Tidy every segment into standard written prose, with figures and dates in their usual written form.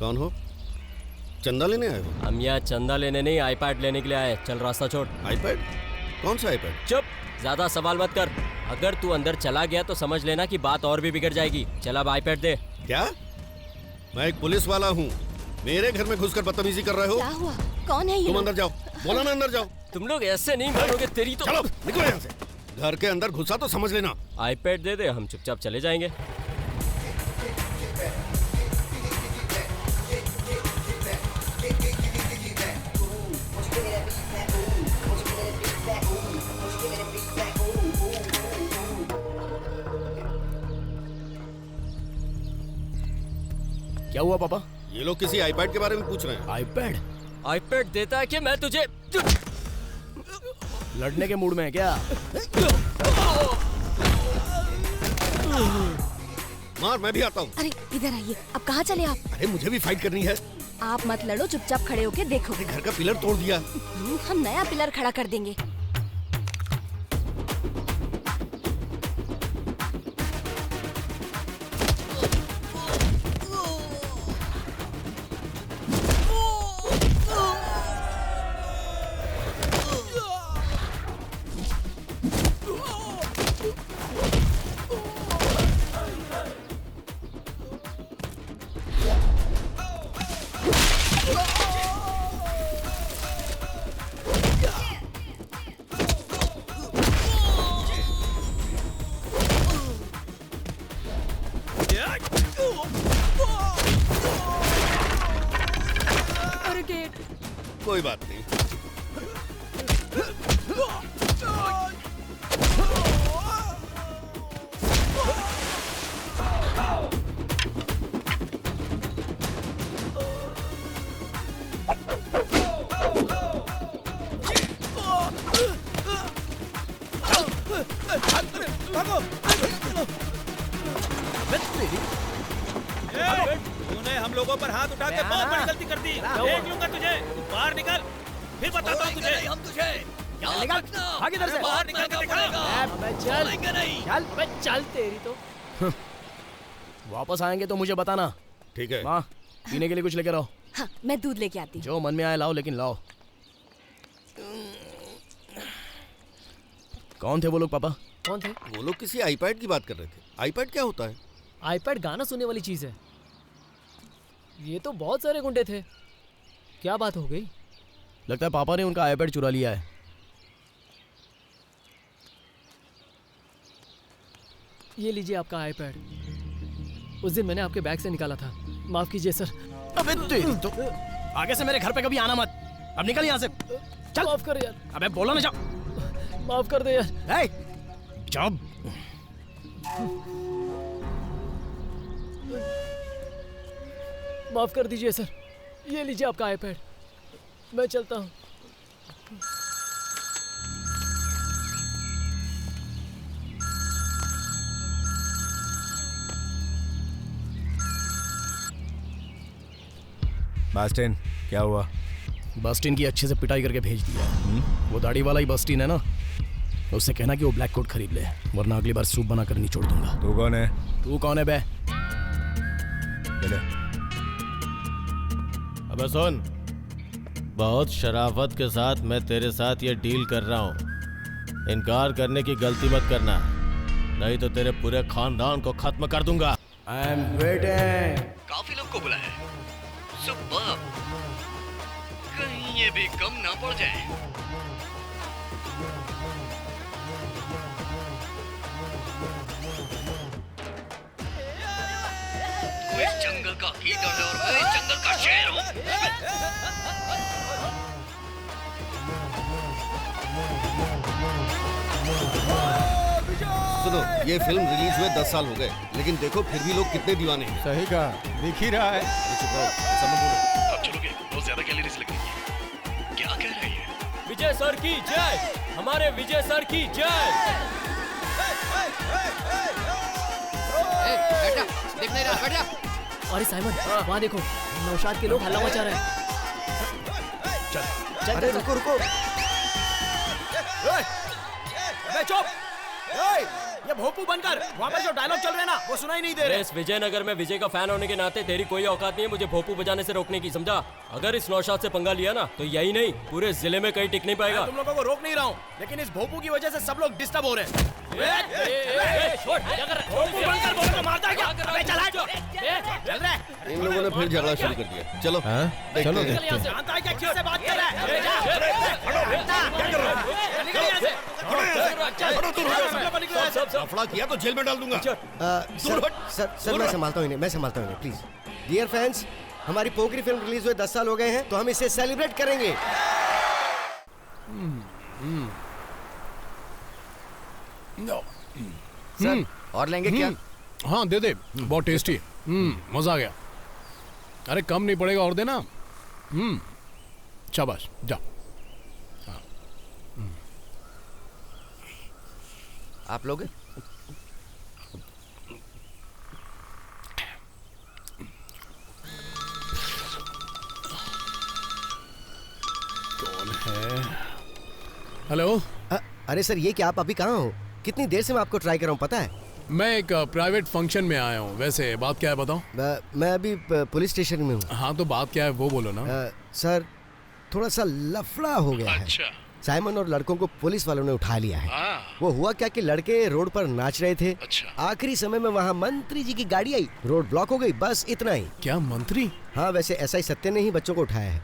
कौन हो? चंदा लेने आए हो? हम यहाँ चंदा लेने नहीं, आईपैड लेने के लिए आए। चल रास्ता छोड़। आईपैड? कौन सा आईपैड? चुप, ज्यादा सवाल मत कर। अगर तू अंदर चला गया तो समझ लेना कि बात और भी बिगड़ जाएगी। चल अब आईपैड दे। क्या? मैं एक पुलिस वाला हूँ, मेरे घर में घुसकर बदतमीजी कर रहे हो? क्या हुआ? कौन है ये? तुम अंदर जाओ, बोला ना अंदर जाओ। तुम लोग ऐसे नहीं मानोगे, तेरी तो। चलो निकलो यहाँ से। घर के अंदर घुसा तो समझ लेना। आईपैड दे दे, हम चुपचाप चले जाएंगे। क्या हुआ पापा? ये लोग किसी आईपैड के बारे में पूछ रहे हैं। आईपैड? आईपैड देता है कि मैं तुझे। लड़ने के मूड में है क्या? मार, मैं भी आता हूँ। अरे इधर आइए। अब कहाँ चले आप? अरे मुझे भी फाइट करनी है। आप मत लड़ो, चुपचाप खड़े होके देखो। घर का पिलर तोड़ दिया। हम नया पिलर खड़ा कर देंगे। कोई बात नहीं। तूने हम लोगों पर हाथ उठा के बहुत बड़ी गलती कर दी। देख लूंगा तुझे। तू बाहर निकल, फिर बताता हूँ तुझे। हम तुझे भाग इधर से। बाहर निकल के दिखा। चल तेरी तो। वापस आएंगे तो मुझे बताना। ठीक है। माँ, पीने के लिए कुछ लेकर आओ। हाँ, मैं दूध लेके आती हूँ। जो मन में आए लाओ, लेकिन लाओ। कौन थे वो लोग पापा? कौन थे? वो लोग किसी आईपैड की बात कर रहे थे। आईपैड क्या होता है? आईपैड गाना सुनने वाली चीज है। ये तो बहुत सारे गुंडे थे। क्या बात हो गई? लगता है पापा ने उनका आईपैड चुरा लिया है। ये लीजिए आपका आईपैड। उस दिन मैंने आपके बैग से निकाला था। माफ कीजिए सर। अबे तेरी तो। आगे से मेरे घर पे कभी आना मत। अब निकल यहाँ से। चल। माफ कर यार। अबे बोलो ना, जाओ। माफ कर दे यार। जाओ। माफ कर दीजिए सर। ये लीजिए आपका आईपैड। मैं चलता हूँ। बास्टिन, क्या हुआ? बस्टिन की अच्छे से पिटाई करके भेज दिया। वो दाढ़ी वाला ही बस्टिन है ना, उससे कहना कि वो ब्लैक कोट खरीद ले, वरना अगली बार सूप बना कर नहीं छोड़ दूंगा। तू कौन है? तू कौन है बे? अबे सुन, बहुत शराफत के साथ मैं तेरे साथ ये डील कर रहा हूँ। इनकार करने की गलती मत करना, नहीं तो तेरे पूरे खानदान को खत्म कर दूंगा। I am waiting. काफी लोग को बुलाया है। सुपर्ब। कहीं ये भी कम ना पड़ जाए। तू इस जंगल का हीटर है और मैं इस जंगल का शेर हूँ। सुनो, ये फिल्म रिलीज हुए 10 साल हो गए, लेकिन देखो फिर भी लोग कितने दीवाने हैं। सही कहा, दिख ही रहा है। चुप रहो, ऐसा मत बोलो। अब चलोगे, बहुत ज्यादा कैलोरीज लग रही है। क्या कह रही है? विजय सर की जय। हमारे विजय सर की जय। देख नहीं रहा, बैठ जा। अरे साइमन, वहाँ देखो, नौशाद के लोग हल्ला मचा रहे हैं। चल। अरे रुको रुको। चुप। ये भोपू बनकर वहाँ पर जो डायलॉग चल रहे हैं ना वो सुनाई नहीं दे रहे। इस विजयनगर में विजय का फैन होने के नाते तेरी कोई औकात नहीं है मुझे भोपू बजाने से रोकने की, समझा? अगर इस नौशाद से पंगा लिया ना तो यही नहीं पूरे जिले में कहीं टिक नहीं पाएगा। मैं तुम लोगों को रोक नहीं रहा हूँ, लेकिन इस भोपू की वजह से सब लोग डिस्टर्ब हो रहे हैं। भोपू बनकर बोलो तो मारता है क्या? अबे चल हट। चल रहे इन लोगों ने फिर झगड़ा शुरू कर दिया। चलो चलो देखते हैं। जानता है क्या किससे बात कर रहा है? निकल यहाँ से। लफड़ा किया तो जेल में डाल दूंगा। सर मैं संभालता हूँ इन्हें प्लीज। डियर फैंस, हमारी पोकरी फिल्म रिलीज हुए 10 साल हो गए हैं तो हम इसे सेलिब्रेट करेंगे। सर और लेंगे क्या? हाँ दे दे, बहुत टेस्टी। मजा आ गया। अरे कम नहीं पड़ेगा और देना। शाबाश जा। आप लोग कौन है? हेलो। अरे सर ये क्या, आप अभी कहाँ हो? कितनी देर से मैं आपको ट्राई कर रहा हूँ पता है? मैं एक प्राइवेट फंक्शन में आया हूँ। वैसे बात क्या है बताओ? मैं अभी पुलिस स्टेशन में हूँ। हाँ तो बात क्या है वो बोलो ना। सर थोड़ा सा लफड़ा हो गया है। साइमन और लड़कों को पुलिस वालों ने उठा लिया है। वो हुआ क्या कि लड़के रोड पर नाच रहे थे। आखिरी समय में वहाँ मंत्री जी की गाड़ी आई, रोड ब्लॉक हो गई, बस इतना ही। क्या मंत्री? हाँ वैसे SI सत्य ने ही बच्चों को उठाया है।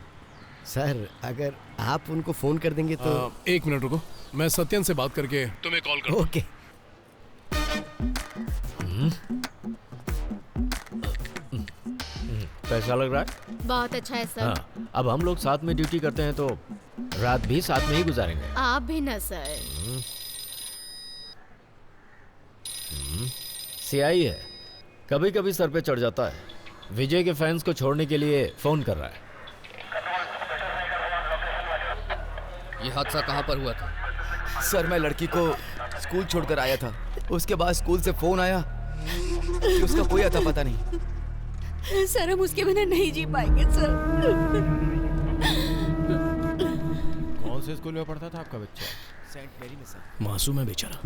सर अगर आप उनको फोन कर देंगे तो। एक मिनट रुको, मैं सत्यन से बात करके तुम्हें कॉल करूँ। ओके। कैसा लग रहा है? बहुत अच्छा है सर। हाँ, अब हम लोग साथ में ड्यूटी करते हैं तो रात भी साथ में ही गुजारेंगे। आप भी न सर। CI है, कभी कभी सर पे चढ़ जाता है। विजय के फैंस को छोड़ने के लिए फोन कर रहा है। ये हादसा कहाँ पर हुआ था? सर मैं लड़की को स्कूल छोड़कर आया था, उसके बाद स्कूल से फोन आया कि उसका कोई अता पता नहीं। सर हम उसके बिना नहीं जी पाएंगे सर। कौन से स्कूल में पढ़ता था आपका बच्चा? सेंट मैरी में सर। मासूम है बेचारा।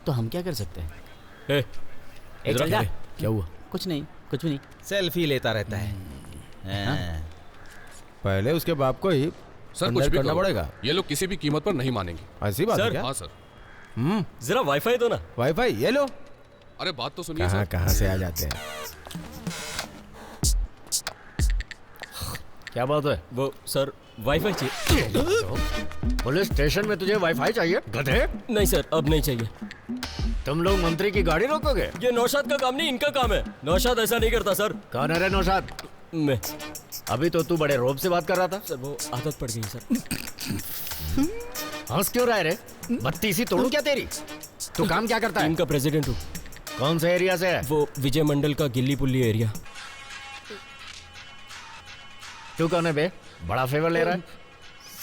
तो हम क्या कर सकते हैं? चल जा। क्या हुआ? कुछ नहीं, कुछ भी नहीं। सेल्फी लेता रहता है। पहले उसके बाप को ही सर कुछ भी करना पड़ेगा। ये लोग किसी भी कीमत पर नहीं मानेंगे। ऐसी बात है सर, क्या? हाँ सर। जरा वाईफाई दो ना। वाईफाई ये लो। अरे बात तो सुनिए सर। कहाँ से आ जाते हैं। क्या बात है? वो सर वाईफाई चाहिए। पुलिस स्टेशन में तुझे वाईफाई चाहिए? गधे। नहीं सर अब नहीं चाहिए। तुम लोग मंत्री की गाड़ी रोकोगे? ये नौशाद का काम नहीं, इनका काम है। नौशाद ऐसा नहीं करता सर। कौन है रे नौशाद? मैं। अभी तो तू बड़े रोब से बात कर रहा था। सर वो आदत पड़ गई सर। हंस क्यों रहा है रे? बत्ती सी तोड़ू क्या तेरी? तू काम क्या करता है? टीम का प्रेसिडेंट हूँ। कौन से एरिया से है? वो विजय मंडल का गिल्ली पुल्ली एरिया। तू कौन है बे? बड़ा फेवर ले रहा है।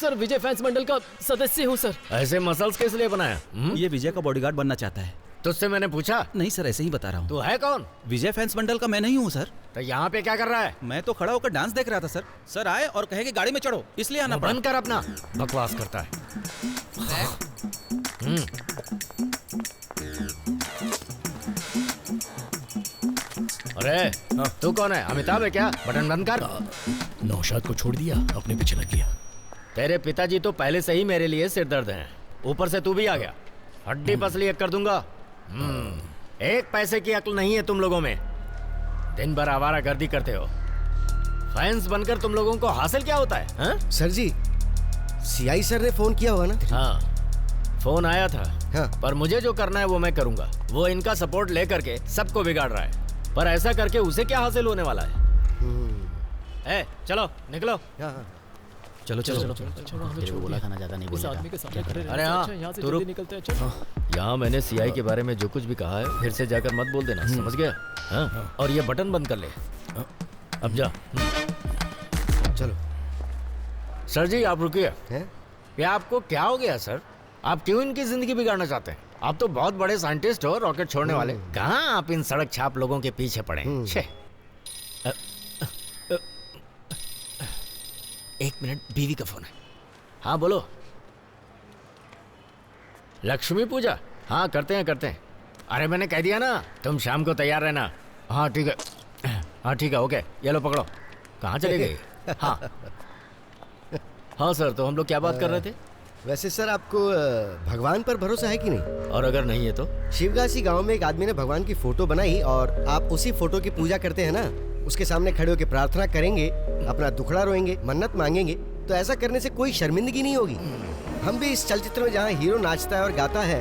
सर विजय फैंस मंडल का सदस्य हूँ सर। ऐसे मसल्स किस लिए बनाया? ये विजय का बॉडीगार्ड बनना चाहता है। तुझसे मैंने पूछा? नहीं सर ऐसे ही बता रहा हूँ। तू है कौन? विजय फैंस मंडल का मैं नहीं हूँ सर। तो यहाँ पे क्या कर रहा है? मैं तो खड़ा होकर डांस देख रहा था सर। सर आए और कहे कि गाड़ी में चढ़ो, इसलिए आना पड़ा। बंद कर अपना बकवास करता है। अरे तू कौन है? अमिताभ है क्या? बटन बंद कर। नौशाद को छोड़ दिया, अपने पीछे लग गया। तेरे पिताजी तो पहले से ही मेरे लिए सिरदर्द हैं, ऊपर से तू भी आ गया। हड्डी पसली एक कर दूंगा। एक पैसे की अक्ल नहीं है तुम लोगों में। दिन भर आवारागर्दी करते हो। फैंस बनकर तुम लोगों को हासिल क्या होता है? हा? सर जी CI सर ने फोन किया होगा ना? हाँ फोन आया था। हाँ। पर मुझे जो करना है वो मैं करूंगा। वो इनका सपोर्ट लेकर के सबको बिगाड़ रहा है, पर ऐसा करके उसे क्या हासिल होने वाला है? चलो निकलो। चलो चलो चलो बोला खाना ज्यादा नहीं बोला। आदमी के सामने खड़े अरे हाँ तू रुक। निकलते हैं। चलो यहाँ मैंने CI के बारे में जो कुछ भी कहा है फिर से जाकर मत बोल देना, समझ गया? हाँ और ये बटन बंद कर ले। अब जा। चलो सर जी आप रुकिए। ये आपको क्या हो गया सर? आप क्यों इनकी जिंदगी बिगाड़ना चाहते हैं? आप तो बहुत बड़े साइंटिस्ट हो, रॉकेट छोड़ने वाले। कहाँ आप इन सड़क छाप लोगों के पीछे पड़े? एक मिनट, बीवी का फोन है। हाँ बोलो। लक्ष्मी पूजा? हाँ करते हैं। अरे मैंने कह दिया ना, तुम शाम को तैयार रहना। हाँ ठीक है, ओके। ये लो पकड़ो। कहाँ चले गए? हाँ सर, तो हम लोग क्या बात कर रहे थे? वैसे सर आपको भगवान पर भरोसा है कि नहीं? और अगर नहीं है तो? शिवगासी गांव में एक आदमी ने भगवान की फोटो बनाई और आप उसी फोटो की पूजा करते हैं ना, उसके सामने खड़े होकर प्रार्थना करेंगे, अपना दुखड़ा रोएंगे, मन्नत मांगेंगे, तो ऐसा करने से कोई शर्मिंदगी नहीं होगी। हम भी इस चलचित्र में जहाँ हीरो नाचता है और गाता है,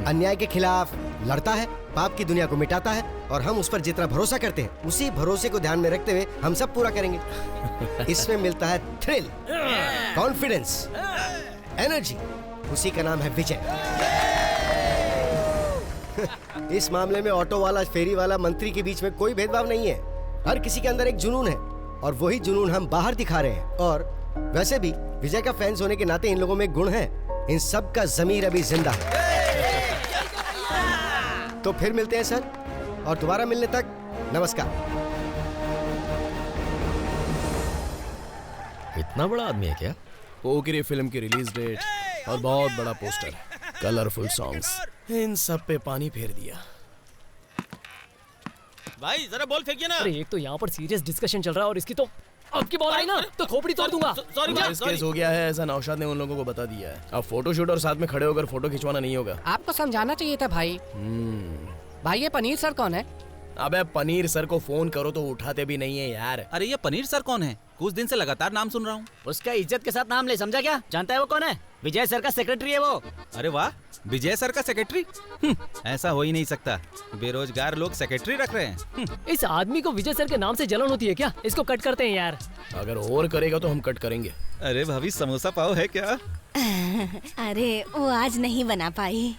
अन्याय के खिलाफ लड़ता है, पाप की दुनिया को मिटाता है, और हम उस पर जितना भरोसा करते हैं उसी भरोसे को ध्यान में रखते हुए हम सब पूरा करेंगे। इसमें मिलता है थ्रिल, कॉन्फिडेंस, एनर्जी, उसी का नाम है विजय। इस मामले में ऑटो वाला, फेरी वाला, मंत्री के बीच में कोई भेदभाव नहीं है। हर किसी के अंदर एक जुनून है और वही जुनून हम बाहर दिखा रहे हैं। और वैसे भी विजय का फैंस होने के नाते इन लोगों में गुण है, इन सब का ज़मीर अभी जिंदा है। तो फिर मिलते हैं सर, और दोबारा मिलने तक नमस्कार। इतना बड़ा आदमी है क्या? पोकिरी फिल्म की रिलीज डेट और बहुत बड़ा पोस्टर, कलरफुल सॉन्ग्स, इन सब पे पानी फेर दिया। भाई जरा बॉल फेंकिए ना। अरे एक तो यहाँ पर सीरियस डिस्कशन चल रहा है और इसकी तो आपकी बॉल आई ना तो खोपड़ी तोड़ दूंगा। केस हो गया है, ऐसा नौशाद ने उन लोगों को बता दिया है। अब फोटोशूट और साथ में खड़े होकर फोटो खिंचवाना नहीं होगा। आपको समझाना चाहिए था भाई। भाई ये पनीर सर कौन है? अबे पनीर सर को फोन करो तो उठाते भी नहीं है यार। अरे ये पनीर सर कौन है? कुछ दिन से लगातार नाम सुन रहा हूँ। उसका इज्जत के साथ नाम ले, समझा क्या? जानता है वो कौन है? विजय सर का सेक्रेटरी है वो। अरे वाह, विजय सर का सेक्रेटरी? ऐसा हो ही नहीं सकता, बेरोजगार लोग सेक्रेटरी रख रहे हैं। इस आदमी को विजय सर के नाम से जलन होती है क्या? इसको कट करते हैं यार। अगर और करेगा तो हम कट करेंगे। अरे भाभी समोसा पाव है क्या? अरे वो आज नहीं बना पाई।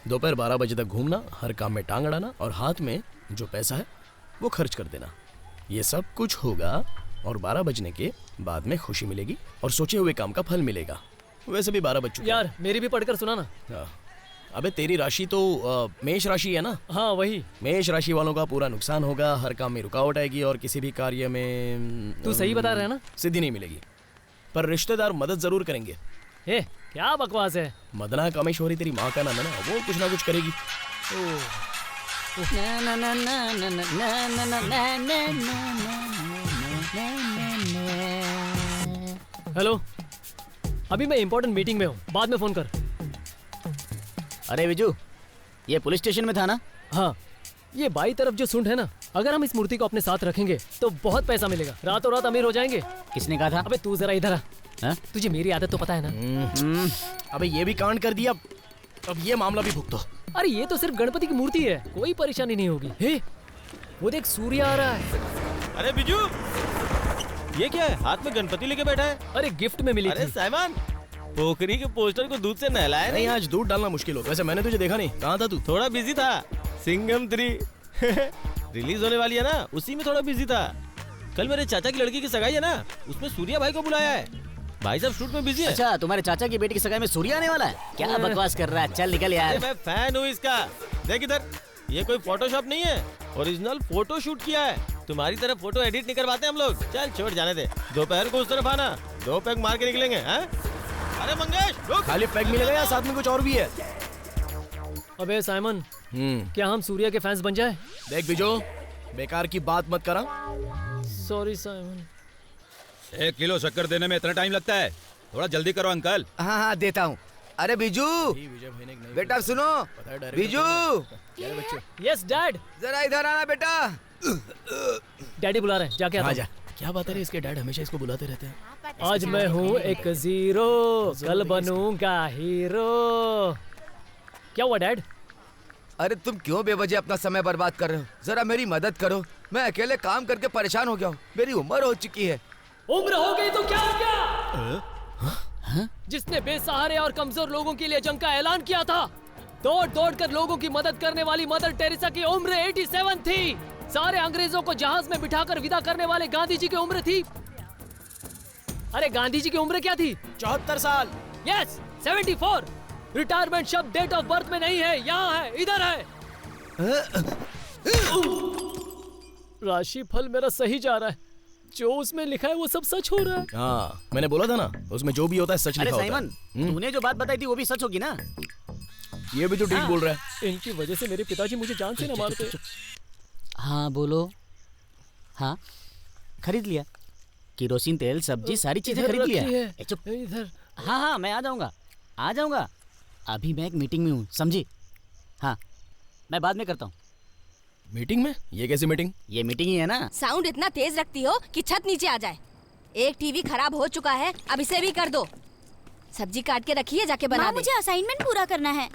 दोपहर 12 बजे तक घूमना, हर काम में टांग अड़ाना और हाथ में जो पैसा है वो खर्च कर देना। ये सब कुछ होगा और 12 बजने के बाद में खुशी मिलेगी और सोचे हुए काम का फल मिलेगा। वैसे भी 12 बज चुके यार, मेरी भी पढ़कर सुना ना। अबे तेरी राशि तो मेष राशि है ना? हाँ वही। मेष राशि वालों का पूरा नुकसान होगा, हर काम में रुकावट आएगी और किसी भी कार्य में तू सही बता रहा है ना? सिद्धि नहीं मिलेगी, पर रिश्तेदार मदद जरूर करेंगे। क्या बकवास है? मदना कामेश्वरी तेरी माँ का नाम है ना, वो कुछ ना कुछ करेगी। हेलो, अभी मैं इम्पोर्टेंट मीटिंग में हूँ, बाद में फोन कर। अरे विजू, ये पुलिस स्टेशन में था ना? हाँ, ये बाई तरफ जो सुंड है ना, अगर हम इस मूर्ति को अपने साथ रखेंगे तो बहुत पैसा मिलेगा, रातों रात अमीर हो जाएंगे। किसने कहा था? अबे तू जरा इधर आ। तुझे मेरी आदत तो पता है ना? अबे ये भी कांड कर दिया, अब ये मामला भी भुगतो। अरे ये तो सिर्फ गणपति की मूर्ति है, कोई परेशानी नहीं होगी। हे, वो देख सूर्य आ रहा है। अरे बिजू, ये क्या है? हाथ में गणपति लेके बैठा है। अरे गिफ्ट में मिली अरे थी। साइमन, पोखरी के पोस्टर को दूध से नहलाया नहीं? आज दूध डालना मुश्किल हो। वैसे मैंने तुझे देखा नहीं, कहाँ था तू? थोड़ा बिजी था, सिंघम 3 रिलीज होने वाली है ना, उसी में थोड़ा बिजी था। कल मेरे चाचा की लड़की की सगाई है ना, उसमें सूर्या भाई को बुलाया है। भाई साहब शूट में बिजी है। अच्छा, तुम्हारे चाचा की बेटी की सगाई में सूर्या आने वाला है? क्या बकवास कर रहा है? चल निकल यार। मैं फैन हूँ इसका। देख इधर, ये कोई फोटोशॉप नहीं है, ओरिजिनल फोटो शूट किया है। तुम्हारी तरह फोटो एडिट नहीं करवाते हम लोग। चल छोड़, जाने दे। दोपहर को उस तरफ आना, 2 पैक मार के निकलेंगे। अरे मंगेश, रुक। खाली पैक मिलेगा या साथ में कुछ और भी है? अबे साइमन, क्या हम सूर्या के फैंस बन जाए? देख बिजो, बेकार की बात मत करा। Sorry Simon. 1 किलो शक्कर देने में इतना टाइम लगता है? थोड़ा जल्दी करो अंकल। हाँ देता हूँ। अरे बिजू, बेटा सुनो। बिजू। Yes dad. जरा इधर आना बेटा। डैडी बुला रहे हैं, जाके आता हूँ। क्या बात है, इसके डैड हमेशा इसको बुलाते रहते हैं। आज मैं हूँ एक जीरो, कल बनूंगा हीरो। क्या हुआ डैड? अरे तुम क्यों बेवजह अपना समय बर्बाद कर रहे हो? जरा मेरी मदद करो, मैं अकेले काम करके परेशान हो गया हूँ। मेरी उम्र हो चुकी है। उम्र हो गई तो क्या हो गया? जिसने बेसहारे और कमजोर लोगों के लिए जंग का ऐलान किया था, दौड़ दौड़ कर लोगों की मदद करने वाली मदर टेरेसा की उम्र 87 थी। सारे अंग्रेजों को जहाज में बिठाकर विदा करने वाले गांधी जी की उम्र थी। अरे गांधी जी की उम्र क्या थी? 74 साल। यस, 74। रिटायरमेंट शब्द डेट ऑफ बर्थ में नहीं है, यहाँ है, इधर है। राशि फल मेरा सही जा रहा है, जो उसमें लिखा है वो सब सच हो रहा है। हाँ, मैंने बोला था ना, उसमें जो भी होता है सच लिखा होता है। अरे साइमन, तूने जो बात बताई थी वो भी सच होगी ना? ये भी तो ठीक बोल रहा है। इनकी वजह से मेरे पिताजी मुझे जान से न मारते। हाँ बोलो। हाँ खरीद लिया, केरोसिन तेल सब्जी सारी चीजें खरीद लिया। ए, चुप। इधर। हाँ हाँ मैं आ जाऊंगा। अभी मैं एक मीटिंग में हूँ, समझी? हाँ मैं बाद में करता हूँ। मीटिंग में? ये कैसी मीटिंग? ये मीटिंग ही है ना। साउंड इतना तेज रखती हो कि छत नीचे आ जाए। एक टीवी खराब हो चुका है, अब इसे भी कर दो। सब्जी काट के रखी है, जाके बना दे। मुझे असाइनमेंट पूरा करना है।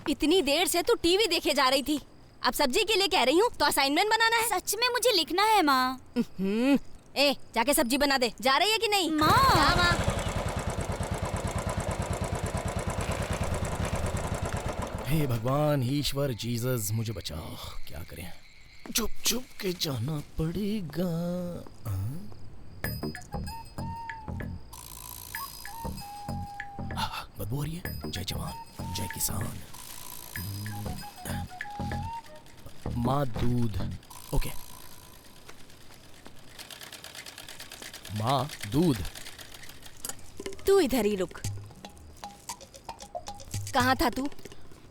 इतनी देर से तू टीवी देखे जा रही थी, अब सब्जी के लिए कह रही हूँ तो असाइनमेंट बनाना है। सच में मुझे लिखना है माँ। ए जाके सब्जी बना दे। जा रही है कि नहीं? माँ। माँ। हे भगवान ईश्वर जीसस मुझे बचाओ, क्या करें? चुप चुप के जाना पड़ेगा। बदबू हो रही है। जय जवान जय किसान। माँ दूध। ओके माँ दूध। तू इधर ही रुक। कहाँ था तू?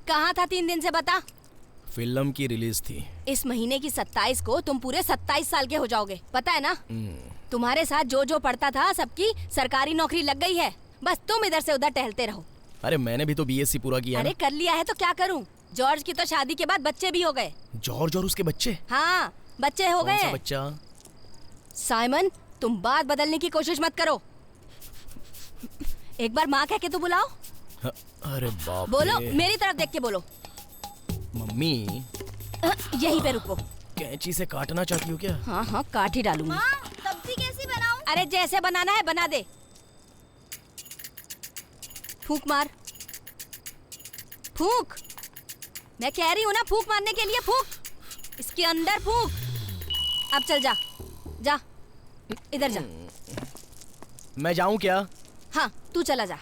कहाँ था 3 दिन से, बता। फिल्म की रिलीज थी। इस महीने की 27 को तुम पूरे 27 साल के हो जाओगे, पता है ना? तुम्हारे साथ जो जो पढ़ता था सबकी सरकारी नौकरी लग गई है, बस तुम इधर से उधर टहलते रहो। अरे मैंने भी तो बीएससी पूरा किया। अरे कर लिया है तो क्या करूं? जॉर्ज की तो शादी के बाद बच्चे भी हो गए। जॉर्ज और उसके बच्चे? हाँ बच्चे हो गए। कौन सा बच्चा? साइमन तुम बात बदलने की कोशिश मत करो। एक बार माँ कह के तो बुलाओ। अरे बाप बोलो, रे। मेरी तरफ देख के बोलो। मम्मी यहीं पे रुको। कैंची से काटना चाहती हो क्या? हाँ हाँ काट ही डालूंगी। सब्जी कैसी बनाऊं? अरे जैसे बनाना है बना दे। फूंक मार। फूंक, मैं कह रही हूँ ना, फूंक मारने के लिए फूंक। इसके अंदर फूंक। अब चल जा, जा इधर जा। मैं जाऊँ क्या? हाँ तू चला जा।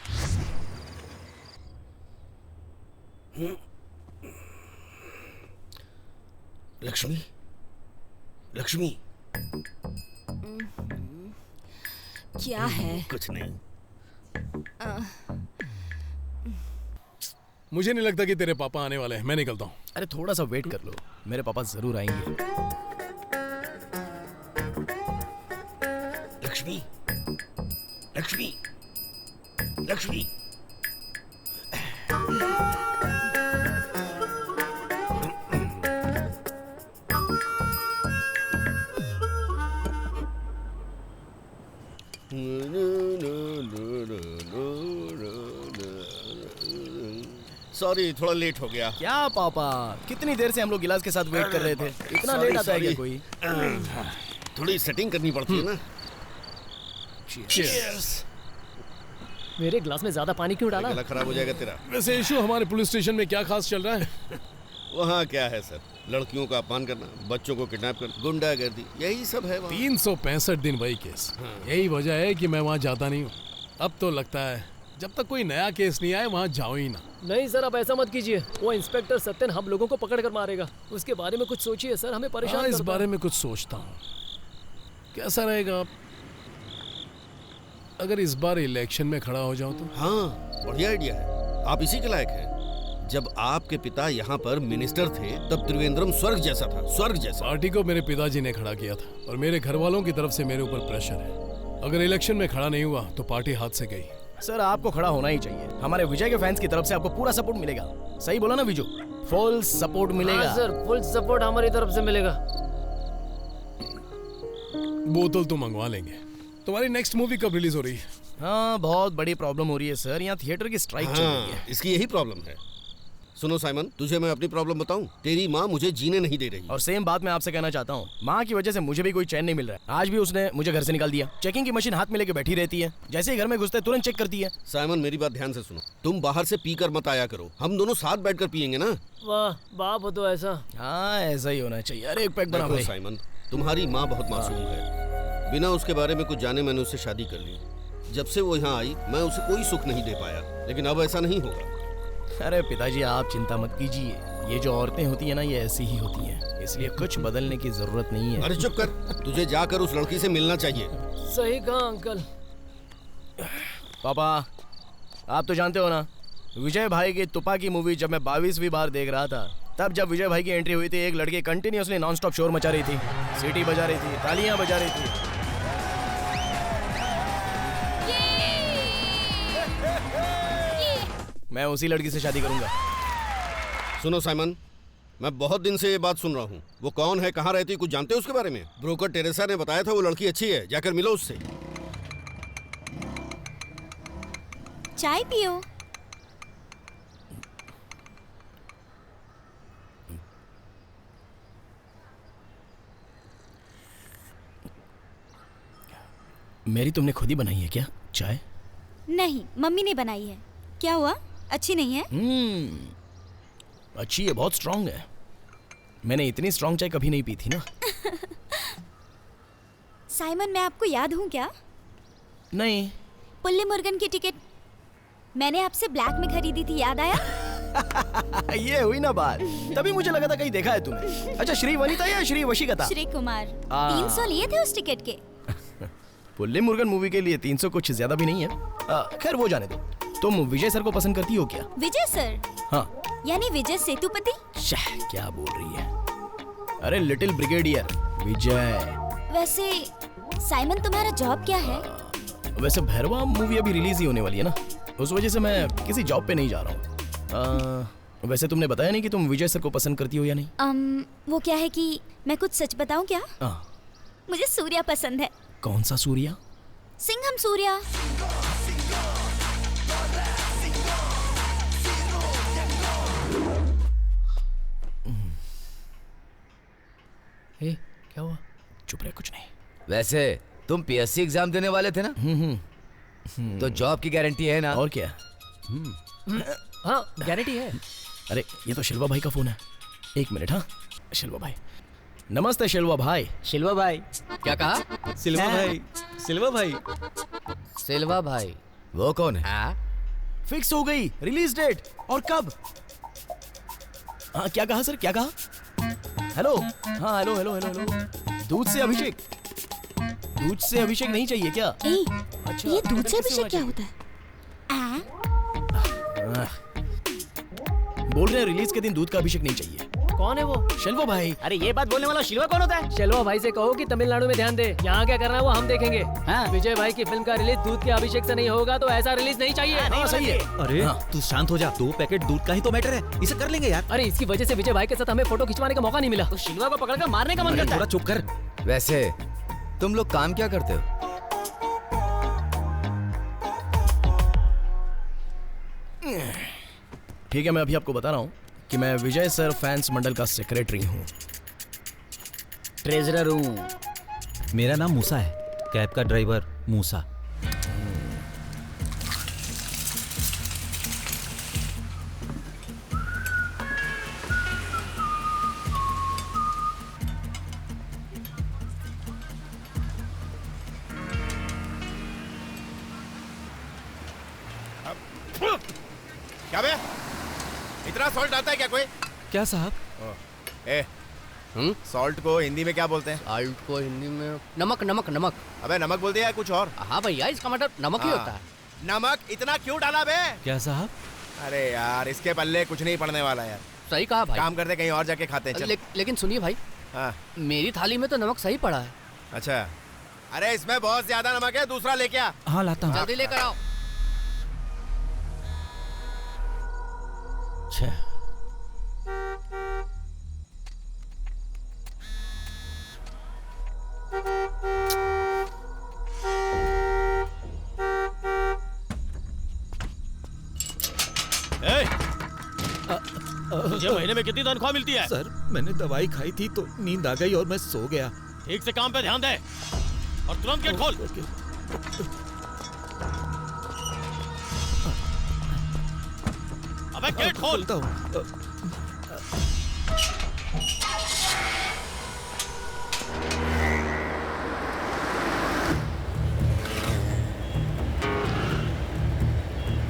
लक्ष्मी, लक्ष्मी। क्या है? कुछ नहीं। मुझे नहीं लगता कि तेरे पापा आने वाले हैं, मैं निकलता हूँ। अरे थोड़ा सा वेट कर लो, मेरे पापा जरूर आएंगे। लक्ष्मी, लक्ष्मी, लक्ष्मी। सॉरी थोड़ा लेट हो गया। क्या पापा, कितनी देर से हम लोग गिलास के साथ वेट कर रहे थे, इतना लेट आता है क्या कोई? थोड़ी सेटिंग करनी पड़ती है ना। Cheers। मेरे ग्लास में ज्यादा पानी क्यों डाला? गला खराब हो जाएगा तेरा। वैसे इशू हमारे पुलिस स्टेशन में क्या खास चल रहा है? वहाँ क्या है सर, लड़कियों का अपमान करना, बच्चों को किडनैप करना, गुंडागर्दी, यही सब है वहाँ। 365 दिन वही केस। यही वजह है कि मैं वहाँ जाता नहीं हूँ। अब तो लगता है जब तक कोई नया केस नहीं आए वहाँ जाओ ही ना। नहीं सर, अब ऐसा मत कीजिए। वो इंस्पेक्टर सत्यन हम लोगों को पकड़ कर मारेगा। उसके बारे में कुछ सोचिए सर, हमें परेशान इस करता है। बारे में कुछ सोचता हूँ। कैसा रहेगा अगर इस बार इलेक्शन में खड़ा हो जाऊं तो? हाँ बढ़िया आइडिया है, आप इसी के लायक हैं। जब आपके पिता यहाँ पर मिनिस्टर थे तब त्रिवेंद्रम स्वर्ग जैसा था, स्वर्ग जैसा। पार्टी को मेरे पिताजी ने खड़ा किया था और मेरे घर वालों की तरफ से मेरे ऊपर प्रेशर है। अगर इलेक्शन में खड़ा नहीं हुआ तो पार्टी हाथ से गई। सर आपको खड़ा होना ही चाहिए, हमारे विजय के फैंस की तरफ से आपको पूरा सपोर्ट मिलेगा। सही बोला ना विजू? फुल सपोर्ट मिलेगा। हाँ सर, फुल सपोर्ट हमारी तरफ से मिलेगा। बोतल तो मंगवा लेंगे। तुम्हारी नेक्स्ट मूवी कब रिलीज हो रही है? हाँ बहुत बड़ी प्रॉब्लम हो रही है सर, यहाँ थिएटर की स्ट्राइक चल रही है। इसकी यही प्रॉब्लम है। सुनो साइमन, तुझे मैं अपनी प्रॉब्लम बताऊं? तेरी माँ मुझे जीने नहीं दे रही। और सेम बात मैं आपसे कहना चाहता हूँ, माँ की वजह से मुझे भी कोई चैन नहीं मिल रहा है। आज भी उसने मुझे घर से निकाल दिया। चेकिंग की मशीन हाथ में लेके बैठी रहती है, जैसे ही घर में घुसते तुरंत चेक करती है। साइमन मेरी बात ध्यान से सुनो, तुम बाहर से पी कर मत आया करो, हम दोनों साथ बैठकर पियेंगे ना। वाह बाप हो तो ऐसा। हाँ ऐसा ही होना चाहिए। अरे एक पैक बना भाई। साइमन तुम्हारी माँ बहुत मासूम है, बिना उसके बारे में कुछ जाने मैंने उससे शादी कर ली। जब से वो यहाँ आई मैं उसे कोई सुख नहीं दे पाया, लेकिन अब ऐसा नहीं होगा। अरे पिताजी आप चिंता मत कीजिए, ये जो औरतें होती है ना ये ऐसी ही होती हैं, इसलिए कुछ बदलने की जरूरत नहीं है। अरे चुप कर, तुझे जाकर उस लड़की से मिलना चाहिए। सही कहा अंकल। पापा आप तो जानते हो ना, विजय भाई की तुपाकी मूवी जब मैं 22वीं बार देख रहा था, तब जब विजय भाई की एंट्री हुई थी, एक लड़की कंटिन्यूअसली नॉन स्टॉप शोर मचा रही थी, सीटी बजा रही थी, तालियां बजा रही थी। मैं उसी लड़की से शादी करूंगा। सुनो साइमन, मैं बहुत दिन से ये बात सुन रहा हूँ। वो कौन है, कहाँ रहती है, कुछ जानते हो उसके बारे में? ब्रोकर टेरेसा ने बताया था वो लड़की अच्छी है, जाकर मिलो उससे। चाय पियो। मेरी तुमने खुद ही बनाई है क्या चाय? नहीं, मम्मी ने बनाई है। क्या हुआ, अच्छी नहीं है? अच्छी है, बहुत स्ट्रांग है। मैंने इतनी स्ट्रांग चाय कभी नहीं पी थी ना। साइमन, मैं आपको याद हूँ क्या? नहीं। पुल्ले मुर्गन की टिकट मैंने आपसे ब्लैक में खरीदी थी, याद आया? ये हुई ना बात, तभी मुझे लगा था कहीं देखा है तुमने। अच्छा, श्री वनिता या श्री वशीकता? श्री कुमार। 300 लिए थे उस टिकट के। पुल्ले मुर्गन मूवी के लिए 300 कुछ ज्यादा भी नहीं है। खैर वो जाने दो। तुम विजय सर को पसंद करती हो क्या? विजय सर? हाँ। यानी विजय सेतुपति? क्या बोल रही है? अरे लिटिल ब्रिगेडियर विजय। वैसे साइमन, तुम्हारा जॉब क्या है? वैसे भैरवा मूवी अभी रिलीज ही होने वाली है ना, उस वजह से मैं किसी जॉब पे नहीं जा रहा हूँ। वैसे तुमने बताया नहीं कि तुम विजय सर को पसंद करती हो या नहीं? वो क्या है कि मैं कुछ सच बताऊं क्या? मुझे सूर्या पसंद है। कौन सा सूर्या? सिंघम सूर्या। क्या हुआ? चुप रहे, कुछ नहीं। वैसे तुम पीएससी एग्जाम देने वाले थे ना? तो जॉब की गारंटी है ना? और क्या? हाँ, गारंटी है। अरे ये तो शिल्वा भाई का फोन है। एक मिनट। हाँ शिल्वा भाई। नमस्ते शिल्वा भाई। शिल्वा भाई। क्या कहा? सिल्वा भाई। सिल्वा भाई। सिल्वा भाई वो कौन है? फिक्स हो गई रिलीज डेट। और कब? हाँ क्या कहा सर, क्या कहा? हेलो। हाँ हेलो हेलो हेलो हेलो। दूध से अभिषेक? दूध से अभिषेक नहीं चाहिए क्या? अच्छा, ये दूध से अभिषेक क्या होता है? बोल रहे हैं रिलीज के दिन दूध का अभिषेक नहीं चाहिए। कौन है वो? शिल्वा भाई। अरे ये बात बोलने वाला शिल्वा कौन होता है? शिल्वा भाई से कहो कि तमिलनाडु में ध्यान दे, यहाँ क्या करना है वो हम देखेंगे। हाँ। विजय भाई की फिल्म का रिलीज दूध के अभिषेक से नहीं होगा तो ऐसा रिलीज नहीं चाहिए। हाँ, सही है। अरे तू शांत हो जा, 2 पैकेट दूध का ही तो मैटर है, इसे कर लेंगे यार। अरे इसकी वजह से विजय भाई के साथ हमें फोटो खिंचवाने का मौका नहीं मिला, तो शिल्वा को पकड़कर मारने का मन करता है। थोड़ा चुप कर। वैसे तुम लोग काम क्या करते हो? ठीक है, मैं अभी आपको बता रहा हूँ कि मैं विजय सर फैंस मंडल का सेक्रेटरी हूँ। ट्रेजरर हूँ। मेरा नाम मूसा है, कैब का ड्राइवर मूसा। क्या बे? इतना सॉल्ट आता है क्या कोई? क्या साहब? सॉल्ट को हिंदी में क्या बोलते हैं? सॉल्ट को हिंदी में नमक। नमक नमक। अबे नमक बोल दिया कुछ और? हाँ भैया, इसका मतलब नमक ही होता है। नमक इतना क्यों डाला बे? क्या साहब? अरे यार इसके पल्ले कुछ नहीं पड़ने वाला यार। सही कहा भाई। काम करते कहीं और जाके खाते हैं। चल। लेकिन सुनिए भाई। हाँ। मेरी थाली में तो नमक सही पड़ा है। अच्छा, अरे इसमें बहुत ज्यादा नमक है, दूसरा लेके आ। हाँ लाता हूँ। जल्दी लेकर आओ। मुझे महीने में कितनी तनख्वाह मिलती है? सर मैंने दवाई खाई थी तो नींद आ गई और मैं सो गया। ठीक से काम पे ध्यान दे और तुरंत गेट खोल। अबे गेट खोल।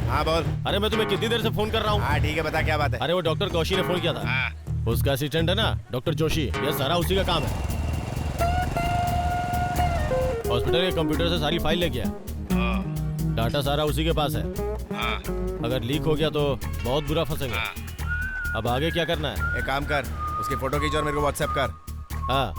हाँ बोल। अरे मैं तुम्हें कितनी देर से फोन कर रहा हूँ। हाँ ठीक है, बता क्या बात है? अरे वो डॉक्टर कौशी ने फोन किया था। उसका असिस्टेंट है ना डॉक्टर जोशी, ये सारा उसी का काम है। हॉस्पिटल के कंप्यूटर से सारी फाइल ले गया। डाटा सारा उसी के पास है। हाँ। अगर लीक हो गया तो बहुत बुरा फंसेगा। अब आगे क्या करना है? एक काम कर, उसकी फोटो खींच और मेरे को व्हाट्सएप कर। हाँ।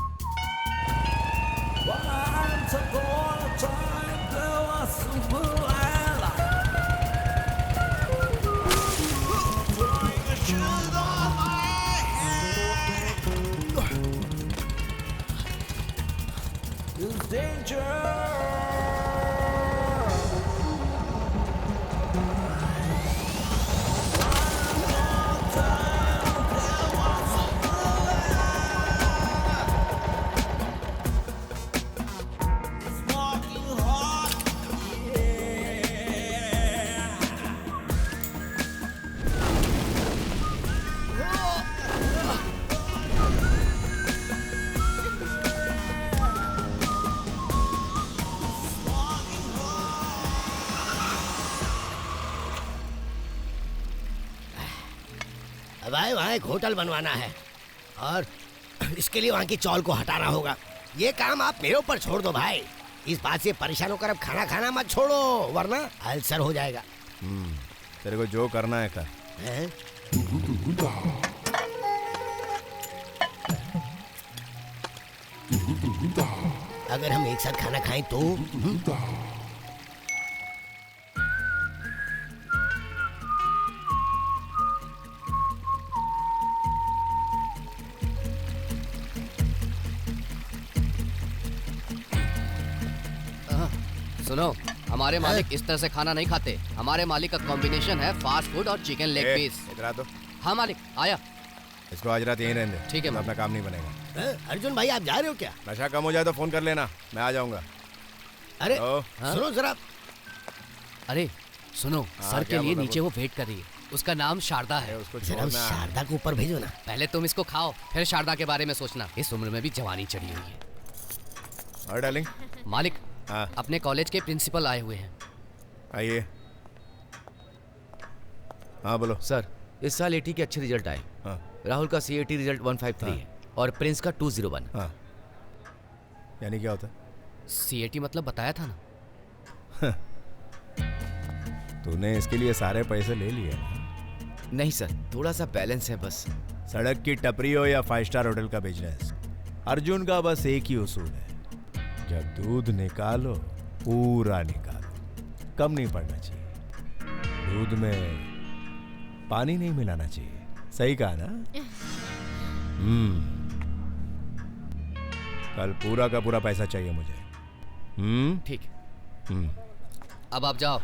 भाई वहाँ एक होटल बनवाना है और इसके लिए वहाँ की चौल को हटाना होगा। ये काम आप मेरे ऊपर छोड़ दो भाई। इस बात से परेशान होकर अब खाना खाना मत छोड़ो वरना अल्सर हो जाएगा। तेरे को जो करना है कर। अगर हम एक साथ खाना खाएं तो सुनो, हमारे मालिक इस तरह से खाना नहीं खाते। हमारे मालिक का कॉम्बिनेशन है फास्ट फूड और चिकन लेग पीस। इधर आ तो। हाँ मालिक, आया। इसको आज रात यहीं रहने दे। ठीक है, अपना काम नहीं बनेगा। अर्जुन भाई आप जा रहे हो क्या? नशा कम हो जाए तो फोन कर लेना, मैं आ जाऊंगा। अरे सुनो जरा। अरे सुनो, सर के लिए नीचे वो वेट कर रही है। उसका नाम शारदा है। जरा शारदा को ऊपर भेजो ना। पहले तुम इसको खाओ, फिर शारदा के बारे में सोचना। इस उम्र में भी जवानी चढ़ी हुई है। और डार्लिंग मालिक, अपने कॉलेज के प्रिंसिपल आए हुए हैं। आइए। हाँ बोलो। सर, इस साल एटी के अच्छे रिजल्ट आए। राहुल का सीएटी रिजल्ट 153 है और प्रिंस का 201। यानी क्या होता है? सीएटी मतलब बताया था ना। तूने इसके लिए सारे पैसे ले लिए? नहीं सर, थोड़ा सा बैलेंस है बस। सड़क की टपरी हो या 5 स्टार होटल का बिजनेस, अर्जुन का बस एक ही उसूल है, जब दूध निकालो पूरा निकालो। कम नहीं पड़ना चाहिए, दूध में पानी नहीं मिलाना चाहिए। सही कहा ना? कल पूरा का पूरा पैसा चाहिए मुझे। ठीक। अब आप जाओ।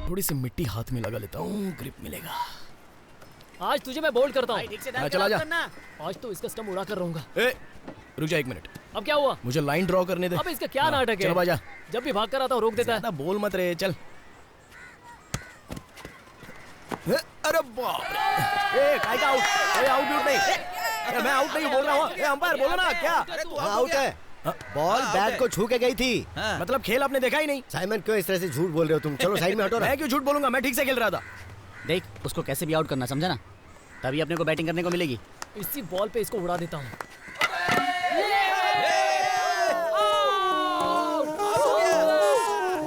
थोड़ी सी मिट्टी हाथ में लगा लेता हूँ, ग्रिप मिलेगा। आज तुझे मैं बोल्ड करता हूँ। चला जा। आज तो इसका स्टंप उड़ा कर रहूंगा। रुक जा 1 मिनट। अब क्या हुआ? मुझे लाइन ड्रॉ करने दे। अब इसका क्या नाटक है? चल बाजा। जब भी भाग कर आता हूँ रोक देता है। बोल मत रे, चल। अरे बाप रे, काय का आउट? आउट नहीं, मैं आउट नहीं बोल रहा हूँ। अंपायर बोलो ना क्या? आउट है। बॉल बैट को छू के गई थी। मतलब खेल आपने देखा ही नहीं। साइमन क्यों इस तरह से झूठ बोल रहे हो तुम? चलो साइड में हटो ना। मैं क्यों झूठ बोलूंगा? मैं ठीक से खेल रहा था। देख, उसको कैसे भी आउट करना, समझा ना? तभी अपने को बैटिंग करने को मिलेगी। इसी बॉल पे इसको उड़ा देता हूँ।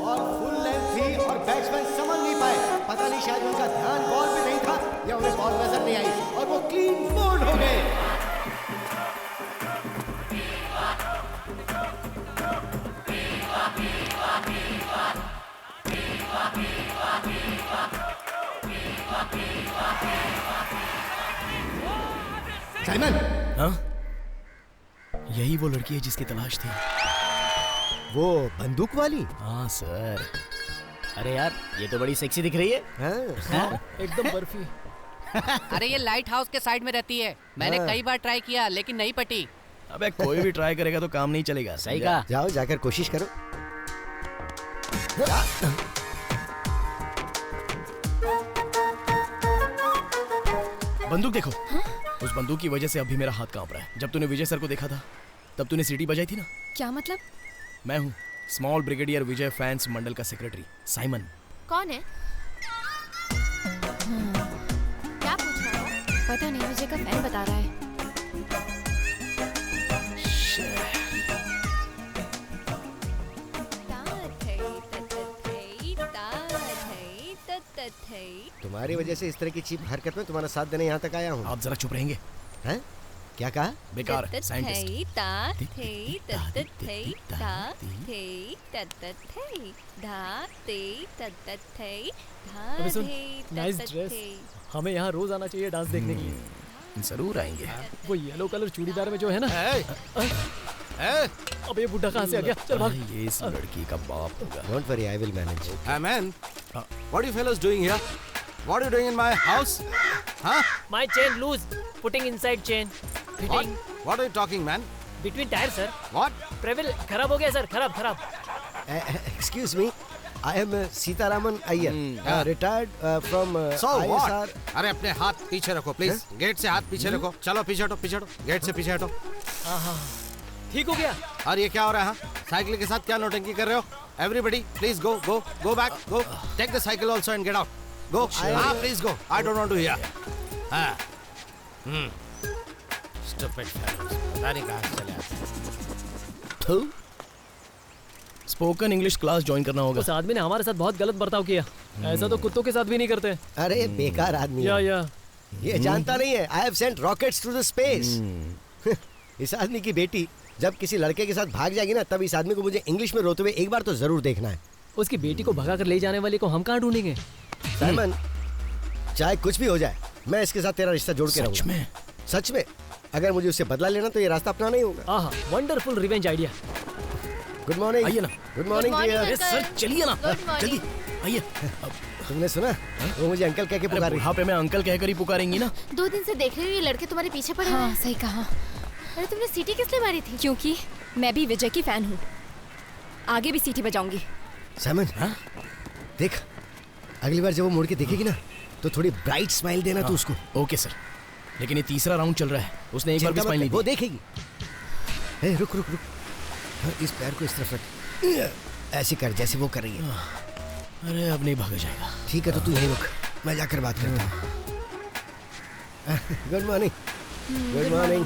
बॉल फुल लेंथ थी और बैट्समैन समझ नहीं पाए। पता नहीं शायद उनका ध्यान बॉल पे नहीं था या उन्हें बॉल नजर नहीं आई और वो क्लीन बोल्ड हो गए। साइमन, हाँ? यही वो लड़की है जिसकी तलाश थी। वो बंदूक वाली? हाँ सर। अरे यार, ये तो बड़ी सेक्सी दिख रही है। हाँ? एकदम बर्फी। अरे ये लाइट हाउस के साइड में रहती है। मैंने कई बार ट्राई किया लेकिन नहीं पटी। अबे कोई भी ट्राई करेगा तो काम नहीं चलेगा। सही कहा। जाओ जाकर कोशिश करो। बंदूक देखो। उस बंदूक की वजह से अभी मेरा हाथ कांप रहा है। जब तूने विजय सर को देखा था तब तूने सीटी बजाई थी ना? क्या मतलब? मैं हूँ स्मॉल ब्रिगेडियर विजय फैंस मंडल का सेक्रेटरी साइमन। कौन है? पता नहीं, विजय का फैन बता रहा है। तुम्हारी वजह से इस तरह की चीप हरकत में तुम्हारा साथ देने यहाँ तक आया हूँ। आप जरा चुप रहेंगे? हैं? क्या कहा? बेकार है, साइंटिस्ट। अबे सुन, नाइस ड्रेस। हमें यहाँ रोज आना चाहिए डांस देखने के लिए। जरूर आएंगे। वो येलो कलर चूड़ीदार में जो है ना। अब ये बुड्ढा कहाँ से आ गया? चल भाग। ये इस लड़की का बाप होगा। Don't worry, I will manage. Hey man, what are you fellows doing here? What are you doing in my house? Huh? My chain loose. Putting inside chain. Fitting. What are you talking, man? Between tires, sir. What? Travel खराब हो गया sir, खराब। Excuse me, I am Sitaraman Iyer, retired from So what? ISR. अरे अपने हाथ पीछे रखो please. Gate से हाथ पीछे रखो। चलो पीछे हटो। गेट से पीछे हटो। ठीक हो गया। और ये क्या हो रहा है? साइकिल के साथ क्या नौटंकी कर रहे हो? Everybody, please go back. Go. Take the cycle also and get out. Go. Please go. I don't want to hear. Stupid fellows. पता नहीं कहाँ से चले आते हैं। स्पोकन इंग्लिश क्लास ज्वाइन करना होगा। उस आदमी ने हमारे साथ बहुत गलत बर्ताव किया। ऐसा तो कुत्तों के साथ भी नहीं करते। अरे बेकार आदमी है। या ये जानता नहीं है। I have sent rockets to the space. इस आदमी की बेटी जब किसी लड़के के साथ भाग जाएगी ना, तब इस आदमी को मुझे इंग्लिश में रोते हुए एक बार तो जरूर देखना है। उसकी बेटी को भगा कर ले जाने वाले को हम कहाँ ढूंढेंगे? साइमन, चाहे कुछ भी हो जाए, मैं इसके साथ तेरा रिश्ता जोड़ के रहूंगा। सच में अगर मुझे उससे बदला लेना तो ये रास्ता अपनाना ही होगा। हाँ, wonderful revenge idea. Good morning. आइए ना। Good morning dear. सर चलिए ना, जल्दी आइए। तुमने सुना? वो मुझे अंकल कह के पुकार रही। बुढ़ापे में अंकल कहकर ही पुकारेंगी ना। 2 दिन से देख रही हूँ ये लड़के तुम्हारे पीछे पड़े। हाँ, सही कहा। अरे तुमने सीटी किस लिए मारी थी? क्योंकि मैं भी विजय की फैन हूँ। आगे भी सीटी बजाऊंगी। साइमन, देख, अगली बार जब वो मुड़ के देखेगी ना, तो थोड़ी ब्राइट स्माइल देना तू उसको। ओके सर, लेकिन ये तीसरा राउंड चल रहा है, उसने एक बार भी स्माइल नहीं दी। वो देखेगी। रुक। इस पैर को इस तरफ रख, ऐसे कर जैसे वो कर रही है। अरे अब नहीं भागा जाएगा। ठीक है, तो तू यहीं रुक, मैं जाकर बात करता हूँ। Good morning. Good morning.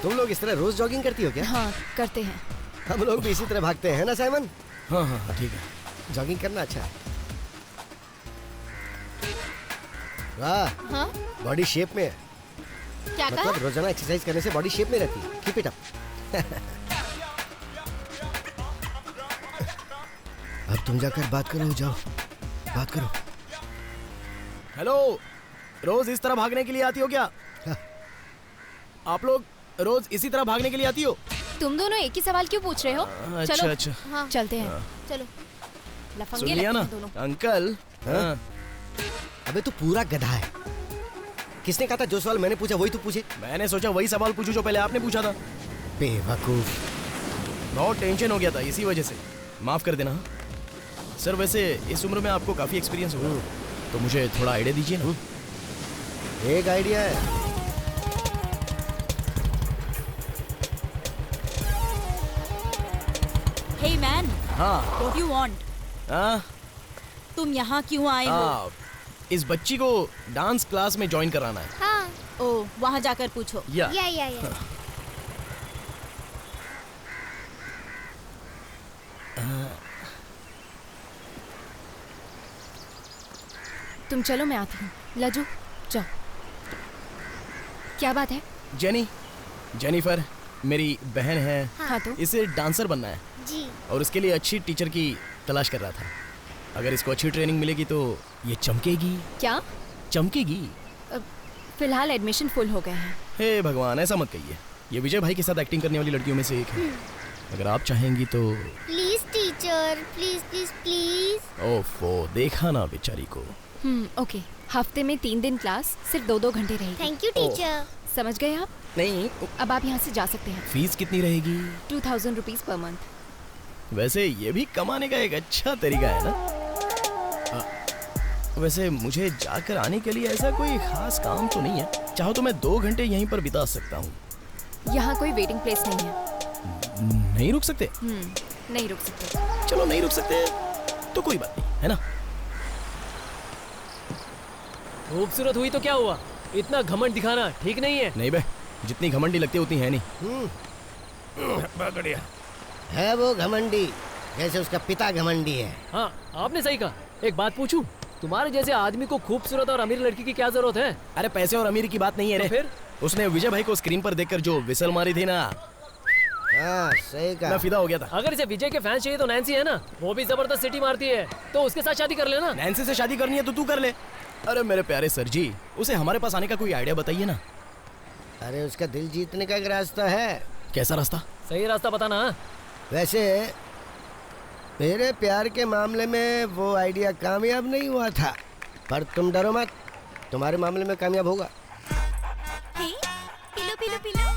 तुम लोग इस तरह रोज जॉगिंग करती हो क्या? हाँ, करते हैं। हम लोग भी इसी तरह भागते हैं ना साइमन? हाँ, ठीक है। जॉगिंग करना अच्छा है। वाह, हाँ? बॉडी शेप में है। क्या कहा? मतलब रोजाना एक्सरसाइज करने से बॉडी शेप में रहती है। Keep it up. अब तुम जाकर बात करो, जाओ बात करो। हेलो, रोज इस तरह भागने के लिए आती हो क्या? आप लोग रोज इसी तरह भागने के लिए आती हो? तुम दोनों एक ही सवाल क्यों पूछ रहे हो? चलो, अच्छा। हाँ। चलते हैं। चलो। लफंगे सुन लिया ना दोनों। अंकल? अबे तू पूरा गधा है। किसने कहा था जो सवाल मैंने पूछा वही तू पूछे? मैंने सोचा वही सवाल पूछूं जो पहले आपने पूछा था। बेवकूफ। बहुत टेंशन हो गया था इसी वजह से, माफ कर देना सर। वैसे इस उम्र में आपको काफी एक्सपीरियंस होगा, तो मुझे थोड़ा आइडिया दीजिए ना। एक आइडिया है। Hey man, हाँ। what do you want? तुम यहाँ क्यों आए हो? इस बच्ची को डांस क्लास में ज्वाइन कराना है। हाँ। ओ, वहाँ जाकर पूछो। या। तुम चलो, मैं आती हूँ। लज्जू, जाओ। क्या बात है? जेनिफर मेरी बहन है। हाँ तो? इसे डांसर बनना है जी। और इसके लिए अच्छी टीचर की तलाश कर रहा था। अगर इसको अच्छी ट्रेनिंग मिलेगी तो ये चमकेगी। क्या? चमकेगी। फिलहाल एडमिशन फुल हो गए हैं। हे भगवान, ऐसा मत कहिए। ये विजय भाई के साथ एक्टिंग करने वाली लड़कियों में से एक है। अगर आप चाहेंगी तो। Please teacher, please. ओफो, देखा ना बेचारी को। ओके। हफ्ते में 3 दिन क्लास, सिर्फ 2-2 घंटे रहेगी। Thank you teacher. समझ गए आप? नहीं। अब आप यहाँ से जा सकते हैं। फीस कितनी रहेगी? 2000 रुपीज पर मंथ। वैसे ये भी कमाने का एक अच्छा तरीका है ना। वैसे मुझे जाकर आने के लिए ऐसा कोई खास काम तो नहीं है। चाहो तो मैं 2 घंटे यहीं पर बिता सकता हूँ। यहाँ कोई वेटिंग प्लेस नहीं है। नहीं रुक सकते? नहीं रुक सकते। चलो नहीं रुक सकते तो कोई बात नहीं, है ना? खूबसूरत हुई तो क्या हुआ? इतना घमंड दिखाना ठीक नहीं है। नहीं बे, जितनी घमंडी लगती है उतनी है नहीं। बढ़िया है वो घमंडी, जैसे उसका पिता घमंडी है। हाँ आपने सही कहा। एक बात पूछूं, तुम्हारे जैसे आदमी को खूबसूरत और अमीर लड़की की क्या जरूरत है? अरे पैसे और अमीर की बात नहीं है रे। तो फिर उसने विजय भाई को स्क्रीन पर देखकर जो विसल मारी थी ना, हाँ सही कहा। मैं फिदा हो गया था। अगर इसे विजय के फैंस चाहिए तो नैन्सी है ना, वो भी जबरदस्त सिटी मारती है, तो उसके साथ शादी कर लेना। नैन्सी से शादी करनी है तो तू कर ले। अरे मेरे प्यारे सर जी, उसे हमारे पास आने का कोई आइडिया बताइए ना। अरे उसका दिल जीतने का एक रास्ता है। कैसा रास्ता? सही रास्ता बताना। वैसे मेरे प्यार के मामले में वो आइडिया कामयाब नहीं हुआ था, पर तुम डरो मत, तुम्हारे मामले में कामयाब होगा। Pillow pillow pillow.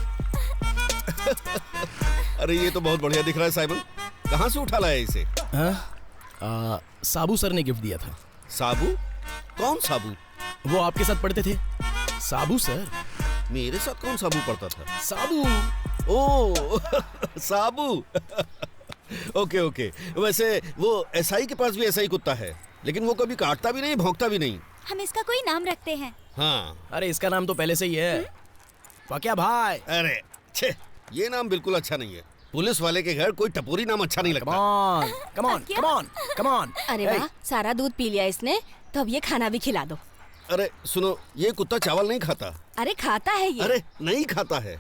अरे ये तो बहुत बढ़िया दिख रहा है साइमन, कहाँ से उठा लाया इसे? साबू सर ने गिफ्ट दिया था। साबू? कौन साबू? वो आपके साथ पढ़ते थे, साबू सर। मेरे साथ कौन साबू पढ़ता था? साबू। ओ साबू। Okay okay. वैसे वो एसआई के पास भी ऐसा ही कुत्ता है, लेकिन वो कभी काटता भी नहीं, भौंकता भी नहीं। हम इसका कोई नाम रखते हैं। हाँ। अरे इसका नाम तो पहले से ही है, पक्या भाई। अरे छे, ये नाम बिल्कुल अच्छा नहीं है। पुलिस वाले के घर कोई टपोरी नाम अच्छा नहीं लगता। Come on, come on, come on. अरे वाह, सारा दूध पी लिया इसने, तो अब ये खाना भी खिला दो। अरे सुनो, ये कुत्ता चावल नहीं खाता। अरे खाता है ये। अरे नहीं खाता है।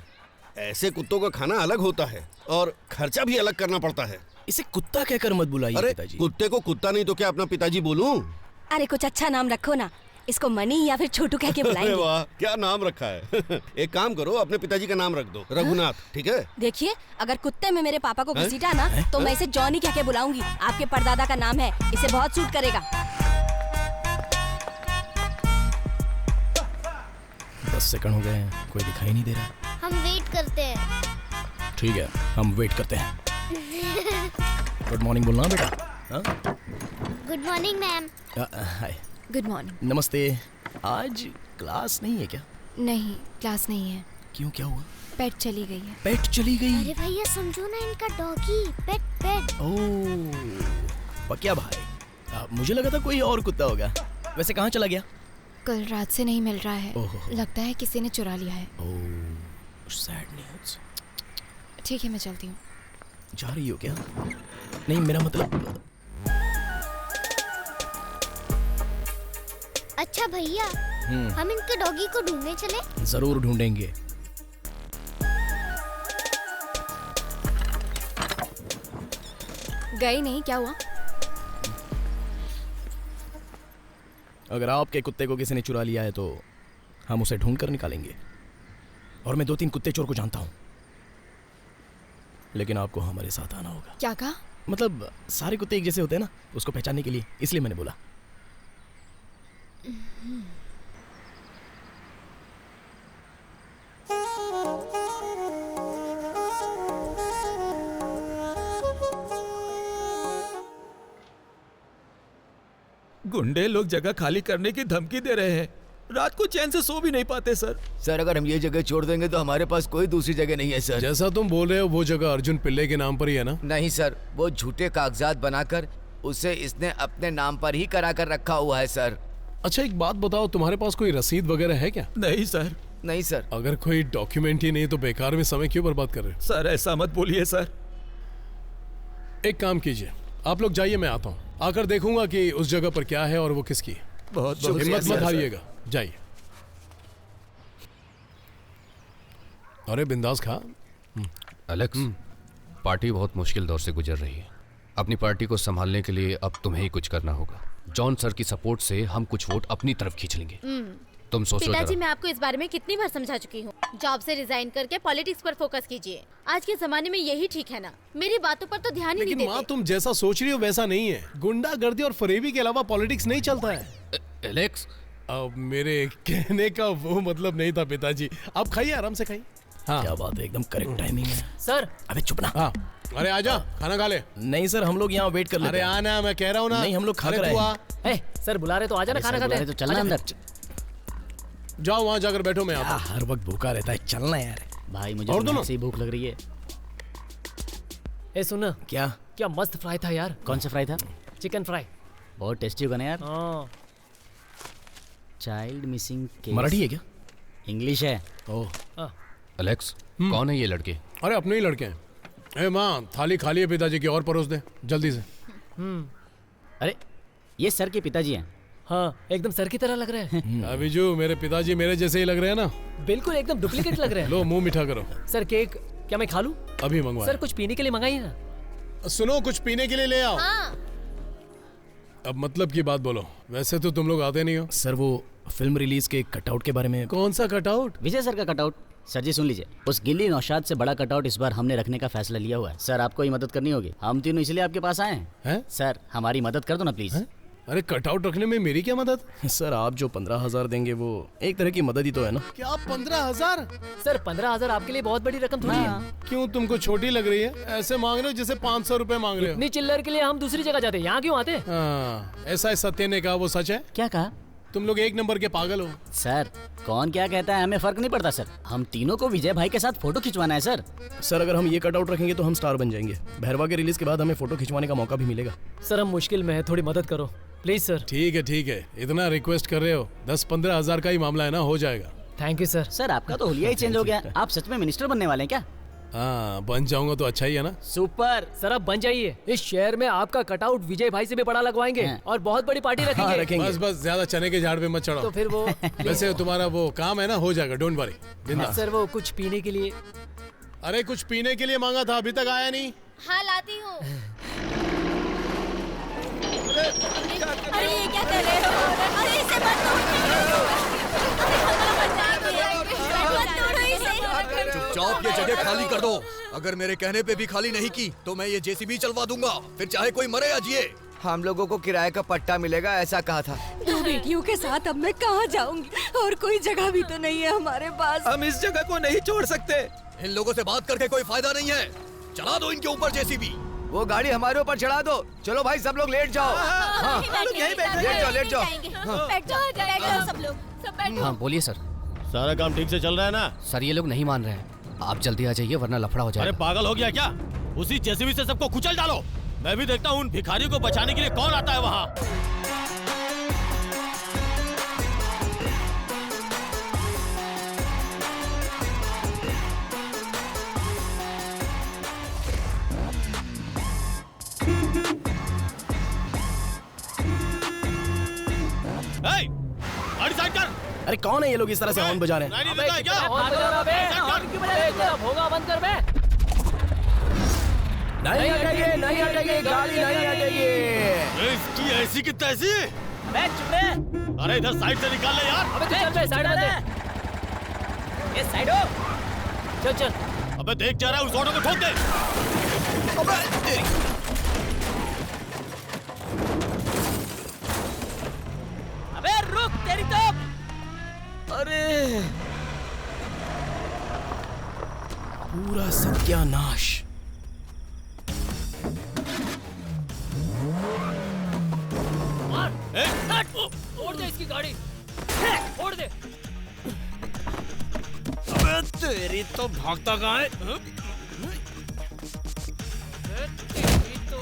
ऐसे कुत्तों का खाना अलग होता है और खर्चा भी अलग करना पड़ता है। इसे कुत्ता कहकर मत बुलाइए पिताजी। कुत्ते को कुत्ता नहीं तो क्या अपना पिताजी बोलूं? अरे कुछ अच्छा नाम रखो ना, इसको मनी या फिर छोटू कह के बुलाएंगे। वाह, क्या नाम रखा है। एक काम करो, अपने पिताजी का नाम रख दो, रघुनाथ, ठीक है? देखिए, अगर कुत्ते में मेरे पापा को घसीटा ना, तो मैं इसे जॉनी कह के बुलाऊंगी। आपके परदादा का नाम है, इसे बहुत सूट करेगा। 10 सेकंड हो गए हैं, कोई दिखाई नहीं दे रहा। हम वेट करते हैं। ठीक है, हम वेट करते हैं। गुड मॉर्निंग बोलना बेटा। Good morning ma'am. Hi. Good morning. नमस्ते। आज क्लास नहीं है क्या? नहीं, क्लास नहीं है। क्यों, क्या हुआ? पेट चली गई है। पेट चली गई? अरे भैया समझो ना, इनका डॉगी पेट। ओह पक्या भाई, मुझे लगा था कोई और कुत्ता होगा। वैसे कहाँ चला गया? कल रात से नहीं मिल रहा है, लगता है किसी ने चुरा लिया है। ओह सैड न्यूज़। ठीक है, मैं चलती हूँ। जा रही हो क्या? नहीं, मेरा मतलब। अच्छा भैया, हम इनके डॉगी को ढूंढने चले? जरूर ढूंढेंगे। गए नहीं, क्या हुआ? अगर आपके कुत्ते को किसी ने चुरा लिया है तो हम उसे ढूंढ कर निकालेंगे। और मैं 2-3 कुत्ते चोर को जानता हूँ, लेकिन आपको हमारे साथ आना होगा। क्या कहा? मतलब सारे कुत्ते एक जैसे होते हैं ना, उसको पहचानने के लिए, इसलिए मैंने बोला। गुंडे लोग जगह खाली करने की धमकी दे रहे हैं। रात को चैन से सो भी नहीं पाते सर। सर अगर हम ये जगह छोड़ देंगे तो हमारे पास कोई दूसरी जगह नहीं है सर। जैसा तुम बोल रहे हो वो जगह अर्जुन पिल्ले के नाम पर ही है ना? नहीं सर, वो झूठे कागजात बनाकर उसे इसने अपने नाम पर ही करा कर रखा हुआ है सर। अच्छा एक बात बताओ, तुम्हारे पास कोई रसीद वगैरह है क्या? नहीं सर। नहीं सर। अगर कोई डॉक्यूमेंट ही नहीं तो बेकार में समय क्यों बर्बाद कर रहे हो? सर ऐसा मत बोलिए सर। एक काम कीजिए, आप लोग जाइए, मैं आता हूँ। आकर देखूंगा कि उस जगह पर क्या है और वो किसकी है। बहुत हिम्मत मत हारिएगा, जाइए। अरे बिंदास खा। एलेक्स, पार्टी बहुत मुश्किल दौर से गुजर रही है। अपनी पार्टी को संभालने के लिए अब तुम्हें ही कुछ करना होगा। जॉन सर की सपोर्ट से हम कुछ वोट अपनी तरफ खींच लेंगे। तुम सोचो जरा। पिताजी, मैं आपको इस बारे में कितनी बार समझा चुकी हूँ। जॉब से रिजाइन करके पॉलिटिक्स पर फोकस कीजिए। आज के जमाने में यही ठीक है ना? मेरी बातों पर तो ध्यान ही नहीं देते। लेकिन माँ, तुम जैसा सोच रही हो वैसा नहीं है। गुंडागर्दी और फरेबी के अलावा पॉलिटिक्स नहीं चलता है। एलेक्स, अब मेरे कहने का वो मतलब नहीं था पिताजी। आप खाइए, आराम से खाइए। हाँ। क्या बात है, एकदम करेक्ट टाइमिंग है सर। अबे चुप ना। हाँ। अरे आजा, खाना खा ले। नहीं सर, हम लोग यहाँ वेट कर लेते अरे हैं। आना, मैं कह रहा हूँ ना। नहीं, हम लोग खा रहे हैं। सर बुला रहे तो आजा ना, खाना खाते हैं। तो चलना अंदर। जाओ वहाँ जाकर बैठो, मैं आता हूँ। हर वक्त भूखा रहता है, चलना यार। भाई मुझे और दोनों से ही भूख लग रही है। ए सुनना, क्या मस्त फ्राई था यार। कौन सा फ्राई था? Chicken fry. बहुत टेस्टी होगा ना यार। हाँ। Child missing case. मराठी है क्या? इंग्लिश है। ओह अलेक्स, कौन है ये लड़के? अरे अपने ही लड़के हैं। ए माँ, थाली खाली है पिताजी की, और परोस दे जल्दी से। अरे ये सर के पिताजी हैं। हाँ, एकदम सर की तरह लग रहे हैं। अभिजू, मेरे पिताजी मेरे जैसे ही लग रहे हैं ना। बिल्कुल एकदम डुप्लीकेट लग रहे हैं। लो मुंह मीठा करो। सर केक क्या मैं खा लूं? अभी मंगवा। सर कुछ पीने के लिए मंगाइए ना। सुनो, कुछ पीने के लिए ले आओ। अब मतलब की बात बोलो। वैसे तो तुम लोग आते नहीं हो। सर वो फिल्म रिलीज के कटआउट के बारे में। कौन सा कटआउट? विजय सर का कटआउट। सर जी सुन लीजिए, उस गिल्ली नौशाद से बड़ा कटआउट इस बार हमने रखने का फैसला लिया हुआ है। सर आपको ही मदद करनी होगी। हम तीनों इसलिए आपके पास आए हैं। सर हमारी मदद कर दो ना प्लीज। अरे कटआउट रखने में मेरी क्या मदद? सर आप जो 15,000 देंगे वो एक तरह की मदद ही तो है ना। क्या 15,000? सर 15,000 आपके लिए बहुत बड़ी रकम थोड़ी है। क्यों, तुमको छोटी लग रही है? ऐसे मांग रहे हो जैसे 500 रुपए मांग रहे हो। इतनी चिल्लर के लिए हम दूसरी जगह जाते, यहाँ क्यों आते? ऐसा सत्य ने कहा, वो सच है? क्या कहा? तुम लोग एक नंबर के पागल हो। सर कौन क्या कहता है हमें फर्क नहीं पड़ता सर। हम तीनों को विजय भाई के साथ फोटो खिंचवाना है सर। सर अगर हम ये कटआउट रखेंगे तो हम स्टार बन जाएंगे। भैरवा के रिलीज के बाद हमें फोटो खिंचवाने का मौका भी मिलेगा। सर हम मुश्किल में है, थोड़ी मदद करो प्लीज सर। ठीक है, इतना रिक्वेस्ट कर रहे हो। 10-15 हजार का ही मामला है ना, हो जाएगा। Thank you sir. सर आपका तो हुलिया ही चेंज हो गया। आप सच में मिनिस्टर बनने वाले हैं क्या? हाँ, बन जाऊंगा तो अच्छा ही है ना। सुपर सर, आप बन जाइए। इस शहर में आपका कटआउट विजय भाई से भी बड़ा लगवाएंगे और बहुत बड़ी पार्टी रखेंगे। बस ज्यादा चने के झाड़ पे मत चढ़ो। तो फिर वो वैसे तुम्हारा वो काम है ना, हो जाएगा, डोंट वरी। सर वो कुछ पीने के लिए। अरे कुछ पीने के लिए मांगा था, अभी तक आया नहीं। हाँ लाती हूँ। अरे ये क्या कर रहे हो? अरे इसे मत चुपचाप ये जगह खाली कर दो। अगर मेरे कहने पे भी खाली नहीं की तो मैं ये जेसीबी चलवा दूंगा, फिर चाहे कोई मरे या जिए। हम लोगों को किराए का पट्टा मिलेगा, ऐसा कहा था। 2 बेटियों के साथ अब मैं कहाँ जाऊंगी? और कोई जगह भी तो नहीं है हमारे पास। हम इस जगह को नहीं छोड़ सकते। इन लोगों से बात करके कोई फायदा नहीं है। चला दो इनके ऊपर जेसीबी। वो गाड़ी हमारे ऊपर चढ़ा दो। चलो भाई सब लोग लेट जाओ। लेट जाओ। बैठ जाओ सब लोग, सब बैठ जाओ। हाँ बोलिए सर। सारा काम ठीक से चल रहा है ना? सर ये लोग नहीं मान रहे हैं। आप जल्दी आ जाइए वरना लफड़ा हो जाएगा। अरे पागल हो गया क्या? उसी जेसीबी से सबको कुचल डालो। मैं भी देखता हूँ उन भिखारियों को बचाने के लिए कौन आता है वहाँ। गाड़ी साइड कर। अरे कौन है ये लोग इस तरह से हॉर्न बजा रहे हैं? अबे क्या हॉर्न बजा रहा है? हॉर्न क्यों बजा रहा है? भोगा बंद कर बे। नहीं हटेगी, नहीं हटेगी, गाड़ी नहीं हटेगी। इसकी ऐसी की तैसी। अबे चुप रहे। अरे इधर साइड से निकाल ले यार। अबे चल बे, साइड दे। ये साइड हो। चल। अबे देख जा रहा है, उस ऑटो को ठोक दे। अबे रुक, तेरी तो। अरे पूरा सत्यानाश। फोड़ दे इसकी गाड़ी, फोड़ दे। अबे तेरी तो भागता कहाँ है? तेरी तो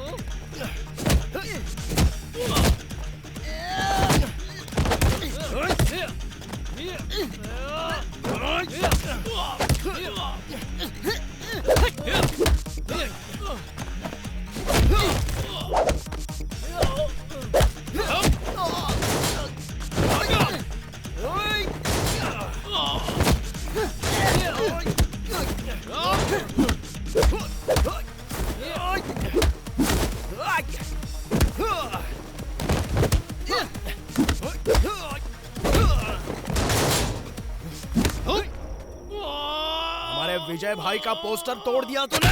हमारे विजय भाई का पोस्टर तोड़ दिया तूने।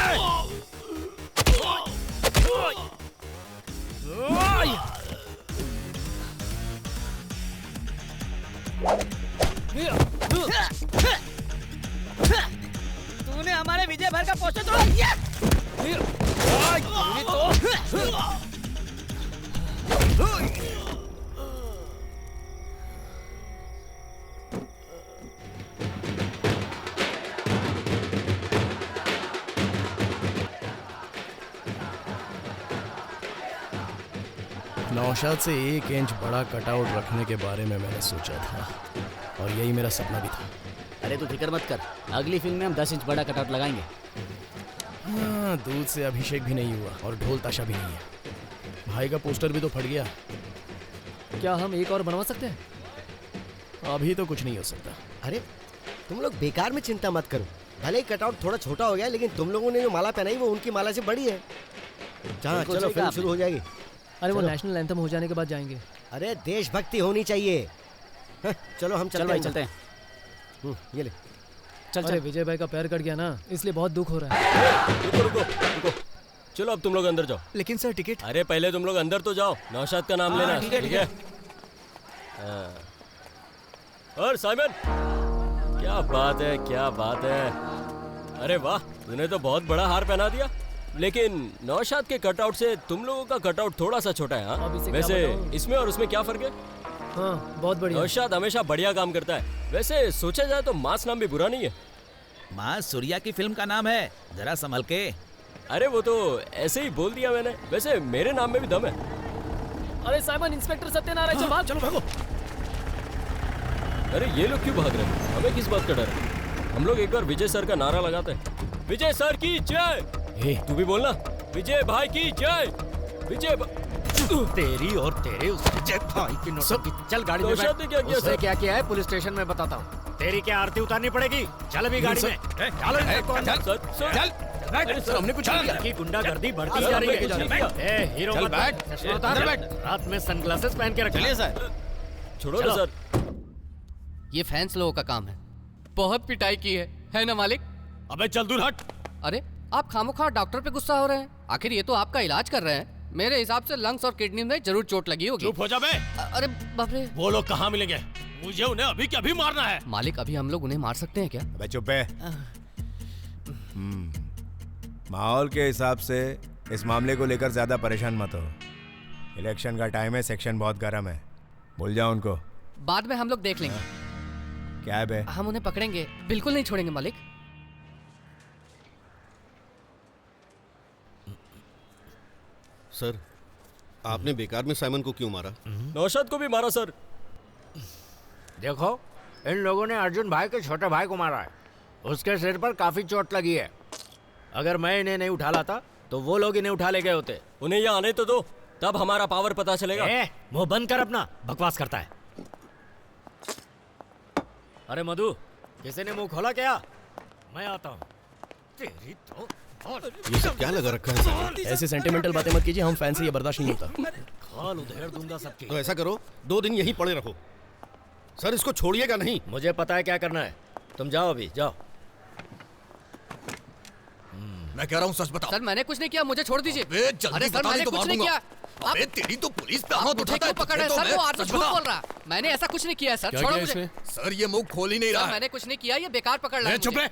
तूने हमारे विजय भाई का पोस्टर तोड़ा। नौशाद से 1 इंच बड़ा कटआउट रखने के बारे में मैंने सोचा था और यही मेरा सपना भी था। अरे तू फिक्र मत कर, अगली फिल्म में हम 10 इंच बड़ा कटआउट लगाएंगे। हाँ, दूध से अभिषेक भी नहीं हुआ और ढोल ताशा भी नहीं है। भाई का पोस्टर भी तो फट गया। क्या हम एक और बनवा सकते हैं? अभी तो कुछ नहीं हो सकता। अरे तुम लोग बेकार में चिंता मत करो, भले ही कटआउट थोड़ा छोटा हो गया, लेकिन तुम लोगों ने जो माला पहनाई वो उनकी माला से बड़ी है। चलो फिल्म शुरू हो जाएगी। अरे वो नेशनल एंथम हो जाने के बाद जाएंगे। अरे देशभक्ति होनी चाहिए। चलो हम चलते हैं। ये ले चल। अरे विजय भाई का पैर कट गया ना, इसलिए बहुत दुख हो रहा है। रुको। चलो अब तुम लोग अंदर जाओ। लेकिन सर टिकट। अरे पहले तुम लोग अंदर तो जाओ, नौशाद का नाम लेना। ठीक है। और साइमन, क्या बात है। अरे वाह, तूने तो बहुत बड़ा हार पहना दिया, लेकिन नौशाद के कटआउट से तुम लोगों का कटआउट थोड़ा सा छोटा है। हाँ? वैसे इसमें और उसमें क्या फर्क है? हाँ, बहुत बढ़िया। नौशाद हमेशा बढ़िया काम करता है। वैसे सोचा जाए तो मास नाम भी बुरा नहीं है। मास सूर्या की फिल्म का नाम है, जरा संभल के। अरे वो तो ऐसे ही बोल दिया मैंने, वैसे मेरे नाम में भी दम है। अरे साइमन, इंस्पेक्टर सत्यनारायण, चल भाग। चलो भागो। अरे ये लोग क्यों भाग रहे हैं? हमें किस बात का डर है? हम लोग एक बार विजय सर का नारा लगाते हैं। विजय सर की जय। तू भी बोलना, विजय भाई की जय। विजय तेरी और तेरे उस विजय भाई की नौटंकी। चल गाड़ी में बैठ। क्या किया उसने क्या किया है पुलिस स्टेशन में बताता हूँ। तेरी क्या आरती उतारनी पड़ेगी? चल अभी गाड़ी में। सर हमने कुछ नहीं किया। की गुंडागर्दी बढ़ती जा रही है। हीरो मत बैठ, चश्मा उतार। रात में सनग्लासेस पहन के रख। चलिए सर। छोड़ो ना सर। ये फैंस लोगों का काम है। बहुत पिटाई की है ना मालिक? अबे चल दूर हट। अरे आप खामोखा डॉक्टर पे गुस्सा हो रहे हैं। आखिर ये तो आपका इलाज कर रहे हैं। मेरे हिसाब से लंग्स और किडनी में जरूर चोट लगी होगी। चुप हो जा बे। अरे बाप रे, वो लोग कहाँ मिलेंगे? मुझे उन्हें अभी के अभी मारना है। मालिक अभी हम लोग उन्हें मार सकते हैं क्या? अबे चुप है। माहौल के हिसाब से इस मामले को लेकर ज्यादा परेशान मत हो। इलेक्शन का टाइम है, सेक्शन बहुत गर्म है, भूल जाओ उनको। बाद में हम लोग देख लेंगे। क्या है बे? हम उन्हें पकड़ेंगे, बिल्कुल नहीं छोड़ेंगे मालिक। सर, आपने बेकार में साइमन को क्यों मारा? नौशाद को भी मारा सर। देखो, इन लोगों ने अर्जुन भाई के छोटे भाई को मारा है। उसके सिर पर काफी चोट लगी है। अगर मैं इन्हें नहीं उठा लाता तो वो लोग इन्हें उठा ले गए होते। उन्हें यहाँ आने तो दो, तब हमारा पावर पता चलेगा। मुंह बंद कर अपना, बकवास करता है। अरे मधु, किसी ने मुंह खोला क्या? मैं आता हूँ। तेरी तो ये सब क्या लगा रखा है साइमन? ऐसे सेंटिमेंटल बातें मत कीजिए, हम फैन से ये बर्दाश्त नहीं होता। खाल उधेड़ दूंगा सबकी। तो ऐसा करो, 2 दिन यहीं पड़े रहो। सर इसको छोड़िएगा नहीं। मुझे पता है क्या करना है। तुम जाओ अभी, जाओ। मैं कह रहा हूँ सच बताओ। सर मैंने कुछ नहीं किया, मुझे छोड़ दीजिए। अरे सर मैंने कुछ नहीं किया। अबे तेरी तो पुलिस पे हाथ उठाता है। पकड़ सर, वो आर्मी झूठ बोल रहा है। मैंने ऐसा कुछ नहीं किया है सर, छोड़ो मुझे। सर ये मुंह खोल ही नहीं रहा है। मैंने कुछ नहीं किया, ये बेकार पकड़ रहा है। चुप रहे।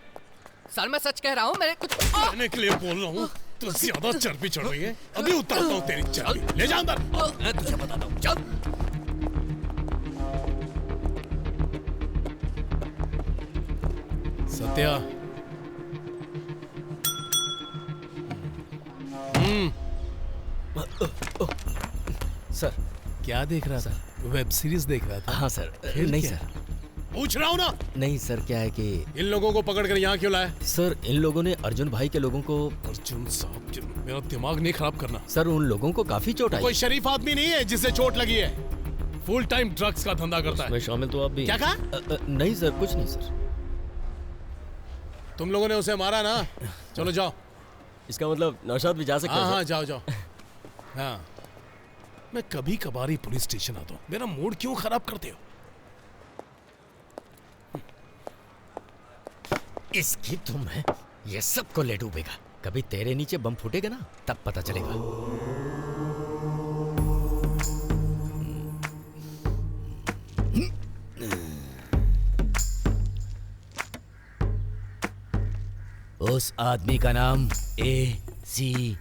सर मैं सच कह रहा हूँ, मैंने कुछ कहने के लिए बोल रहा हूँ। तो ज्यादा चर्बी चढ़ रही है, अभी उतारता हूँ तेरी चर्बी। ले जा अंदर। मैं तुझे बताता हूँ, चल। सत्या, सर क्या देख रहा था? वेब सीरीज देख रहा था? हाँ सर। फिर नहीं क्या? सर, पूछ रहा हूँ ना। नहीं सर, क्या है कि इन लोगों को पकड़ कर यहाँ क्यों लाया? सर इन लोगों ने अर्जुन भाई के लोगों को। अर्जुन साहब, मेरा दिमाग नहीं खराब करना। सर उन लोगों को काफी चोट आई। कोई शरीफ आदमी नहीं है जिसे चोट लगी है। फुल टाइम ड्रग्स का धंधा करता है। मैं शामिल तो आप भी। क्या कहा? नहीं सर, कुछ नहीं सर। तुम लोगों ने उसे मारा ना? चलो जाओ। इसका मतलब नौशाद भी जा सकता है? हाँ जाओ जाओ। हाँ, मैं कभी कभार ही पुलिस स्टेशन आता हूँ। मेरा मूड क्यों खराब करते हो? इसकी तुम है, ये सबको ले डूबेगा। कभी तेरे नीचे बम फूटेगा ना, तब पता चलेगा। उस आदमी का नाम ACPKF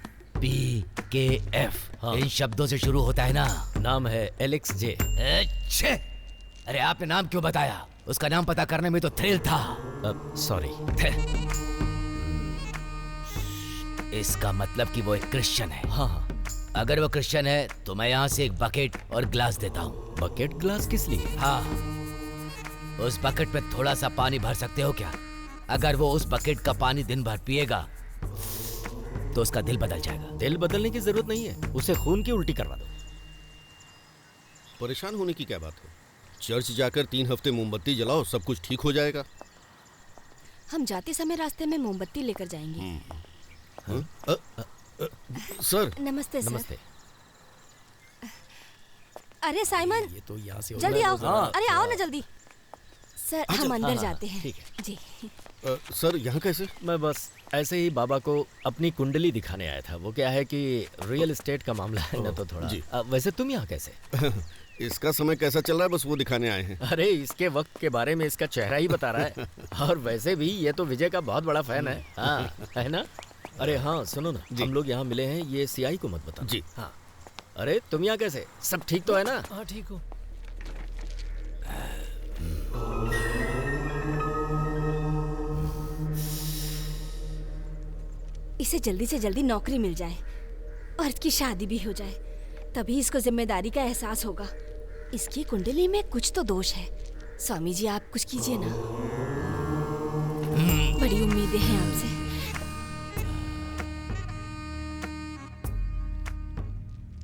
इन शब्दों से शुरू होता है ना। नाम है एलेक्स जे। अच्छे, अरे आपने नाम क्यों बताया? उसका नाम पता करने में तो थ्रिल था। सॉरी। इसका मतलब कि वो एक क्रिश्चियन है। हाँ, अगर वो क्रिश्चियन है तो मैं यहाँ से एक बकेट और ग्लास देता हूँ। बकेट ग्लास किस लिए? हाँ, उस बकेट में थोड़ा सा पानी भर सकते हो क्या? अगर वो उस बकेट का पानी दिन भर पिएगा तो उसका दिल बदल जाएगा। दिल बदलने की जरूरत नहीं है, उसे खून की उल्टी करवा दो। परेशान होने की क्या बात है? चर्च जाकर 3 हफ्ते मोमबत्ती जलाओ, सब कुछ ठीक हो जाएगा। हम जाते समय रास्ते में मोमबत्ती लेकर जाएंगे। सर नमस्ते सर। नमस्ते। अरे साइमन, ये तो यहाँ से जल्दी आओ। हाँ, अरे आओ ना जल्दी। सर हम अंदर जाते हैं। ठीक है। जी। सर यहाँ कैसे? मैं बस ऐसे ही बाबा को अपनी कुंडली दिखाने आया था। वो क्या है कि रियल एस्टेट का मामला है ना, तो थोड़ा जी। वैसे तुम यहाँ कैसे? इसका समय कैसा चल रहा है, बस वो दिखाने आए हैं। अरे इसके वक्त के बारे में इसका चेहरा ही बता रहा है। और वैसे भी ये तो विजय का बहुत बड़ा फैन है। हाँ, है ना? अरे हाँ सुनो ना, हम लोग यहाँ मिले हैं, ये सीआई को मत बताओ। जी हाँ। अरे तुम यहाँ कैसे? सब ठीक तो है ना? हाँ ठीक हो। इसे जल्दी से जल्दी नौकरी मिल जाए और इसकी शादी भी हो जाए, तभी इसको जिम्मेदारी का एहसास होगा। इसकी कुंडली में कुछ तो दोष है। स्वामी जी आप कुछ कीजिए ना, बड़ी उम्मीदें हैं आपसे।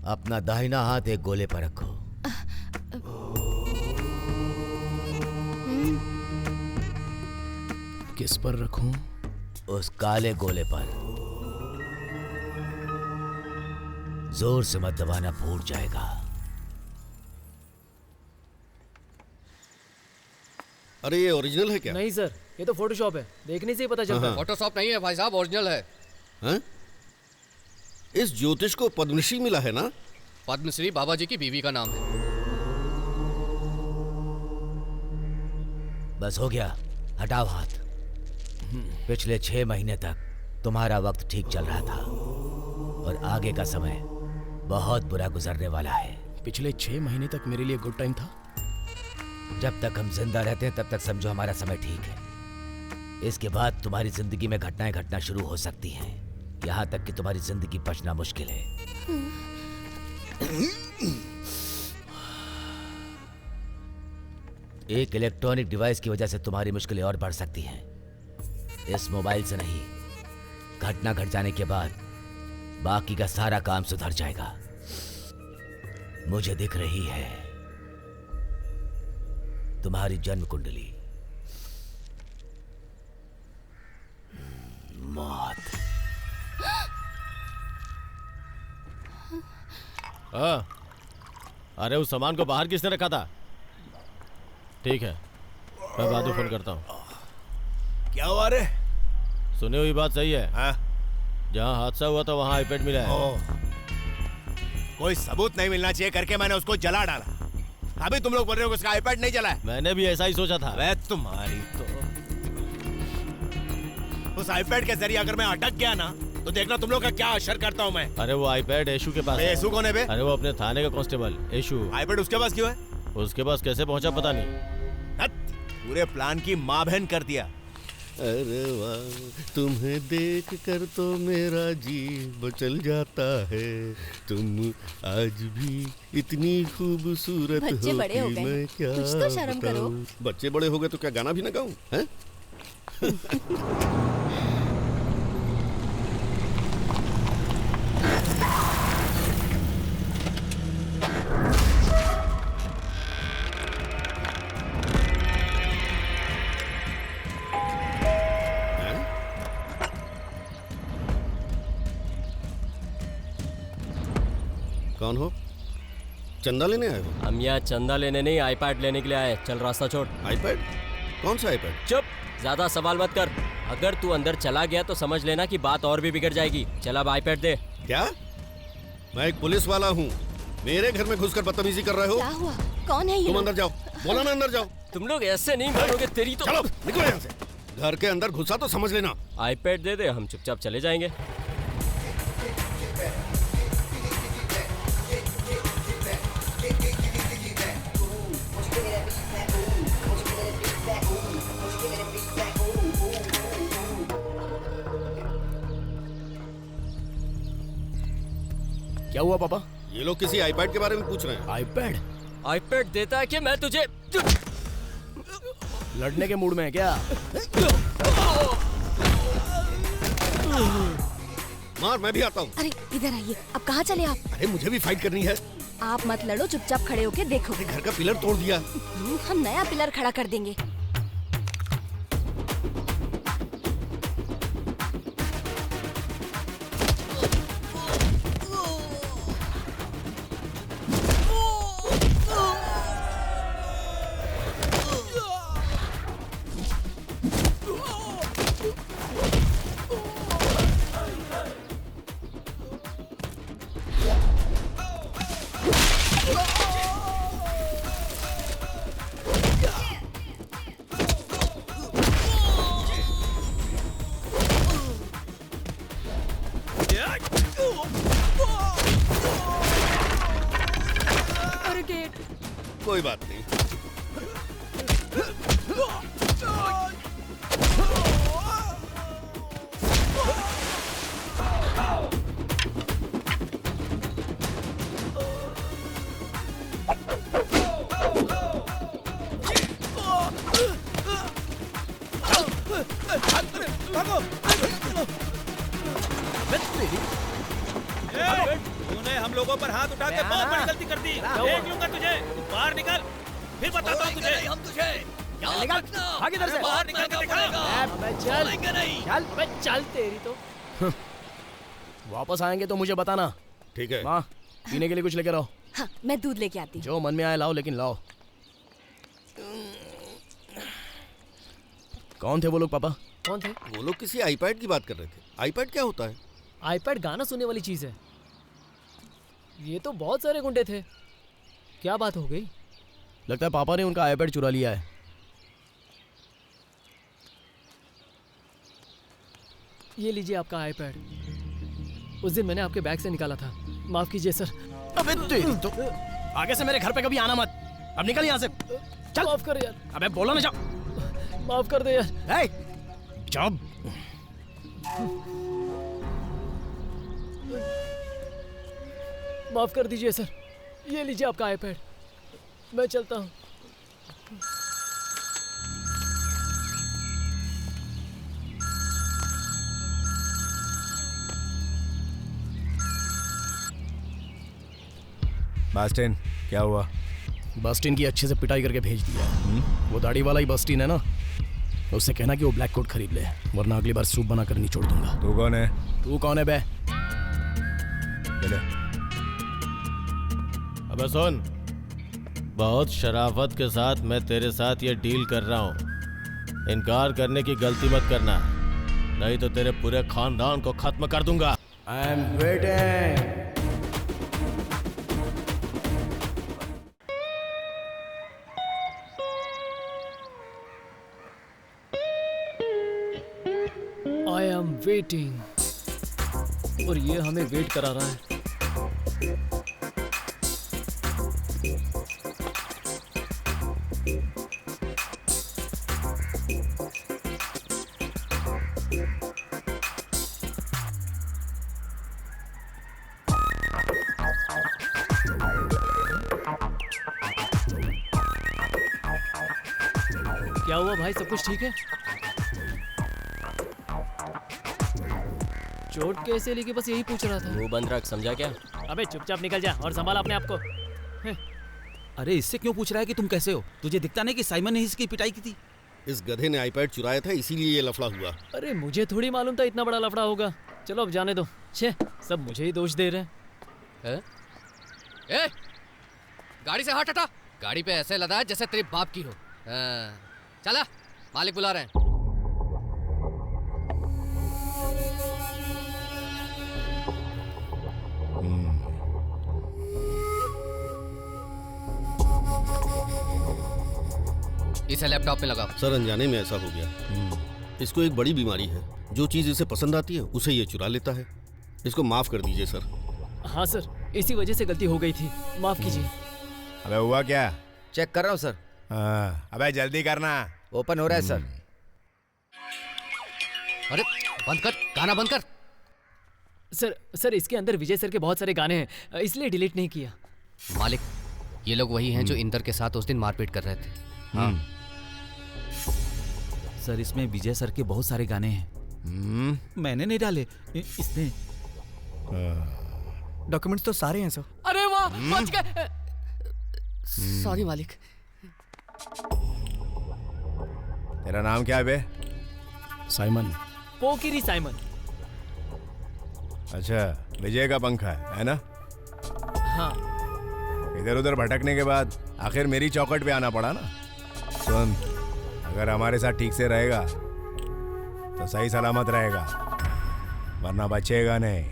अपना दाहिना हाथ एक गोले पर रखो। किस पर रखूं? उस काले गोले पर। जोर से मत दबाना, फूट जाएगा। अरे ये ओरिजिनल है क्या? नहीं सर, ये तो फोटोशॉप है, देखने से ही पता चलता है। फोटोशॉप नहीं है भाई साहब, ओरिजिनल है। हाँ? इस ज्योतिष को पद्मश्री मिला है ना? पद्मश्री बाबा जी की बीवी का नाम है। बस हो गया, हटाओ हाथ। पिछले 6 महीने तक तुम्हारा वक्त ठीक चल रहा था और आगे का समय बहुत बुरा गुजरने वाला है। पिछले 6 महीने तक मेरे लिए गुड टाइम था। जब तक हम जिंदा रहते हैं तब तक समझो हमारा समय ठीक है। इसके बाद तुम्हारी जिंदगी में घटनाएं घटना शुरू हो सकती हैं, यहाँ तक कि तुम्हारी जिंदगी बचना मुश्किल है। एक इलेक्ट्रॉनिक डिवाइस की वजह से तुम्हारी मुश्किलें और बढ़ सकती हैं। इस मोबाइल से नहीं, घटना घट जाने के बाद बाकी का सारा काम सुधर जाएगा। मुझे दिख रही है तुम्हारी जन्म कुंडली। मौत। अरे उस सामान को बाहर किसने रखा था? ठीक है, मैं बाद में फोन करता हूँ। क्या हुआ रे? सुनी हुई बात सही है। हाँ? जहाँ हादसा हुआ था वहाँ आईपैड मिला है। कोई सबूत नहीं मिलना चाहिए करके मैंने उसको जला डाला। अभी तुम लोग बोल रहे हो कि उसका आईपैड नहीं जला है? मैंने भी ऐसा ही सोचा था। वे तुम्हारी तो उस आईपैड के जरिए अगर मैं अटक गया ना तो देखना तुम लोग का क्या असर करता हूँ मैं। अरे वो आईपैड यशु के पास है। यशु कौन है बे? अरे वो अपने थाने का कांस्टेबल यशु। आईपैड उसके पास क्यों है? उसके पास कैसे पहुंचा पता नहीं। पूरे प्लान की माँ बहन कर दिया। अरे वाह, तुम्हें देख कर तो मेरा जी बचल जाता है। तुम आज भी इतनी खूबसूरत हो बच्चे बड़े हो गए, मैं क्या कुछ तो शर्म करो। बच्चे बड़े हो गए तो क्या गाना भी ना गाऊं? हैं? कौन हो? चंदा लेने आए हो? हम यहाँ चंदा लेने नहीं, आईपैड लेने के लिए आए। चल रास्ता छोड़। आईपैड? कौन सा आईपैड? चुप, ज्यादा सवाल मत कर। अगर तू अंदर चला गया तो समझ लेना कि बात और भी बिगड़ जाएगी। चल अब आईपैड दे। क्या? मैं एक पुलिस वाला हूँ, मेरे घर में घुसकर बदतमीजी कर रहे हो? क्या हुआ? कौन है ये? तुम अंदर जाओ। बोला ना अंदर जाओ। तुम लोग ऐसे नहीं मानोगे, तेरी तो। चलो निकलो यहाँ से। घर के अंदर घुसा तो समझ लेना। आईपैड दे दे, हम चुपचाप चले जाएंगे। क्या हुआ पापा? ये लोग किसी आईपैड के बारे में पूछ रहे हैं। आईपैड? आईपैड देता है कि मैं तुझे लड़ने के मूड में है क्या? मार, मैं भी आता हूँ। अरे इधर आइए। अब कहाँ चले आप? अरे मुझे भी फाइट करनी है। आप मत लड़ो, चुपचाप खड़े होके देखो। घर का पिलर तोड़ दिया। हम नया पिलर खड़ा कर देंगे। कोई बात नहीं। तूने हम लोगों पर हाथ उठा के बहुत बड़ी गलती कर दी। देख लूंगा तुझे। तू बाहर निकल, फिर बताता हूँ तुझे। हम तुझे भाग इधर से। बाहर निकल के दिखा। चल चल तेरी तो। वापस आएंगे तो मुझे बताना। ठीक है। माँ, पीने के लिए कुछ लेकर आओ। हाँ, मैं दूध लेके आती हूँ। जो मन में आए लाओ, लेकिन लाओ। कौन थे वो लोग पापा? कौन थे? वो लोग किसी आईपैड की बात कर रहे थे। आईपैड क्या होता है? आईपैड गाना सुनने वाली चीज है। ये तो बहुत सारे गुंडे थे। क्या बात हो गई? लगता है पापा ने उनका आईपैड चुरा लिया है। ये लीजिए आपका आईपैड। उस दिन मैंने आपके बैग से निकाला था। माफ कीजिए सर। अबे तेरी तो, आगे से मेरे घर पे कभी आना मत। अब निकल यहाँ से। चल। माफ कर यार। अबे बोलो ना, जाओ। माफ कर दे यार। जाओ। माफ कर दीजिए सर। ये लीजिए आपका आईपैड। मैं चलता हूँ। बास्टिन, क्या हुआ? बास्टिन की अच्छे से पिटाई करके भेज दिया। वो दाढ़ी वाला ही बास्टिन है ना, उससे कहना कि वो ब्लैक कोट खरीद ले, वरना अगली बार सूप बना कर नहीं छोड़ दूंगा। तू कौन है? तू कौन है बे? अबे सुन, बहुत शराफत के साथ मैं तेरे साथ ये डील कर रहा हूँ। इनकार करने की गलती मत करना, नहीं तो तेरे पूरे खानदान को खत्म कर दूंगा। I am waiting. I am waiting. और ये हमें वेट करा रहा है। क्या हुआ भाई, सब कुछ ठीक है? चोट कैसे लेके बस यही पूछ रहा था। मुंह बंद रख, समझा क्या? अबे चुपचाप निकल जा और संभाल अपने आप को। अरे इससे क्यों पूछ रहा है कि तुम कैसे हो? तुझे दिखता नहीं कि साइमन ने इसकी पिटाई की थी? इस गधे ने आईपैड चुराया था, इसीलिए ये लफड़ा हुआ। अरे मुझे थोड़ी मालूम था इतना बड़ा लफड़ा होगा। चलो अब जाने दो। छे, सब मुझे ही दोष दे रहे हैं। ए, गाड़ी से हाथ हटा। गाड़ी पे ऐसे लदा है जैसे तेरे बाप की हो। चला, मालिक बुला रहे हैं। इसे लैपटॉप में लगाओ। सर, अनजाने में ऐसा हो गया। इसको एक बड़ी बीमारी है। जो चीज इसे पसंद आती है उसे ये चुरा लेता है। इसको माफ कर दीजिए सर। हाँ सर, इसी वजह से गलती हो गई थी, माफ कीजिए। अबे हुआ क्या? चेक कर रहा हूँ सर। अबे जल्दी करना। ओपन हो रहा है सर। अरे बंद कर, गाना बंद कर। सर इसके अंदर विजय सर के बहुत सारे गाने हैं, इसलिए डिलीट नहीं किया। मालिक, ये लोग वही हैं जो इंदर के साथ उस दिन मारपीट कर रहे थे। हाँ। सर इसमें विजय सर के बहुत सारे गाने हैं। मैंने नहीं डाले, इसने। डॉक्यूमेंट्स तो सारे हैं सर। अरे वाह, बच गए। सॉरी मालिक। तेरा नाम क्या है बे? साइमन। पोकिरी साइमन। अच्छा, विजय का पंखा है ना? हाँ। इधर उधर भटकने के बाद आखिर मेरी चौखट पे आना पड़ा ना। सुन, अगर हमारे साथ ठीक से रहेगा तो सही सलामत रहेगा, वरना बचेगा नहीं।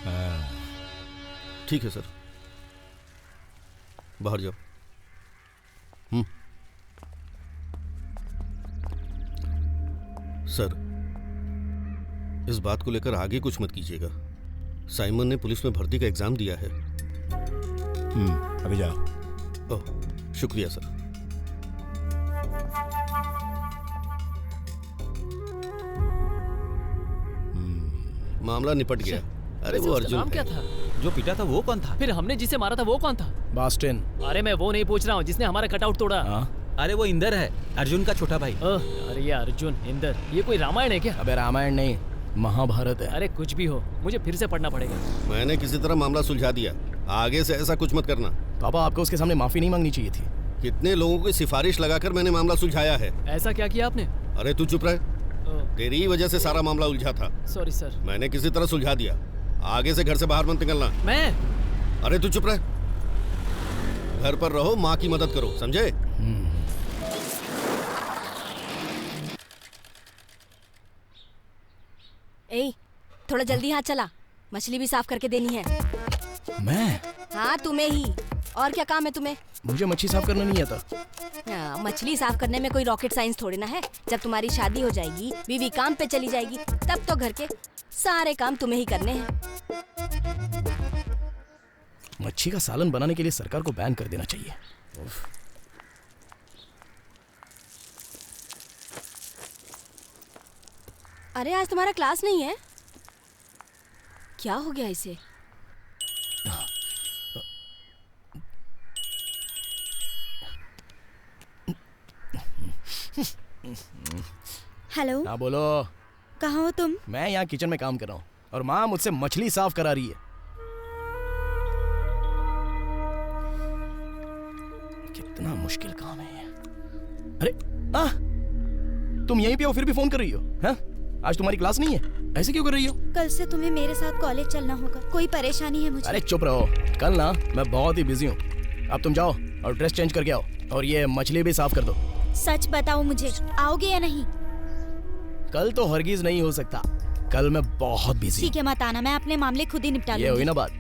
हाँ। ठीक है सर, बाहर जाओ। सर, इस बात को लेकर आगे कुछ मत कीजिएगा। साइमन ने पुलिस में भर्ती का एग्जाम दिया है। अभी जाओ। ओह, शुक्रिया सर। मामला निपट गया। अरे वो अर्जुन नाम क्या था? जो पिटा था वो कौन था? फिर हमने जिसे मारा था वो कौन था? बास्टिन। अरे मैं वो नहीं पूछ रहा हूँ जिसने हमारा कटआउट तोड़ा। अरे वो इंदर है, अर्जुन का छोटा भाई। अरे ये अर्जुन, इंदर, ये कोई रामायण है क्या? अबे रामायण नहीं, महाभारत है। अरे कुछ भी हो, मुझे फिर से पढ़ना पड़ेगा। मैंने किसी तरह मामला सुलझा दिया, आगे से ऐसा कुछ मत करना। पापा, आपको उसके सामने माफी नहीं मांगनी चाहिए थी। कितने लोगों की सिफारिश लगाकर मैंने मामला सुलझाया है। ऐसा क्या किया आपने? अरे तू चुप रहे, तेरी ही वजह से सारा मामला उलझा था। Sorry sir. मैंने किसी तरह सुलझा दिया, आगे से घर से बाहर मत निकलना। मैं? अरे तू चुप रहे, घर पर रहो, माँ की मदद करो, समझे? ए, थोड़ा जल्दी हाथ चला, मछली भी साफ करके देनी है। मैं? हाँ तुम्हें ही, और क्या काम है तुम्हें? मुझे मच्छी साफ करना नहीं आता। मछली साफ करने में कोई रॉकेट साइंस थोड़ी ना है। जब तुम्हारी शादी हो जाएगी, बीवी काम पे चली जाएगी, तब तो घर के सारे काम तुम्हें ही करने हैं। मच्छी का सालन बनाने के लिए सरकार को बैन कर देना चाहिए। अरे आज तुम्हारा क्लास नहीं है? क्या हो गया इसे? हेलो। हाँ बोलो। कहाँ हो तुम? मैं यहाँ किचन में काम कर रहा हूँ और माँ मुझसे मछली साफ करा रही है। कितना मुश्किल काम है ये। अरे तुम यहीं पे हो फिर भी फोन कर रही हो? हाँ? आज तुम्हारी क्लास नहीं है, ऐसे क्यों कर रही हो? कल से तुम्हें मेरे साथ कॉलेज चलना होगा, कोई परेशानी है मुझे? अरे चुप रहो, कल ना मैं बहुत ही बिजी हूँ। अब तुम जाओ और ड्रेस चेंज करके आओ और ये मछली भी साफ कर दो। सच बताओ मुझे, आओगे या नहीं? कल तो हरगिज नहीं हो सकता, कल मैं बहुत बिजी। ठीक है मत आना, मैं अपने मामले खुद ही निपटा लूंगी। ये हुई ना बात।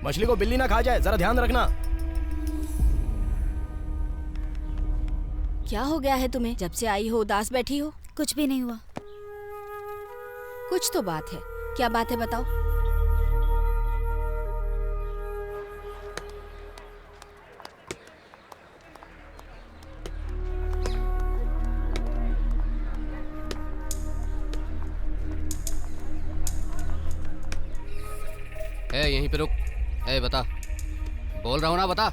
मछली को बिल्ली ना खा जाए, जरा ध्यान रखना। क्या हो गया है तुम्हें? जब से आई हो उदास बैठी हो। कुछ भी नहीं हुआ। कुछ तो बात है, क्या बात है बताओ। यहीं पे रुक। बता, बोल रहा हूँ ना, बता।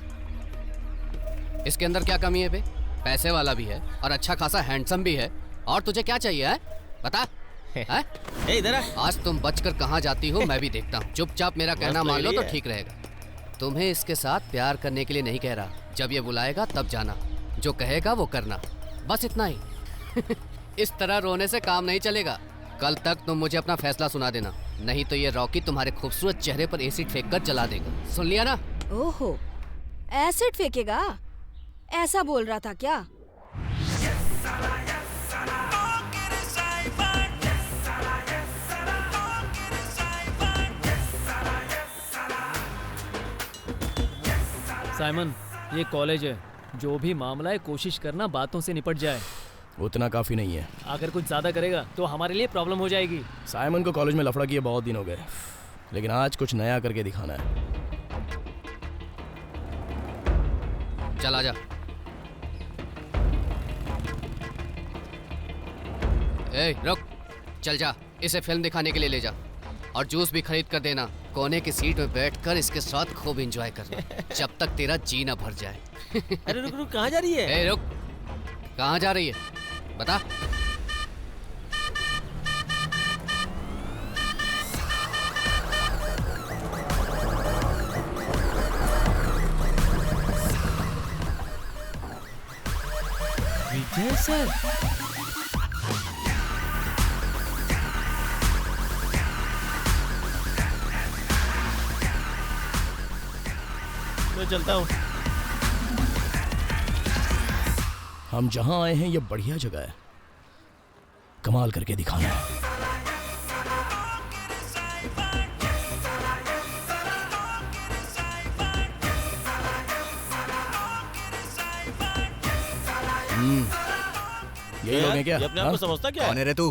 इसके अंदर क्या कमी है बे? पैसे वाला भी है और अच्छा खासा हैंडसम भी है, और तुझे क्या चाहिए है? बता। इधर आज तुम बचकर कहाँ जाती हो मैं भी देखता हूँ। चुपचाप मेरा कहना मान लो तो ठीक रहेगा। तुम्हें इसके साथ प्यार करने के लिए नहीं कह रहा, जब ये बुलाएगा तब जाना, जो कहेगा वो करना, बस इतना ही। इस तरह रोने से काम नहीं चलेगा। कल तक तुम मुझे अपना फैसला सुना देना, नहीं तो ये रॉकी तुम्हारे खूबसूरत चेहरे पर एसिड फेंक कर जला देगा। सुन लिया ना? ओहो, एसिड फेंकेगा? ऐसा बोल रहा था क्या? साइमन, ये कॉलेज है, जो भी मामला है कोशिश करना बातों से निपट जाए। उतना काफी नहीं है। अगर कुछ ज्यादा करेगा तो हमारे लिए प्रॉब्लम हो जाएगी। साइमन को कॉलेज में लफड़ा किए बहुत दिन हो गए, लेकिन आज कुछ नया करके दिखाना है। चल आजा। रुक, चल जा, इसे फिल्म दिखाने के लिए ले जा, और जूस भी खरीद कर देना। कोने की सीट में बैठकर इसके साथ खूब एंजॉय करना, जब तक तेरा जी ना भर जाए। अरे रुक रुक, कहाँ जा रही है? रुक, कहाँ जा रही है? बता। विजय सर, मैं चलता हूँ। हम जहां आए हैं ये बढ़िया जगह है, कमाल करके दिखाना है। यही लोग हैं क्या? ये अपने आप को समझता क्या है? कौन है रे तू?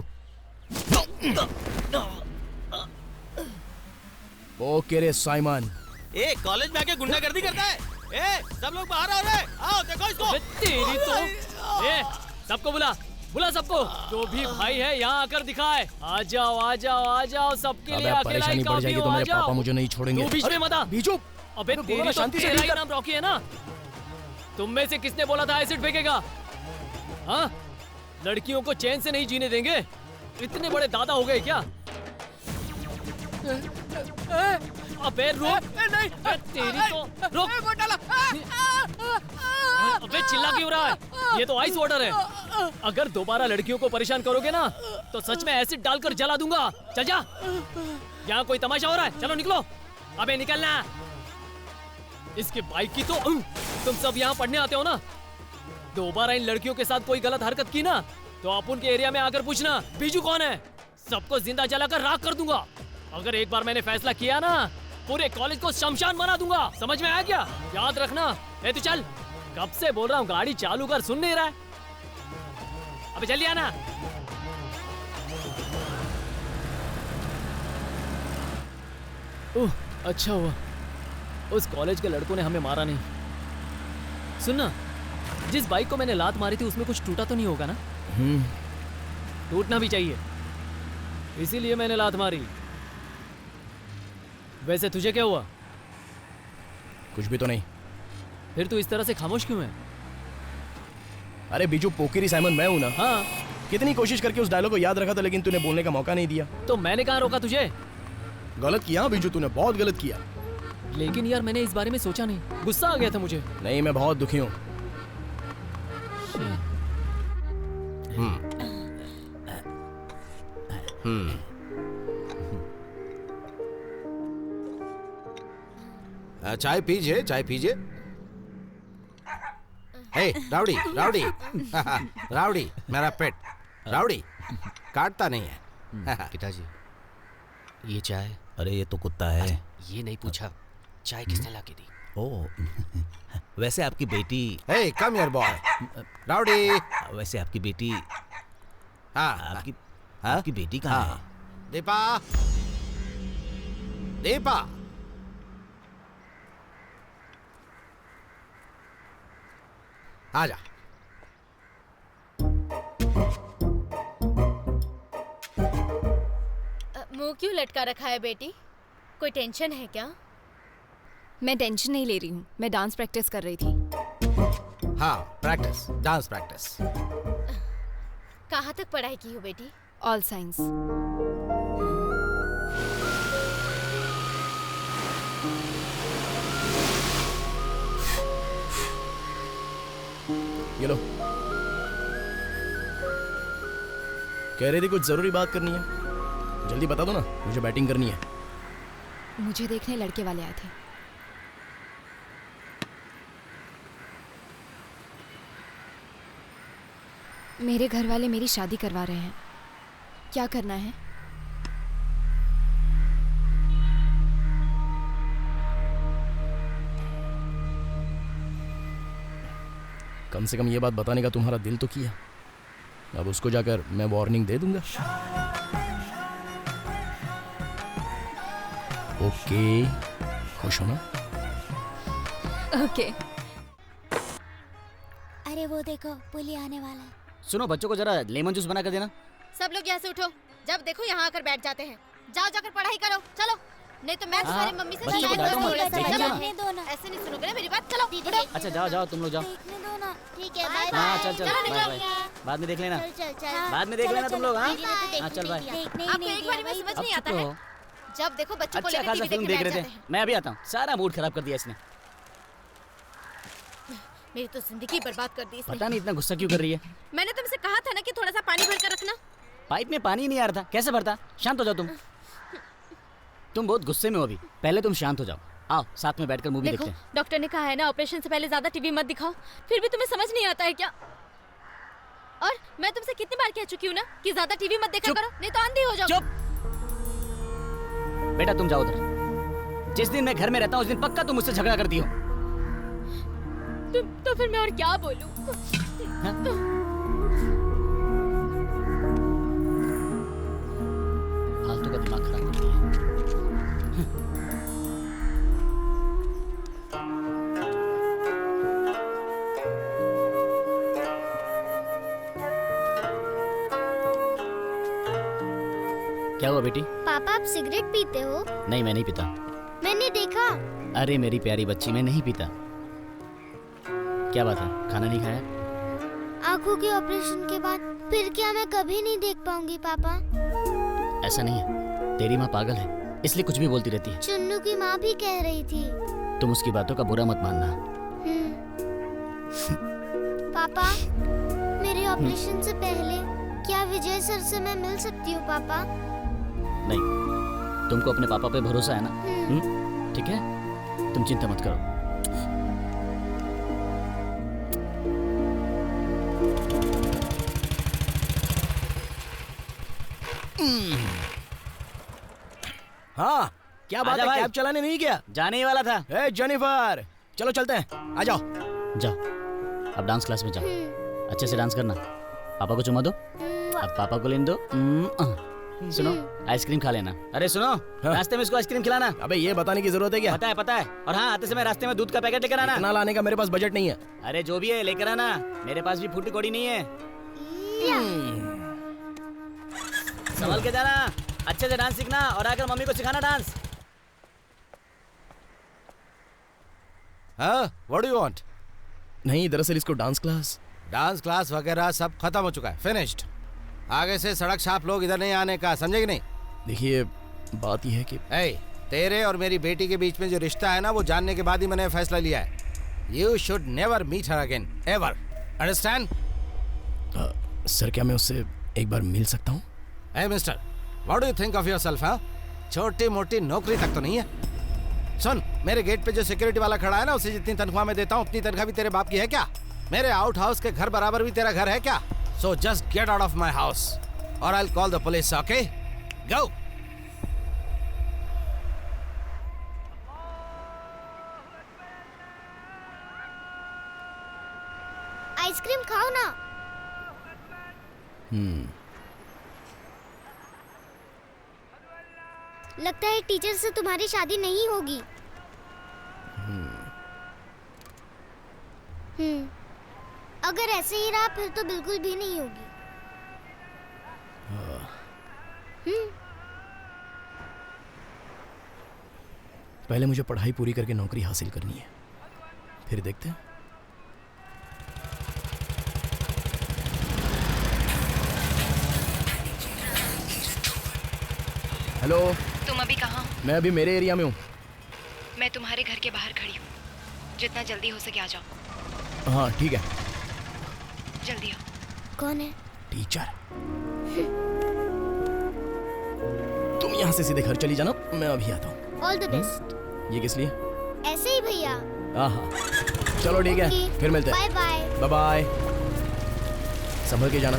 ओके रे साइमन। ए, कॉलेज में आके गुंडागर्दी करता है। ए, सब लोग बाहर आओ रे, आओ देखो इसको। तेरी तो, ए, सबको बुला सबको, जो भी भाई है यहाँ आकर दिखाए। आ जाओ आ जाओ आ जाओ, सबके लिए अकेला परेशानी बढ़ जाएगी तो मेरे पापा मुझे नहीं छोड़ेंगे। तू बीच में मत आ। बीजू, अबे तेरी शांति से नाम रॉकी है ना? तुम में से किसने बोला था एसिड फेंकेगा? हाँ, लड़कियों को चैन से नहीं जीने देंगे। इतने बड़े दादा हो गए क्या? अबे रुक, नहीं, तेरी तो रुक। अबे चिल्ला क्यों रहा है? ये तो आइस वाटर है। अगर दोबारा लड़कियों को परेशान करोगे ना तो सच में एसिड डालकर जला दूंगा। चल जा, यहाँ कोई तमाशा हो रहा है, चलो निकलो। अबे निकलना। इसके बाइक की तो, तुम सब यहाँ पढ़ने आते हो ना? दोबारा इन लड़कियों के साथ कोई गलत हरकत की ना तो आप उनके एरिया में आकर पूछना बीजू कौन है। सबको जिंदा जलाकर राख कर दूंगा। अगर एक बार मैंने फैसला किया ना, पूरे कॉलेज को शमशान बना दूंगा। समझ में आया क्या? याद रखना। ए तू चल, कब से बोल रहा हूँ गाड़ी चालू कर, सुन नहीं रहा है? अबे जल्दी आना। ओह, अच्छा हुआ उस कॉलेज के लड़कों ने हमें मारा नहीं। सुनना, जिस बाइक को मैंने लात मारी थी उसमें कुछ टूटा तो नहीं होगा ना? टूटना भी चाहिए, इसीलिए मैंने लात मारी। वैसे तुझे क्या हुआ? कुछ भी तो नहीं। फिर तू इस तरह से खामोश क्यों है? अरे बीजू, पोकिरी साइमन मैं हूं ना। हाँ, कितनी कोशिश करके उस डायलॉग को याद रखा था लेकिन तूने बोलने का मौका नहीं दिया। तो मैंने कहाँ रोका तुझे? गलत किया बीजू, तूने बहुत गलत किया। लेकिन यार मैंने इस बारे में सोचा नहीं, गुस्सा आ गया था मुझे। नहीं, मैं बहुत दुखी हूँ। चाय पीजिए, चाय पीजिए। हे राउडी, राउडी, राउडी, मेरा पेट राउडी काटता नहीं है। पिताजी, ये चाय। अरे ये तो कुत्ता है। ये नहीं पूछा, चाय किसने लाके दी? ओह, वैसे आपकी बेटी। हे कम हियर बॉय, राउडी। वैसे आपकी बेटी। हाँ, आपकी बेटी कहाँ है? दीपा, दीपा। आजा। मुंह क्यों लटका रखा है बेटी? कोई टेंशन है क्या? मैं टेंशन नहीं ले रही हूँ, मैं डांस प्रैक्टिस कर रही थी। हाँ, प्रैक्टिस, डांस प्रैक्टिस। कहाँ तक पढ़ाई की हो बेटी? All science. ये लो। कह रही थी कुछ जरूरी बात करनी है, जल्दी बता दो ना, मुझे बैटिंग करनी है। मुझे देखने लड़के वाले आए थे। मेरे घर वाले मेरी शादी करवा रहे हैं। क्या करना है? कम से कम ये बात बताने का तुम्हारा दिल तो किया। अब उसको जाकर मैं वार्निंग दे दूंगा। ओके, खुश हो ना? ओके। अरे वो देखो, पुली आने वाला है। सुनो, बच्चों को जरा लेमन जूस बना कर देना। सब लोग यहाँ से उठो, जब देखो यहाँ आकर बैठ जाते हैं। जाओ जाकर पढ़ाई करो, चलो, नहीं तो मैं तुम्हारी मम्मी से बच्चों को शिकायत डांटो, करूंगी। देखने चलो, दो ना। ऐसे नहीं सुनोगे ना मेरी बात। चलो उठो। अच्छा जाओ जाओ, तुम लोग जाओ। देखने दो ना। ठीक है, बाय हाँ बाय। चल चल, चलो बाय निकलो। बाय। बाद में देख लेना। चल चल बाद में देख लेना तुम लोग। हाँ हाँ चल बाय। आपको एक बार में समझ नहीं आता है? जब देखो बच्चों को अच्छा लेकर खासा टीवी फिल्म देखने देख बैठ रहे जाते थे। हैं। मैं अभी आता हूँ। सारा मूड खराब कर दिया इसने। मेरी तो जिंदगी बर्बाद कर दी इसने। पता नहीं इतना गुस्सा क्यों कर रही है। मैंने तुमसे कहा था ना कि थोड़ा सा पानी भर कर रखना। पाइप में पानी ही नहीं आ रहा था, कैसे भरता? शांत हो जाओ तुम बहुत गुस्से में हो अभी। पहले तुम शांत हो जाओ। आओ साथ में बैठकर मूवी देखो देखते हैं। डॉक्टर ने कहा है ना ऑपरेशन से पहले ज्यादा टीवी मत दिखाओ, फिर भी तुम्हें समझ नहीं आता है क्या? और मैं तुमसे कितनी बार कह चुकी हूँ ना कि ज्यादा टीवी मत देखा करो, नहीं तो अंधी हो जाओ। चुप बेटा, तुम जाओ उधर। जिस दिन मैं घर में रहता हूँ उस दिन पक्का तुम मुझसे झगड़ा करती हो। तो फिर मैं और क्या बोलूं? फालतू का दिमाग खराब कर दिया। क्या हुआ बेटी? पापा आप सिगरेट पीते हो? नहीं मैं नहीं पीता। मैंने देखा। अरे मेरी प्यारी बच्ची, मैं नहीं पीता। क्या बात है, खाना नहीं खाया? आंखों के ऑपरेशन के बाद फिर क्या मैं कभी नहीं देख पाऊंगी पापा? ऐसा नहीं है, तेरी माँ पागल है इसलिए कुछ भी बोलती रहती है। चुन्नू की माँ भी कह रही थी। तुम उसकी बातों का बुरा मत मानना। पापा मेरे ऑपरेशन से पहले क्या विजय सर से मैं मिल सकती हूँ पापा? नहीं, तुमको अपने पापा पे भरोसा है ना? ठीक है, तुम चिंता मत करो। हाँ क्या बात है, कैब चलाने नहीं गया? जाने ही वाला था। ए जेनिफर, चलो चलते हैं, आ जाओ। जाओ अब डांस क्लास में जाओ, अच्छे से डांस करना। पापा को चुमा दो, अब पापा को लेने दो। सुनो आइसक्रीम खा लेना। अरे सुनो, रास्ते में इसको आइसक्रीम खिलाना। अबे ये बताने की जरूरत है क्या? पता है। और हाँ, आते समय रास्ते में दूध का पैकेट लेकर आना। इतना लाने का मेरे पास बजट नहीं है। अरे जो भी है लेकर आना, मेरे पास भी फूटी कौड़ी नहीं है। संभल के जाना, अच्छे से डांस सीखना और आकर मम्मी को सिखाना डांस। हाँ, व्हाट डू यू वांट? नहीं दरअसल इसको डांस क्लास वगैरह सब खत्म हो चुका है, फिनिश्ड। आगे से सड़क छाप लोग इधर नहीं आने का, समझे कि नहीं? देखिए बात यह है कि तेरे और मेरी बेटी के बीच में जो रिश्ता है ना, वो जानने के बाद ही मैंने फैसला लिया है। You should never meet her again, ever, understand? Sir क्या मैं उससे एक बार मिल सकता हूँ? Hey mister, what do you think of yourself? हाँ, छोटी मोटी नौकरी तक तो नहीं है। सुन, मेरे गेट पे जो सिक्योरिटी वाला खड़ा है ना, उसे जितनी तनख्वाह मैं देता हूँ उतनी तनख्वाह भी तेरे बाप की है क्या? मेरे आउट हाउस के घर बराबर भी तेरा घर है क्या? So just get out of my house or I'll call the police, okay? Go! Ice cream खाओ ना। लगता है टीचर से तुम्हारी शादी नहीं होगी। अगर ऐसे ही रहा फिर तो बिल्कुल भी नहीं होगी। पहले मुझे पढ़ाई पूरी करके नौकरी हासिल करनी है, फिर देखते हैं। हेलो, तुम अभी कहाँ हो? मैं अभी मेरे एरिया में हूँ। मैं तुम्हारे घर के बाहर खड़ी हूँ, जितना जल्दी हो सके आ जाओ। हाँ ठीक है। जल्दी आओ। कौन है? टीचर। तुम यहाँ से सीधे घर चली जाना, मैं अभी आता हूँ। All the best. ये किस लिए? ऐसे ही भैया। हाँ चलो ठीक है, फिर मिलते हैं। Bye bye. संभल के जाना।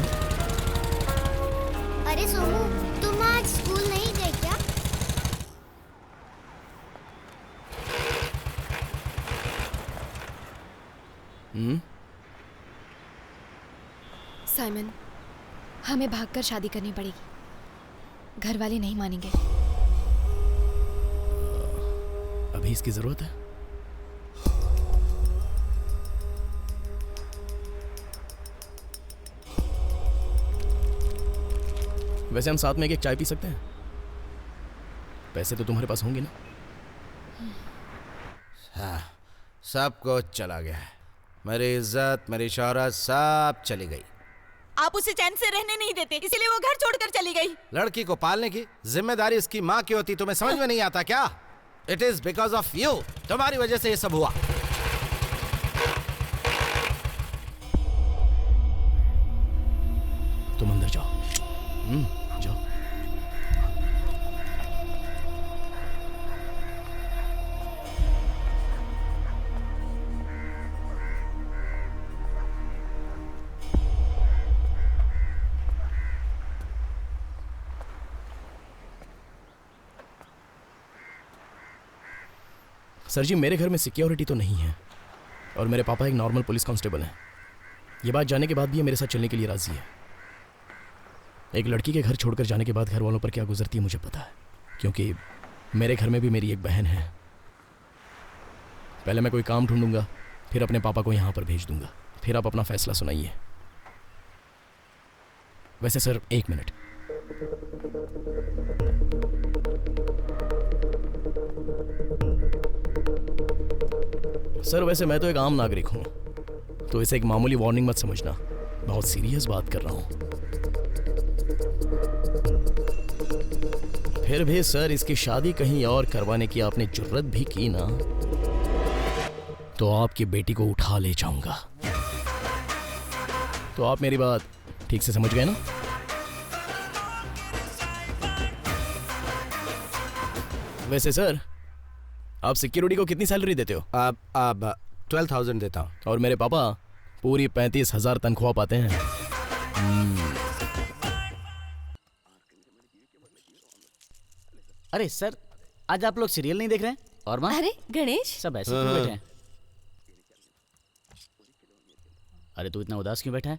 अरे सोमू, तुम आज स्कूल नहीं गए क्या? साइमन, हमें भागकर शादी करनी पड़ेगी। घर वाले नहीं मानेंगे। अभी इसकी जरूरत है? वैसे हम साथ में एक चाय पी सकते हैं? पैसे तो तुम्हारे पास होंगे ना? हाँ, सब कुछ चला गया है। मेरी इज्जत, मेरी शोहरत सब चली गई। आप उसे चैन से रहने नहीं देते, इसीलिए वो घर छोड़कर चली गई। लड़की को पालने की जिम्मेदारी उसकी माँ की होती, तुम्हें समझ में नहीं आता क्या? It is because of you, तुम्हारी वजह से ये सब हुआ। तुम अंदर जाओ। जाओ। सर जी, मेरे घर में सिक्योरिटी तो नहीं है और मेरे पापा एक नॉर्मल पुलिस कांस्टेबल हैं। ये बात जानने के बाद भी ये मेरे साथ चलने के लिए राजी है। एक लड़की के घर छोड़कर जाने के बाद घर वालों पर क्या गुजरती है मुझे पता है, क्योंकि मेरे घर में भी मेरी एक बहन है। पहले मैं कोई काम ढूंढूंगा, फिर अपने पापा को यहाँ पर भेज दूंगा, फिर आप अपना फैसला सुनाइए। वैसे सर, एक मिनट। सर, वैसे मैं तो एक आम नागरिक हूँ, तो इसे एक मामूली वार्निंग मत समझना, बहुत सीरियस बात कर रहा हूँ। फिर भी सर, इसकी शादी कहीं और करवाने की आपने जुर्रत भी की ना, तो आपकी बेटी को उठा ले जाऊंगा। तो आप मेरी बात ठीक से समझ गए ना? वैसे सर, आप सिक्योरिटी को कितनी सैलरी देते हो? अब 12,000 देता हूँ। और मेरे पापा पूरी 35,000 तनख्वाह पाते हैं। अरे सर, आज आप लोग सीरियल नहीं देख रहे हैं? और माँ? अरे गणेश, सब ऐसे क्यों बैठे हैं? अरे तू इतना उदास क्यों बैठा है?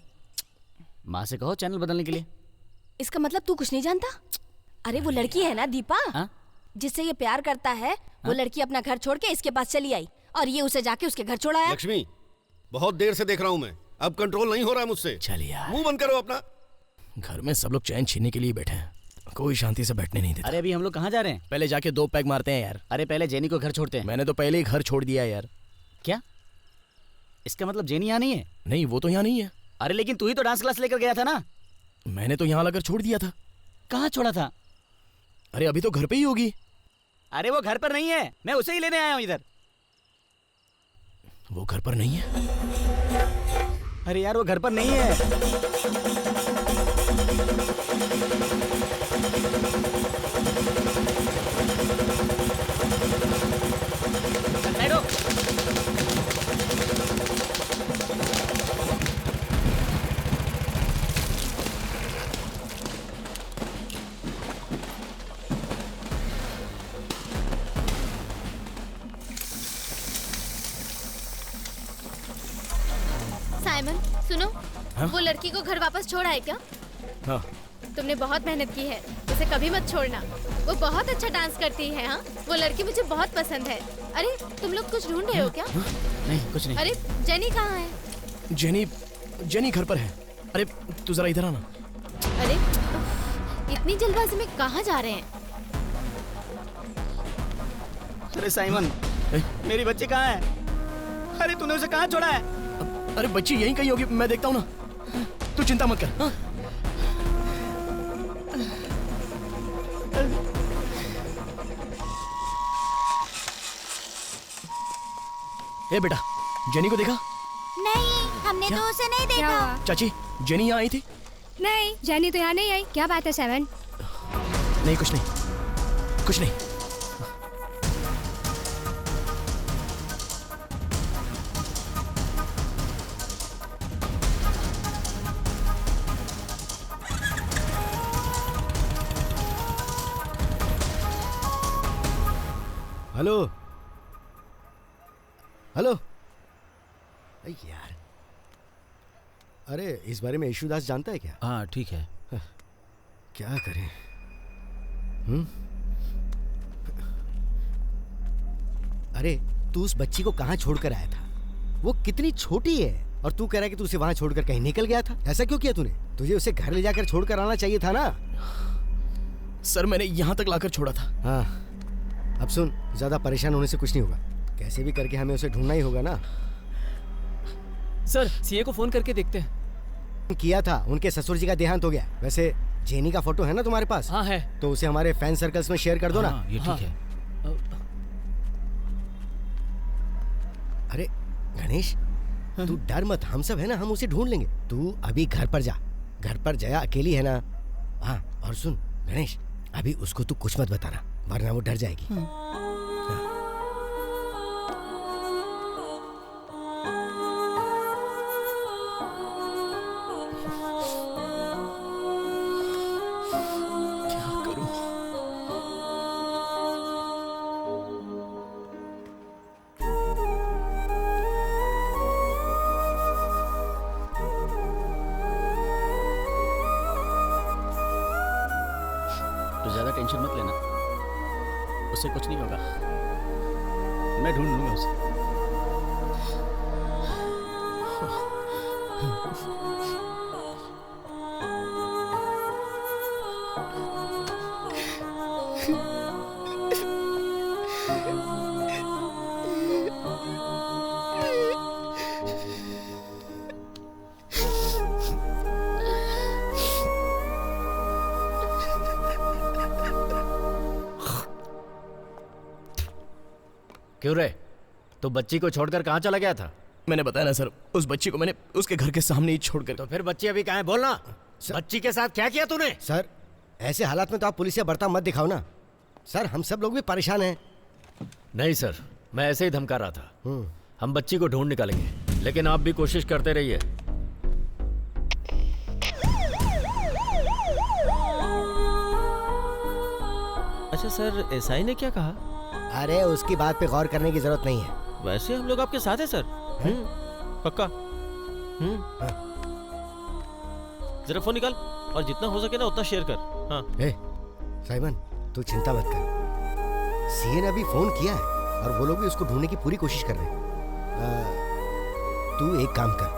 माँ से कहो चैनल बदलने के लिए। इसका मतलब तू कुछ नहीं जानता? अरे वो लड़की है ना दीपा, जिससे ये प्यार करता है, वो लड़की अपना घर छोड़ के इसके पास चली आई और ये उसे जाके उसके घर छोड़ाया। लक्ष्मी, बहुत देर से देख रहा हूँ मैं, अब कंट्रोल नहीं हो रहा है मुझसे। चलिए, मुंह बंद करो अपना। घर में सब लोग चैन छीनने के लिए बैठे हैं, कोई शांति से बैठने नहीं देता। अरे अभी हम लोग कहाँ जा रहे हैं? पहले जाके 2 पैग मारते हैं यार। अरे पहले जेनी को घर छोड़ते हैं। मैंने तो पहले ही घर छोड़ दिया यार। क्या? इसका मतलब जेनी यहाँ नहीं है? नहीं, वो तो यहाँ नहीं है। अरे लेकिन तू ही तो डांस क्लास लेकर गया था ना? मैंने तो यहाँ लाकर छोड़ दिया था। कहाँ छोड़ा था? अरे अभी तो घर पे ही होगी। अरे वो घर पर नहीं है, मैं उसे ही लेने आया हूँ इधर। वो घर पर नहीं है? अरे यार वो घर पर नहीं है। साइमन सुनो, हाँ? वो लड़की को घर वापस छोड़ा है क्या? हाँ। तुमने बहुत मेहनत की है, उसे कभी मत छोड़ना। वो बहुत अच्छा डांस करती है। हाँ, वो लड़की मुझे बहुत पसंद है। अरे तुम लोग कुछ ढूंढ रहे हो क्या? नहीं, कुछ नहीं। अरे जेनी कहाँ है? जेनी घर पर है। अरे तू जरा इधर आना। अरे इतनी जल्दबाजी में कहाँ जा रहे हैं? अरे साइमन, मेरी बच्ची कहाँ है? अरे तूने उसे कहाँ छोड़ा है? अरे बच्ची यहीं कहीं होगी, मैं देखता हूँ ना, तू चिंता मत कर। हाँ? ए बेटा, जेनी को देखा? नहीं, हमने तो उसे नहीं देखा। चाची, जेनी यहाँ आई थी? नहीं, जेनी तो यहाँ नहीं आई। क्या बात है साइमन? नहीं, कुछ नहीं, कुछ नहीं। Hello hello. यार, अरे इस बारे में यशुदास जानता है क्या? हाँ ठीक है। क्या करें? अरे तू उस बच्ची को कहाँ छोड़कर आया था? वो कितनी छोटी है और तू कह रहा है कि तू उसे वहां छोड़कर कहीं निकल गया था। ऐसा क्यों किया तूने? तुझे उसे घर ले जाकर छोड़कर आना चाहिए था ना। सर, मैंने यहाँ तक लाकर छोड़ा था। हाँ, अब सुन, ज्यादा परेशान होने से कुछ नहीं होगा। कैसे भी करके हमें उसे ढूंढना ही होगा ना। सर, सीए को फोन करके देखते हैं। किया था, उनके ससुर जी का देहांत हो गया। वैसे जेनी का फोटो है ना तुम्हारे पास? हाँ है। तो उसे हमारे फैन सर्कल्स में शेयर कर दो ना। ये ठीक है। अरे गणेश, तू डर मत, हम सब है ना, हम उसे ढूंढ लेंगे। तू अभी घर पर जा, घर पर जया अकेली है ना। हाँ, और सुन गणेश, अभी उसको तू कुछ मत बताना, वरना वो डर जाएगी। ज्यादा टेंशन मत लेना, उससे कुछ नहीं होगा, मैं ढूंढ लूंगा उसे। क्यों रे, तू बच्ची को छोड़कर कहाँ चला गया था? मैंने बताया ना सर, उस बच्ची को मैंने उसके घर के सामने ही छोड़कर। तो फिर बच्ची अभी कहाँ है, बोलना। बच्ची के साथ क्या किया तूने? सर, ऐसे हालात में तो आप पुलिस से बर्ताव मत दिखाओ ना। सर, हम सब लोग भी परेशान हैं। नहीं सर, मैं ऐसे ही धमका रहा था। हम बच्ची को ढूंढ निकालेंगे, लेकिन आप भी कोशिश करते रहिए। अच्छा सर, एसआई ने क्या कहा? अरे उसकी बात पे गौर करने की जरूरत नहीं है। वैसे हम लोग आपके साथ हैं सर। पक्का। जरा फोन निकाल और जितना हो सके ना उतना शेयर कर। हाँ। साइमन, तू चिंता मत कर, सीए ने अभी फोन किया है और वो लोग भी उसको ढूंढने की पूरी कोशिश कर रहे हैं। तू एक काम कर,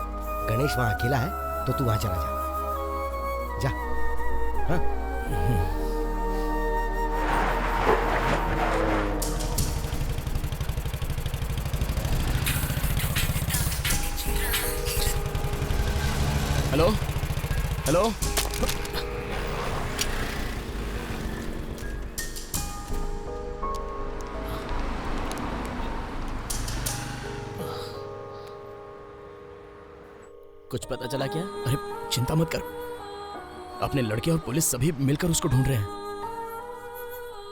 गणेश वहां अकेला है तो तू वहां चला जा। हाँ? हेलो हेलो, कुछ पता चला क्या? अरे चिंता मत कर, अपने लड़के और पुलिस सभी मिलकर उसको ढूंढ रहे हैं।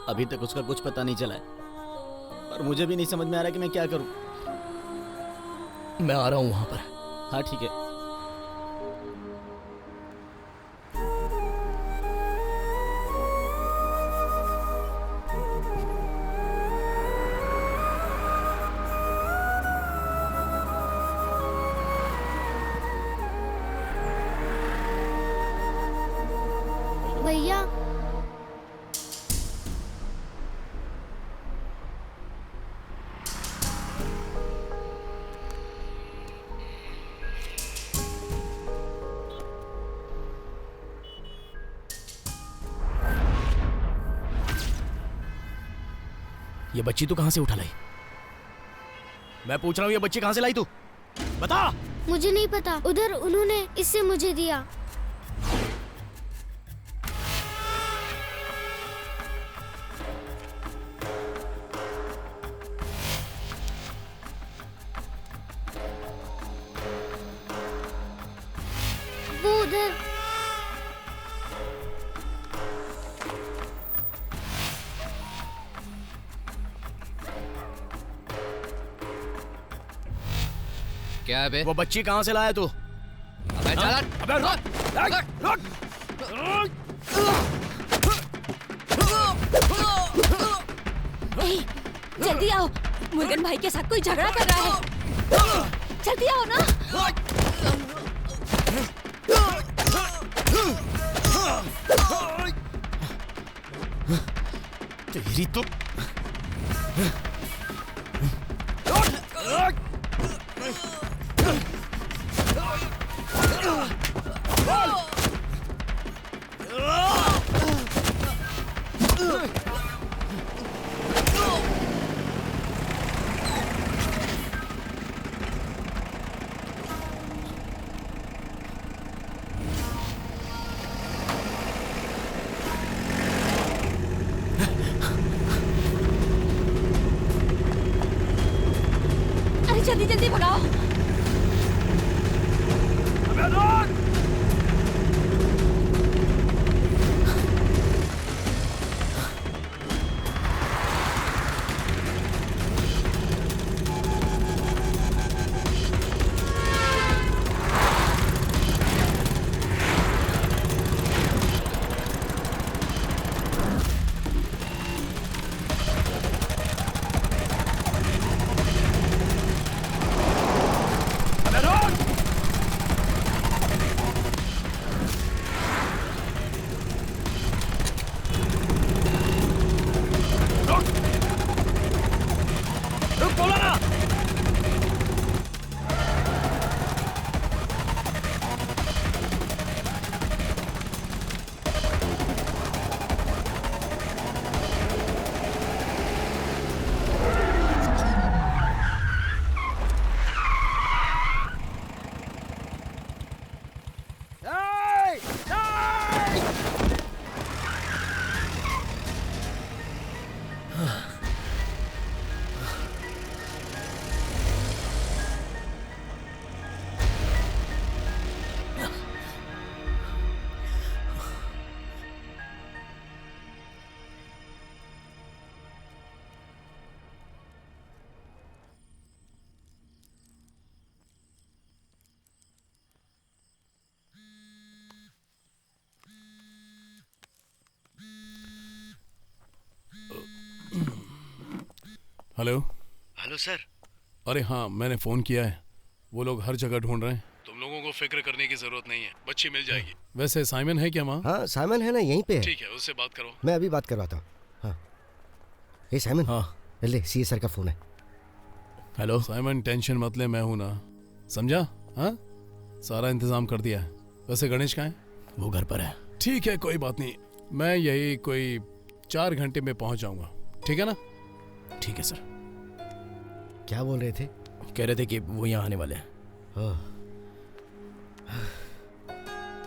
अभी तक उसका कुछ पता नहीं चला है और मुझे भी नहीं समझ में आ रहा कि मैं क्या करूं। मैं आ रहा हूं वहां पर। हाँ ठीक है। भैया, ये बच्ची तू कहां से उठा लाई? मैं पूछ रहा हूं, ये बच्ची कहां से लाई तू? बता। मुझे नहीं पता, उधर उन्होंने इससे मुझे दिया। वो उधर। क्या है बे? वो बच्ची कहां से लाया तू? अबे चल, अबे रुक। जल्दी आओ, मुर्गन भाई के साथ कोई झगड़ा कर रहा है। जल्दी आओ ना। तेरी तो जल्दी जल्दी भगाओ। हेलो। Hello sir. अरे हाँ, मैंने फ़ोन किया है। वो लोग हर जगह ढूंढ रहे हैं। तुम लोगों को फिक्र करने की जरूरत नहीं है, बच्ची मिल जाएगी। वैसे साइमन है क्या वहाँ? हाँ साइमन है ना, यहीं पे है। ठीक है, उससे बात करो। मैं अभी बात करवाता हूँ। हाँ हे साइमन। हाँ ले, सीए सर का फ़ोन है। हेलो साइमन, टेंशन मत ले, मैं हूँ ना, समझा? हाँ, सारा इंतजाम कर दिया है। वैसे गणेश कहाँ है? वो घर पर है। ठीक है, कोई बात नहीं, मैं यही कोई 4 घंटे में पहुँच जाऊँगा, ठीक है ना? ठीक है सर। क्या बोल रहे थे? कह रहे थे कि वो यहाँ आने वाले हैं।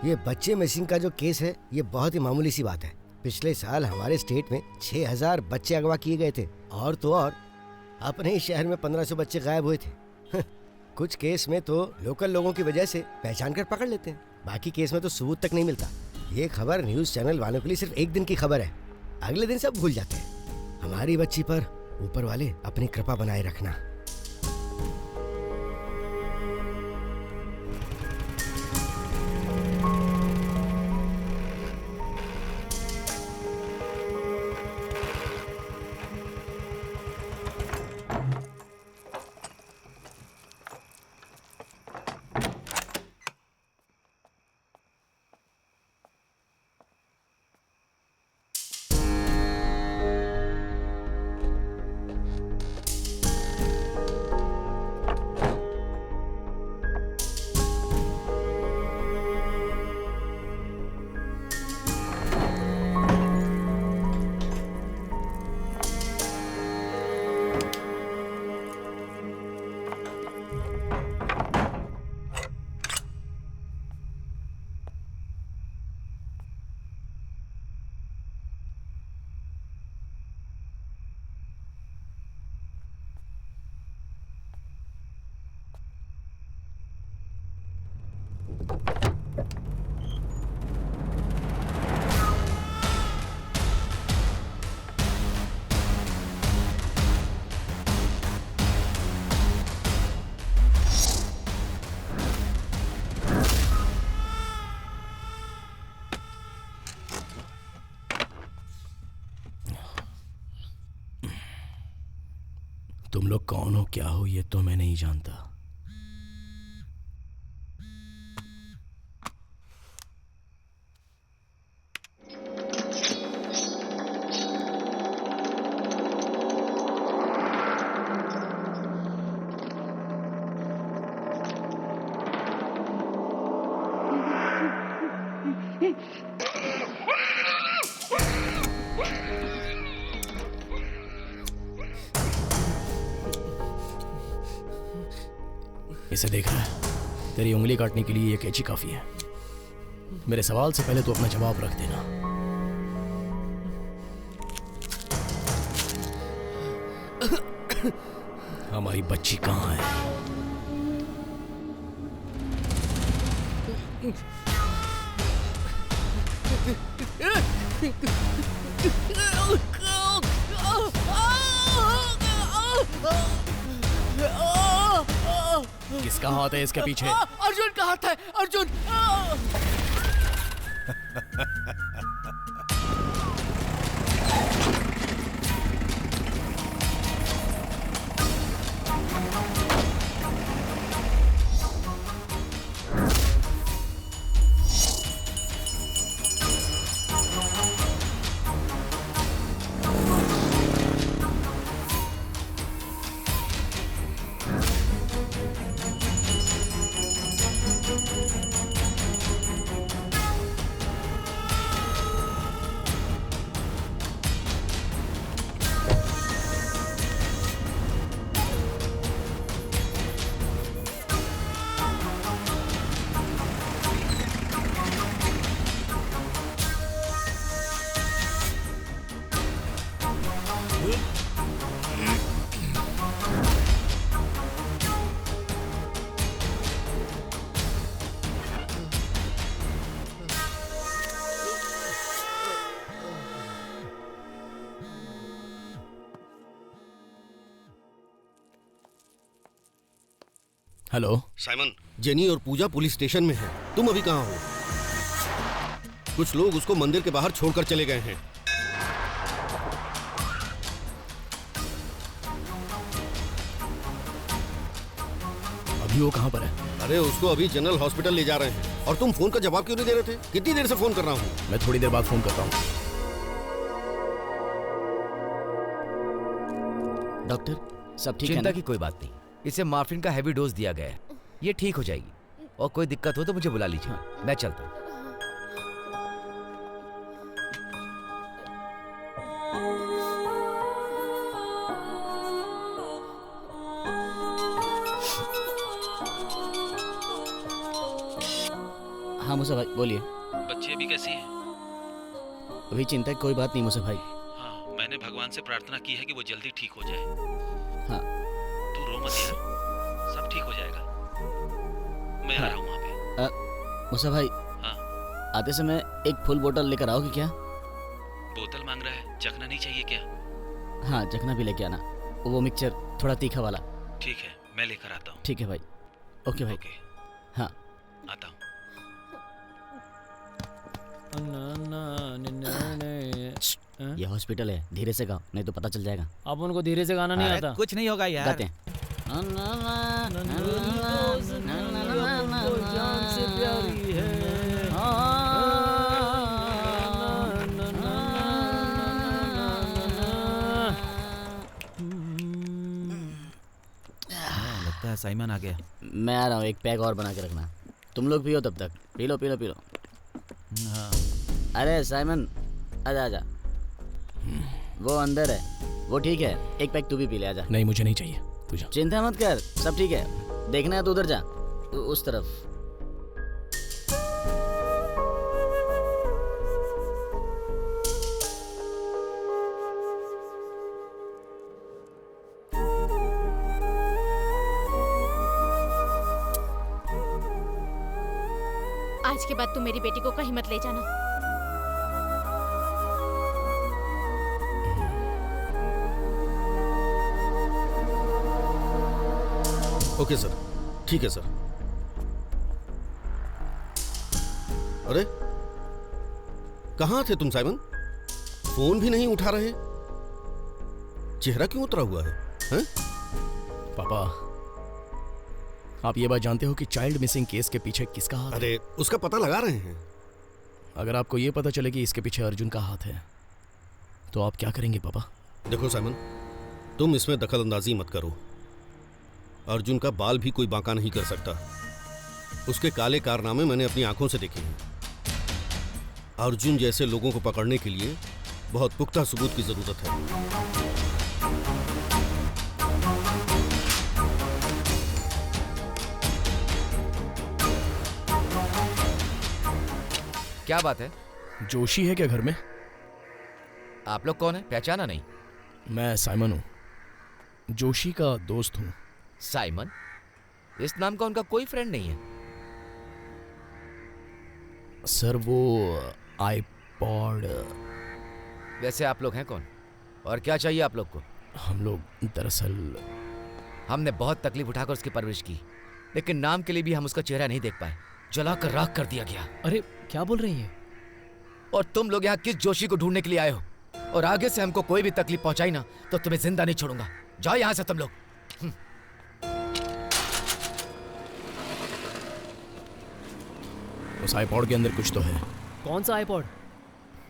ये बच्चे मिसिंग का जो केस है, ये बहुत ही मामूली सी बात है। पिछले साल हमारे स्टेट में 6000 बच्चे अगवा किए गए थे, और तो और अपने ही शहर में 1500 बच्चे गायब हुए थे। कुछ केस में तो लोकल लोगों की वजह से पहचान कर पकड़ लेते हैं, बाकी केस में तो सबूत तक नहीं मिलता। ये खबर न्यूज चैनल वालों के लिए सिर्फ एक दिन की खबर है, अगले दिन सब भूल जाते हैं। हमारी बच्ची पर ऊपर वाले अपनी कृपा बनाए रखना। तुम लोग कौन हो, क्या हो, ये तो मैं नहीं जानता। इसे देख रहा है, तेरी उंगली काटने के लिए ये कैंची काफी है। मेरे सवाल से पहले तो अपना जवाब रख देना। हमारी बच्ची कहाँ है? किसका हाथ है इसके पीछे? अर्जुन का हाथ है, अर्जुन। हेलो साइमन, जेनी और पूजा पुलिस स्टेशन में है। तुम अभी कहाँ हो? कुछ लोग उसको मंदिर के बाहर छोड़कर चले गए हैं। अभी वो कहाँ पर है? अरे उसको अभी जनरल हॉस्पिटल ले जा रहे हैं। और तुम फोन का जवाब क्यों नहीं दे रहे थे? कितनी देर से फोन कर रहा हूँ। मैं थोड़ी देर बाद फोन करता हूँ। डॉक्टर सब ठीक है चिंता ना? की कोई बात नहीं, इसे मॉर्फिन का हैवी डोज दिया गया है, ये ठीक हो जाएगी। और कोई दिक्कत हो तो मुझे बुला लीजिए, मैं चलता हूँ। हाँ मूसा भाई बोलिए। बच्ची अभी कैसी है? अभी चिंता की कोई बात नहीं मूसा भाई। हाँ, मैंने भगवान से प्रार्थना की है कि वो जल्दी ठीक हो जाए। हाँ तू रो मत यार, सब ठीक हो जाएगा। मैं आ रहा हूँ वहाँ पे। मूसा भाई, हाँ आते समय एक फुल बोतल लेकर आओगे क्या? बोतल मांग रहा है, चखना नहीं चाहिए क्या? हाँ चखना भी लेके आना, वो मिक्सचर थोड़ा तीखा वाला। ठीक है, मैं लेकर आता हूँ। ठीक है भाई। ओके भाई। हाँ आता हूँ। ये हॉस्पिटल है, धीरे से गाओ नहीं तो पता चल जाएगा। अब उनको धीरे से गाना नहीं आता। कुछ नहीं होगा यार। गाते हैं। जान से प्यारी है। लगता है साइमन आ गया। मैं आ रहा हूँ, एक पैक और बना के रखना। तुम लोग पियो तब तक। P low P low P low. हाँ। अरे साइमन आजा आजा, वो अंदर है, वो ठीक है। एक पैक तू भी पी ले, आजा। नहीं मुझे नहीं चाहिए, तू जा। चिंता मत कर, सब ठीक है। देखना है तो उधर जा, उस तरफ। आज के बाद तू मेरी बेटी को कहीं मत ले जाना। ओके सर, ठीक है सर। अरे कहाँ थे तुम साइमन? फोन भी नहीं उठा रहे, चेहरा क्यों उतरा हुआ है? हैं? पापा, आप ये बात जानते हो कि चाइल्ड मिसिंग केस के पीछे किसका हाथ है? अरे उसका पता लगा रहे हैं। अगर आपको ये पता चले कि इसके पीछे अर्जुन का हाथ है तो आप क्या करेंगे पापा? देखो साइमन, तुम इसमें दखल अंदाजी मत करो। अर्जुन का बाल भी कोई बांका नहीं कर सकता। उसके काले कारनामे मैंने अपनी आंखों से देखे हैं। अर्जुन जैसे लोगों को पकड़ने के लिए बहुत पुख्ता सबूत की जरूरत है। क्या बात है? जोशी है क्या घर में? आप लोग कौन है? पहचाना नहीं। मैं साइमन हूँ, जोशी का दोस्त हूँ। साइमन? इस नाम का उनका कोई फ्रेंड नहीं है। सर वो आईपॉड। वैसे आप लोग हैं कौन और क्या चाहिए आप लोग को? हम लोग दरअसल हमने बहुत तकलीफ उठाकर उसकी परवरिश की, लेकिन नाम के लिए भी हम उसका चेहरा नहीं देख पाए। जलाकर राख कर दिया गया। अरे क्या बोल रही है? और तुम लोग यहाँ किस जोशी को ढूंढने के लिए आए हो? और आगे से हमको कोई भी तकलीफ पहुंचाई ना तो तुम्हें जिंदा नहीं छोड़ूंगा। जाओ यहाँ से तुम लोग। उस आईपॉड के अंदर कुछ तो है। कौन सा आईपॉड?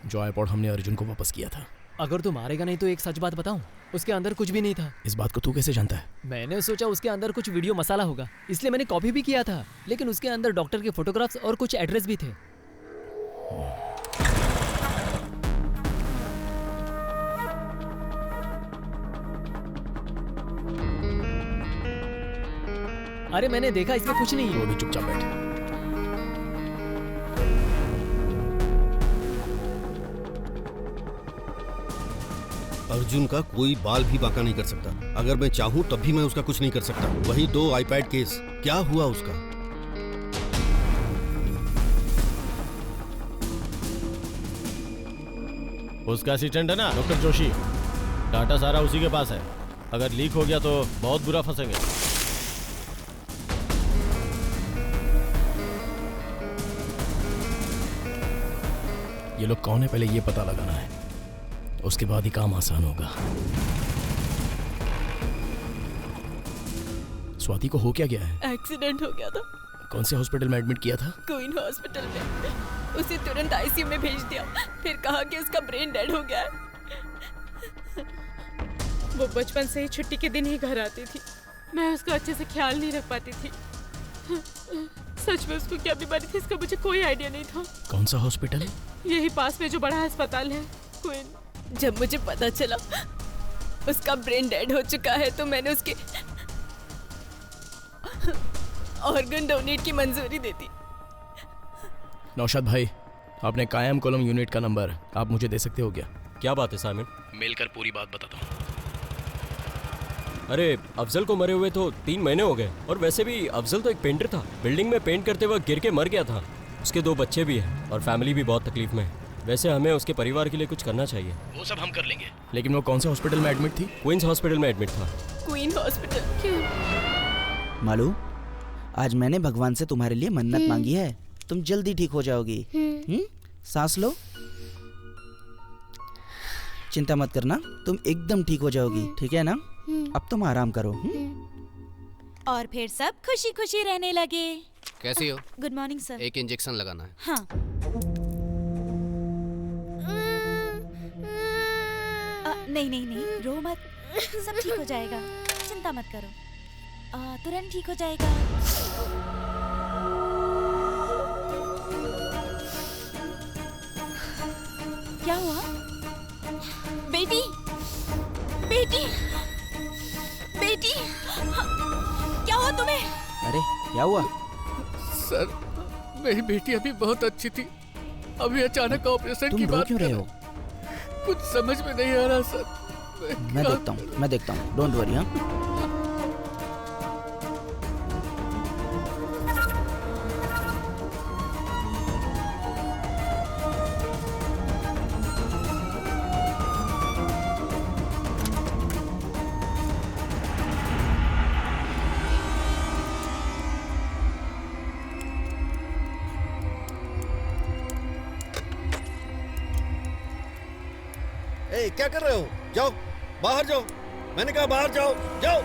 जो आईपॉड हमने अर्जुन को वापस किया था। अगर तू मारेगा नहीं तो एक सच बात बताऊं, उसके अंदर कुछ भी नहीं था। इस बात को तू कैसे जानता है? मैंने सोचा उसके अंदर कुछ वीडियो मसाला होगा, इसलिए मैंने कॉपी भी किया था, लेकिन उसके अंदर डॉक्टर के फोटोग्राफ्स और कुछ एड्रेस भी थे। अरे मैंने देखा इसमें कुछ नहीं है। वो भी चुपचाप बैठ। अर्जुन का कोई बाल भी बांका नहीं कर सकता। अगर मैं चाहूं तब भी मैं उसका कुछ नहीं कर सकता। वही 2 आईपैड केस, क्या हुआ उसका? उसका असिस्टेंट है ना डॉक्टर जोशी, डाटा सारा उसी के पास है। अगर लीक हो गया तो बहुत बुरा फंसेंगे। ये लोग कौन है पहले ये पता लगाना है, उसके बाद ही काम आसान होगा। स्वाति को हो क्या गया है? एक्सीडेंट हो गया था। कौन से हॉस्पिटल में एडमिट किया था? क्वीन हॉस्पिटल में। उसे तुरंत आईसीयू में भेज दिया, फिर कहा कि उसका ब्रेन डेड हो गया है। वो बचपन से ही छुट्टी के दिन ही घर आती थी। मैं उसका अच्छे से ख्याल नहीं रख पाती थी। सच में उसको क्या बीमारी थी इसका मुझे कोई आइडिया नहीं था। कौन सा हॉस्पिटल है? यही पास में जो बड़ा अस्पताल है, क्वीन। जब मुझे पता चला उसका ब्रेन डेड हो चुका है तो मैंने उसके ऑर्गन डोनेट की मंजूरी दे दी। नौशाद भाई, आपने कायम कॉलम यूनिट का नंबर आप मुझे दे सकते हो क्या? क्या बात है सामिन? मेल कर पूरी बात बताता हूँ। अरे अफजल को मरे हुए तो 3 महीने हो गए, और वैसे भी अफजल तो एक पेंटर था। बिल्डिंग में पेंट करते वक्त गिर के मर गया था। उसके 2 बच्चे भी हैं और फैमिली भी बहुत तकलीफ में है। वैसे हमें उसके परिवार के लिए कुछ करना चाहिए। वो सब हम कर लेंगे। लेकिन वो कौन से हॉस्पिटल में एडमिट थी? क्वींस हॉस्पिटल में एडमिट था। क्वीन हॉस्पिटल क्यों? मालू, आज मैंने भगवान से तुम्हारे लिए मन्नत मांगी है। तुम जल्दी ठीक हो जाओगी। सांस लो, चिंता मत करना, तुम एकदम ठीक हो जाओगी। ठीक है ना? अब तुम आराम करो। और फिर सब खुशी खुशी रहने लगे। कैसी हो? Good morning sir. एक इंजेक्शन लगाना है। हाँ। नहीं नहीं नहीं, रो मत, सब ठीक हो जाएगा। चिंता मत करो, तुरंत ठीक हो जाएगा। क्या हुआ? बेटी, बेटी, बेटी, क्या हुआ तुम्हें? अरे क्या हुआ? सर, मेरी बेटी अभी बहुत अच्छी थी, अभी अचानक ऑपरेशन की बात क्यों रहे हो? कुछ समझ में नहीं आ रहा सर। मैं देखता हूँ, डोंट वरी। हाँ, क्या कर रहे हो? जाओ बाहर जाओ, मैंने कहा बाहर जाओ, जाओ।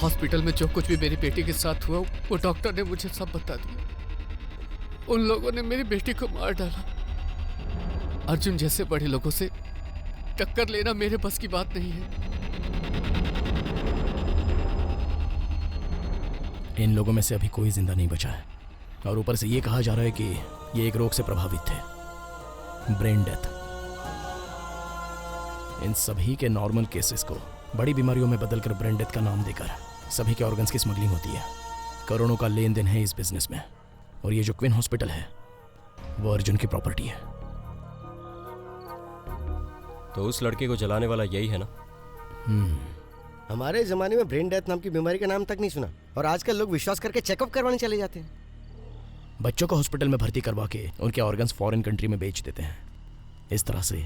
हॉस्पिटल में जो कुछ भी मेरी बेटी के साथ हुआ वो डॉक्टर ने मुझे सब बता दिया। उन लोगों ने मेरी बेटी को मार डाला। अर्जुन जैसे बड़े लोगों से टक्कर लेना मेरे बस की बात नहीं है। इन लोगों में से अभी कोई जिंदा नहीं बचा है, और ऊपर से ये कहा जा रहा है कि ये एक रोग से प्रभावित थे, ब्रेन डेथ। इन सभी के नॉर्मल केसेस को बड़ी बीमारियों में बदलकर ब्रेन डेथ का नाम देकर सभी के ऑर्गन्स की स्मगलिंग होती है। करोड़ों का लेन देन है इस बिजनेस में, और ये जो क्वीन हॉस्पिटल है वो अर्जुन की प्रॉपर्टी है। तो उस लड़के को जलाने वाला यही है ना? हमारे जमाने में ब्रेन डेथ नाम की बीमारी का नाम तक नहीं सुना, और आजकल लोग विश्वास करके चेकअप करवाने चले जाते हैं। बच्चों को हॉस्पिटल में भर्ती करवा के उनके ऑर्गन्स फॉरेन कंट्री में बेच देते हैं। इस तरह से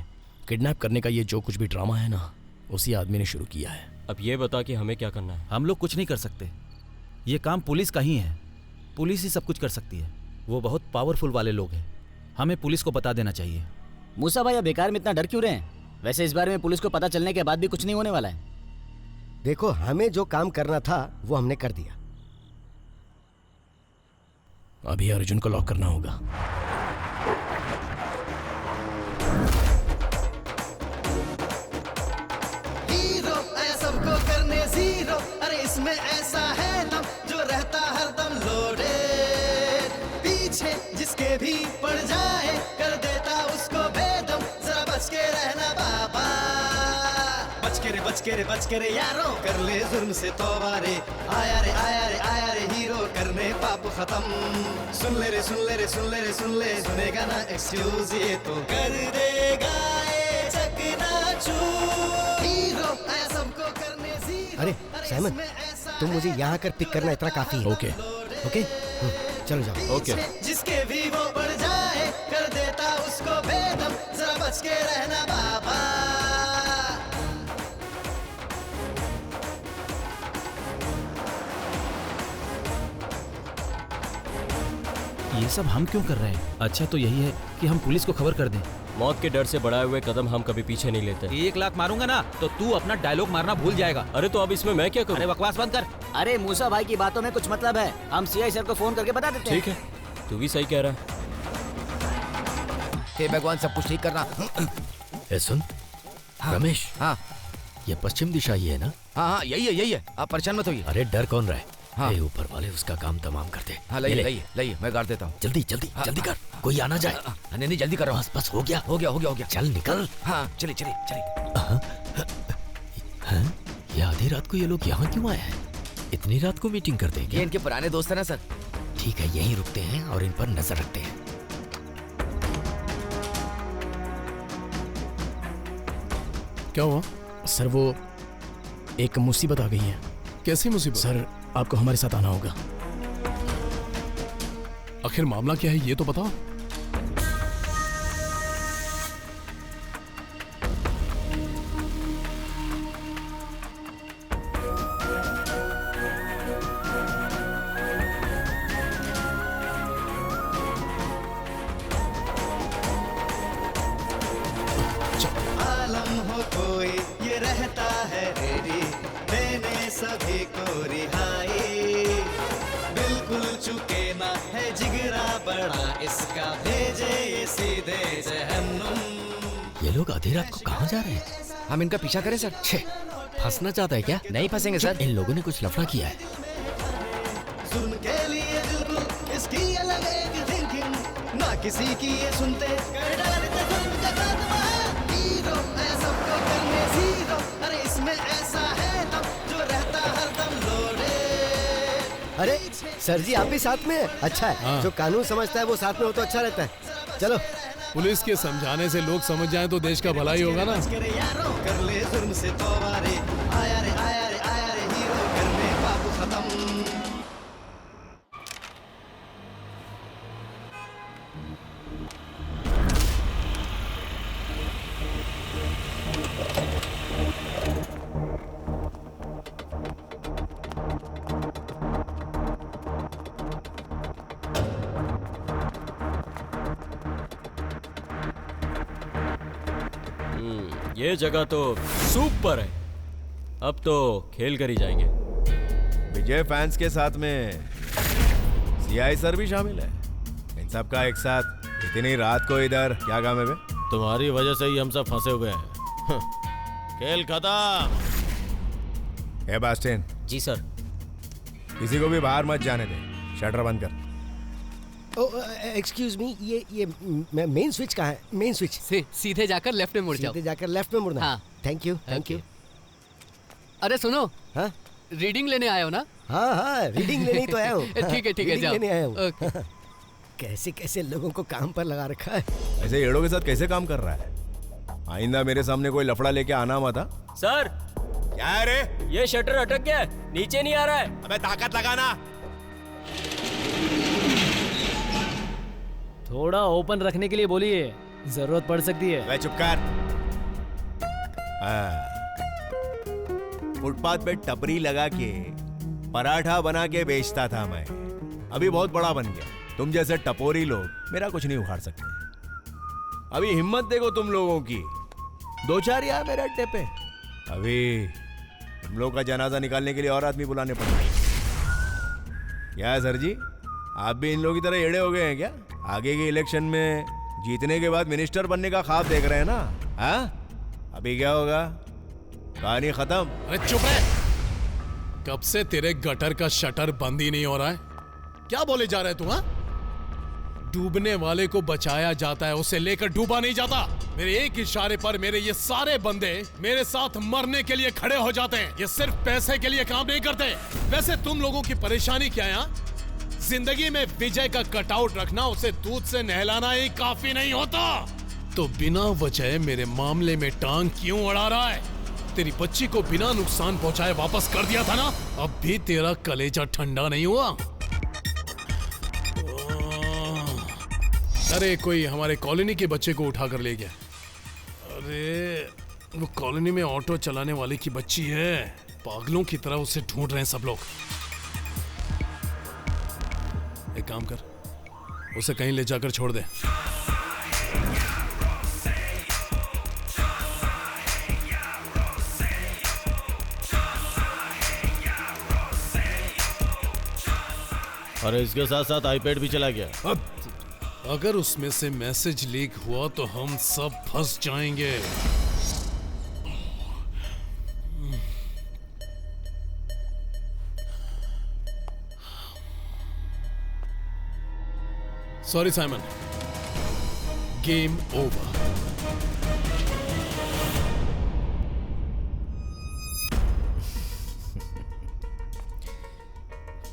किडनैप करने का ये जो कुछ भी ड्रामा है ना, उसी आदमी ने शुरू किया है। अब ये बता कि हमें क्या करना है। हम लोग कुछ नहीं कर सकते, ये काम पुलिस का ही है। पुलिस ही सब कुछ कर सकती है, वो बहुत पावरफुल वाले लोग हैं। हमें पुलिस को बता देना चाहिए। मूसा भाई, बेकार में इतना डर क्यों रहे हैं? वैसे इस बारे में पुलिस को पता चलने के बाद भी कुछ नहीं होने वाला है। देखो, हमें जो काम करना था वो हमने कर दिया। अभी अर्जुन को लॉक करना होगा। हीरो आया सबको करने जीरो, अरे इसमें ऐसा है दम जो रहता हरदम लोडेड। पीछे जिसके भी पड़ जाए कर देता उसको बेदम, जरा बच के रहना बाबा। बच के रे यारो, कर ले जुर्म से तौबा रे। आया रे हीरो करने पाप खत्म। सुन ले रे सुनेगा ना एक्सक्यूज, ये तो कर देगा ये चकनाचूर। हीरो आया सबको करने जीरो। अरे साइमन, तुम मुझे यहाँ कर पिक करना इतना काफी है। ओके चलो जाओ। ओके। जिसके भी वो पड़ जाए कर देता उसको बेदम, जरा बच के रहना बाबा। ये सब हम क्यों कर रहे हैं? अच्छा तो यही है कि हम पुलिस को खबर कर दें। मौत के डर से बढ़ाए हुए कदम हम कभी पीछे नहीं लेते। 1 लाख मारूंगा ना तो तू अपना डायलॉग मारना भूल जाएगा। अरे तो अब इसमें मैं क्या करूं? अरे बकवास बंद कर। अरे मूसा भाई की बातों में कुछ मतलब है, हम सीआई सर को फोन करके बता देते हैं। ठीक है, तू भी सही कह रहा है। हे भगवान, सब कुछ ठीक करना। ए सुन रमेश, हाँ ये पश्चिम दिशा ही है ना? हाँ यही है। आप परेशान मत होइए। अरे डर कौन रहा है? हाँ। ऊपर वाले उसका काम तमाम कर दे। हाँ लाइए, मैं गाड़ देता हूँ। जल्दी कर, कोई आना जाए। नहीं जल्दी कर रहा हूँ। बस हो गया। चल निकल। हाँ चलिए। ये आधी रात को ये लोग यहाँ क्यों आए हैं? इतनी रात को मीटिंग करते हैं क्या? ये इनके पुराने दोस्त है ना सर। ठीक है, यहीं रुकते हैं और इन पर नजर रखते हैं। क्या हुआ सर? वो एक मुसीबत आ गई है। कैसी मुसीबत? सर आपको हमारे साथ आना होगा। आखिर मामला क्या है ये तो बताओ। आलम हो कोई ये रहता है रेडी, देने सभी को रिहाई। बिल्कुल चुके ना है जिगरा बड़ा इसका, भेजे ये सीधे जहन्नुम। ये लोग आधी रात को कहाँ जा रहे हैं? हम इनका पीछा करें सर? फंसना चाहता है क्या? नहीं फंसेंगे सर। इन लोगों ने कुछ लफड़ा किया है। सुन के लिए बिल्कुल इसकी अलग एक थिंकिंग, ना किसी की ये सुनते कर डालते जुल्म का खात्मा। हीरो है सबको करने जीरो, अरे इसमें ऐसा है दम जो रहता हरदम लोडे। अरे सर जी, आप भी साथ में हैं? अच्छा है। हाँ। जो कानून समझता है वो साथ में हो तो अच्छा रहता है। चलो। पुलिस के समझाने से लोग समझ जाएं तो देश का भला ही होगा ना। कर ले जुर्म से तौबा रे। आया रे हीरो करने पाप खत्म। ये जगह तो सुपर है। अब तो खेल कर ही जाएंगे। विजय फैंस के साथ में सीआई सर भी शामिल है। इन सब का एक साथ इतनी रात को इधर क्या काम है बे? तुम्हारी वजह से ही हम सब फंसे हुए हैं। खेल खत्म। ए बास्टिन। जी सर। किसी को भी बाहर मत जाने दे। शटर बंद कर। एक्सक्यूज मी, ये मेन स्विच कहाँ है? मेन स्विच सीधे जाकर लेफ्ट में मुड़ जाओ। सीधे जाकर लेफ्ट में मुड़ना। हाँ। Thank you. अरे सुनो। हाँ? रीडिंग लेने आए हो ना? हाँ, रीडिंग लेने ही तो आया हूँ। ठीक है रीडिंग जाओ। लेने आया हूँ। कैसे कैसे लोगों को काम पर लगा रखा है। ऐसे एड़ों के साथ कैसे काम कर रहा है? आइंदा मेरे सामने कोई लफड़ा लेके आना मत। सर क्या है रे? ये शटर अटक गया है, नीचे नहीं आ रहा है। अबे ताकत लगाना। थोड़ा ओपन रखने के लिए बोलिए, जरूरत पड़ सकती है। अबे चुप कर। फुटपाथ पे टपरी लगा के पराठा बना के बेचता था मैं। अभी बहुत बड़ा बन गया। तुम जैसे टपोरी लोग मेरा कुछ नहीं उखाड़ सकते। अभी हिम्मत देखो तुम लोगों की। 2-4 यार मेरे अड्डे पे। अभी तुम लोग का जनाजा निकालने के लिए और आदमी बुलाने पड़ेंगे। क्या है सर जी, आप भी इन लोगों की तरह एड़े हो गए हैं क्या? आगे के इलेक्शन में जीतने के बाद मिनिस्टर बनने का ख्वाब देख रहे हैं ना? हाँ, अभी क्या होगा? कहानी खत्म। अरे चुप है। कब से तेरे गटर का शटर बंद ही नहीं हो रहा है? क्या बोले जा रहे तू? हाँ, डूबने वाले को बचाया जाता है, उसे लेकर डूबा नहीं जाता। मेरे एक इशारे पर मेरे ये सारे बंदे मेरे साथ मरने के लिए खड़े हो जाते हैं। ये सिर्फ पैसे के लिए काम नहीं करते। वैसे तुम लोगों की परेशानी क्या है? जिंदगी में विजय का कटआउट रखना, उसे दूध से नहलाना ही काफी नहीं होता। तो बिना वजह मेरे मामले में टांग क्यों अड़ा रहा है? तेरी बच्ची को बिना नुकसान पहुंचाए वापस कर दिया था ना, अब भी तेरा कलेजा ठंडा नहीं हुआ? अरे कोई हमारे कॉलोनी के बच्चे को उठा कर ले गया। अरे वो कॉलोनी में ऑटो चलाने वाले की बच्ची है। पागलों की तरह उसे ढूंढ रहे हैं सब लोग। एक काम कर, उसे कहीं ले जाकर छोड़ दे। और इसके साथ साथ आईपैड भी चला गया। अगर उसमें से मैसेज लीक हुआ तो हम सब फंस जाएंगे। Sorry Simon, game over.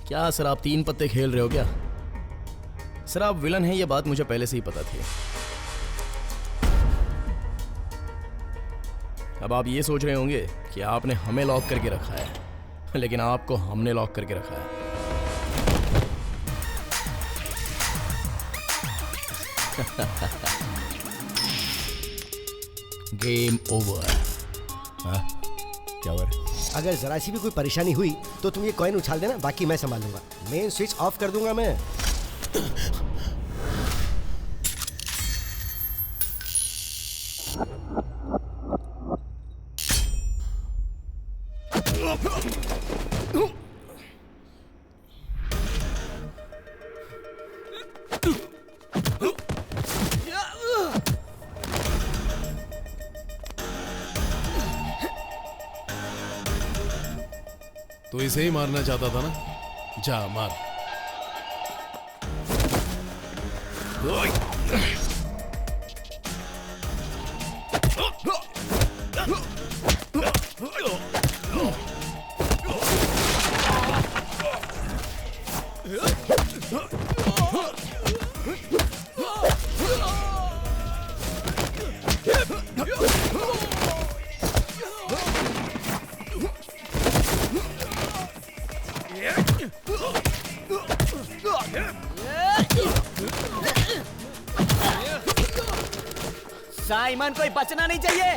क्या सर, आप 3 पत्ते खेल रहे हो क्या? सर आप विलन हैं, ये बात मुझे पहले से ही पता थी। अब आप ये सोच रहे होंगे कि आपने हमें लॉक करके रखा है, लेकिन आपको हमने लॉक करके रखा है। Game over. क्या हुआ? अगर जरा सी भी कोई परेशानी हुई तो तुम ये कॉइन उछाल देना, बाकी मैं संभाल लूंगा। मेन स्विच ऑफ कर दूंगा मैं। तो इसे ही मारना चाहता था ना? जा मार। साइमन, कोई बचना नहीं चाहिए।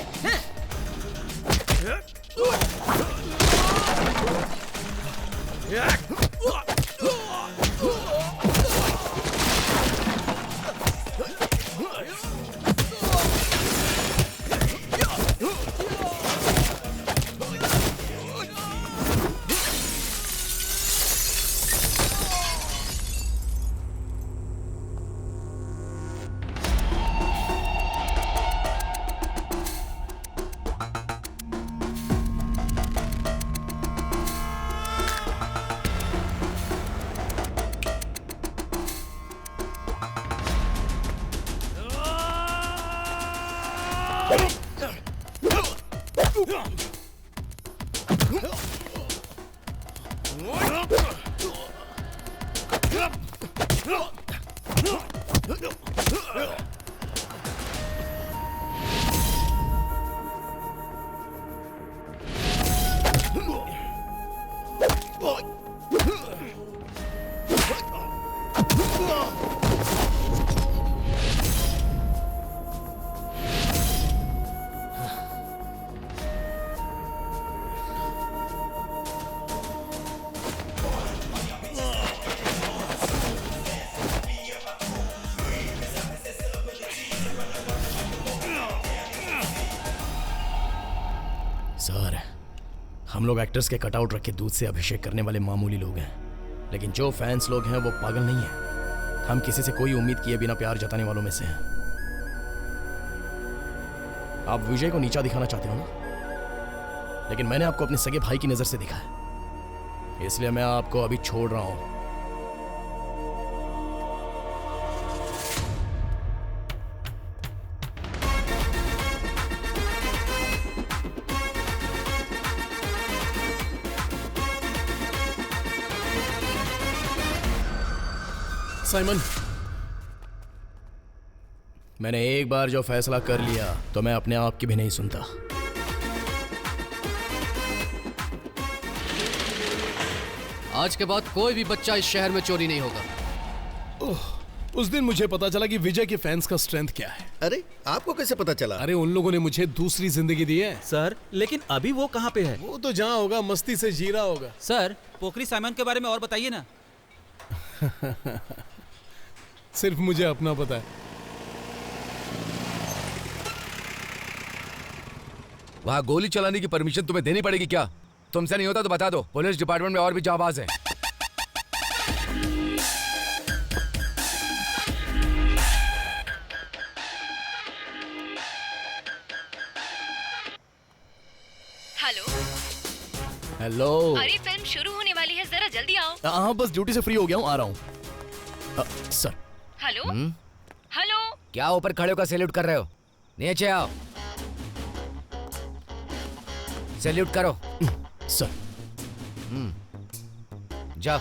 सर, हम लोग एक्टर्स के कटआउट रख के दूध से अभिषेक करने वाले मामूली लोग हैं, लेकिन जो फैंस लोग हैं वो पागल नहीं है। हम किसी से कोई उम्मीद किए बिना प्यार जताने वालों में से हैं। आप विजय को नीचा दिखाना चाहते हो ना, लेकिन मैंने आपको अपने सगे भाई की नजर से देखा है, इसलिए मैं आपको अभी छोड़ रहा हूं। साइमन, मैंने एक बार जो फैसला कर लिया तो मैं अपने आप की भी नहीं सुनता। आज के बाद कोई भी बच्चा इस शहर में चोरी नहीं होगा। उस दिन मुझे पता चला कि विजय के फैंस का स्ट्रेंथ क्या है। अरे आपको कैसे पता चला? अरे उन लोगों ने मुझे दूसरी जिंदगी दी है। सर, लेकिन अभी वो कहाँ पे है? वो तो जहाँ होगा मस्ती से जी रहा होगा। सर, पोखरी साइमन के बारे में और बताइए ना। सिर्फ मुझे अपना पता है। वहाँ गोली चलाने की परमिशन तुम्हें देनी पड़ेगी क्या? तुमसे नहीं होता तो बता दो, पुलिस डिपार्टमेंट में और भी जाबाज हैं। हेलो। अरे फिल्म शुरू होने वाली है, जरा जल्दी आओ। हाँ, बस ड्यूटी से फ्री हो गया हूँ, आ रहा हूँ। सर। हेलो। हेलो। क्या ऊपर खड़े होकर सैल्यूट कर रहे हो? नीचे आओ, सैल्यूट करो। सर। जा,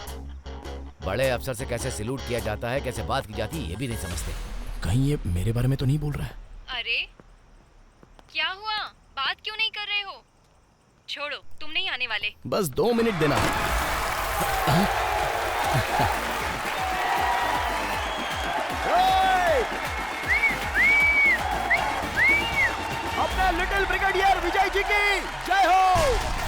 बड़े अफसर से कैसे सैल्यूट किया जाता है, कैसे बात की जाती है, ये भी नहीं समझते। कहीं ये मेरे बारे में तो नहीं बोल रहा है? अरे क्या हुआ, बात क्यों नहीं कर रहे हो? छोड़ो, तुम नहीं आने वाले। बस 2 मिनट देना। अपना लिटिल ब्रिगेडियर विजय जी की जय हो।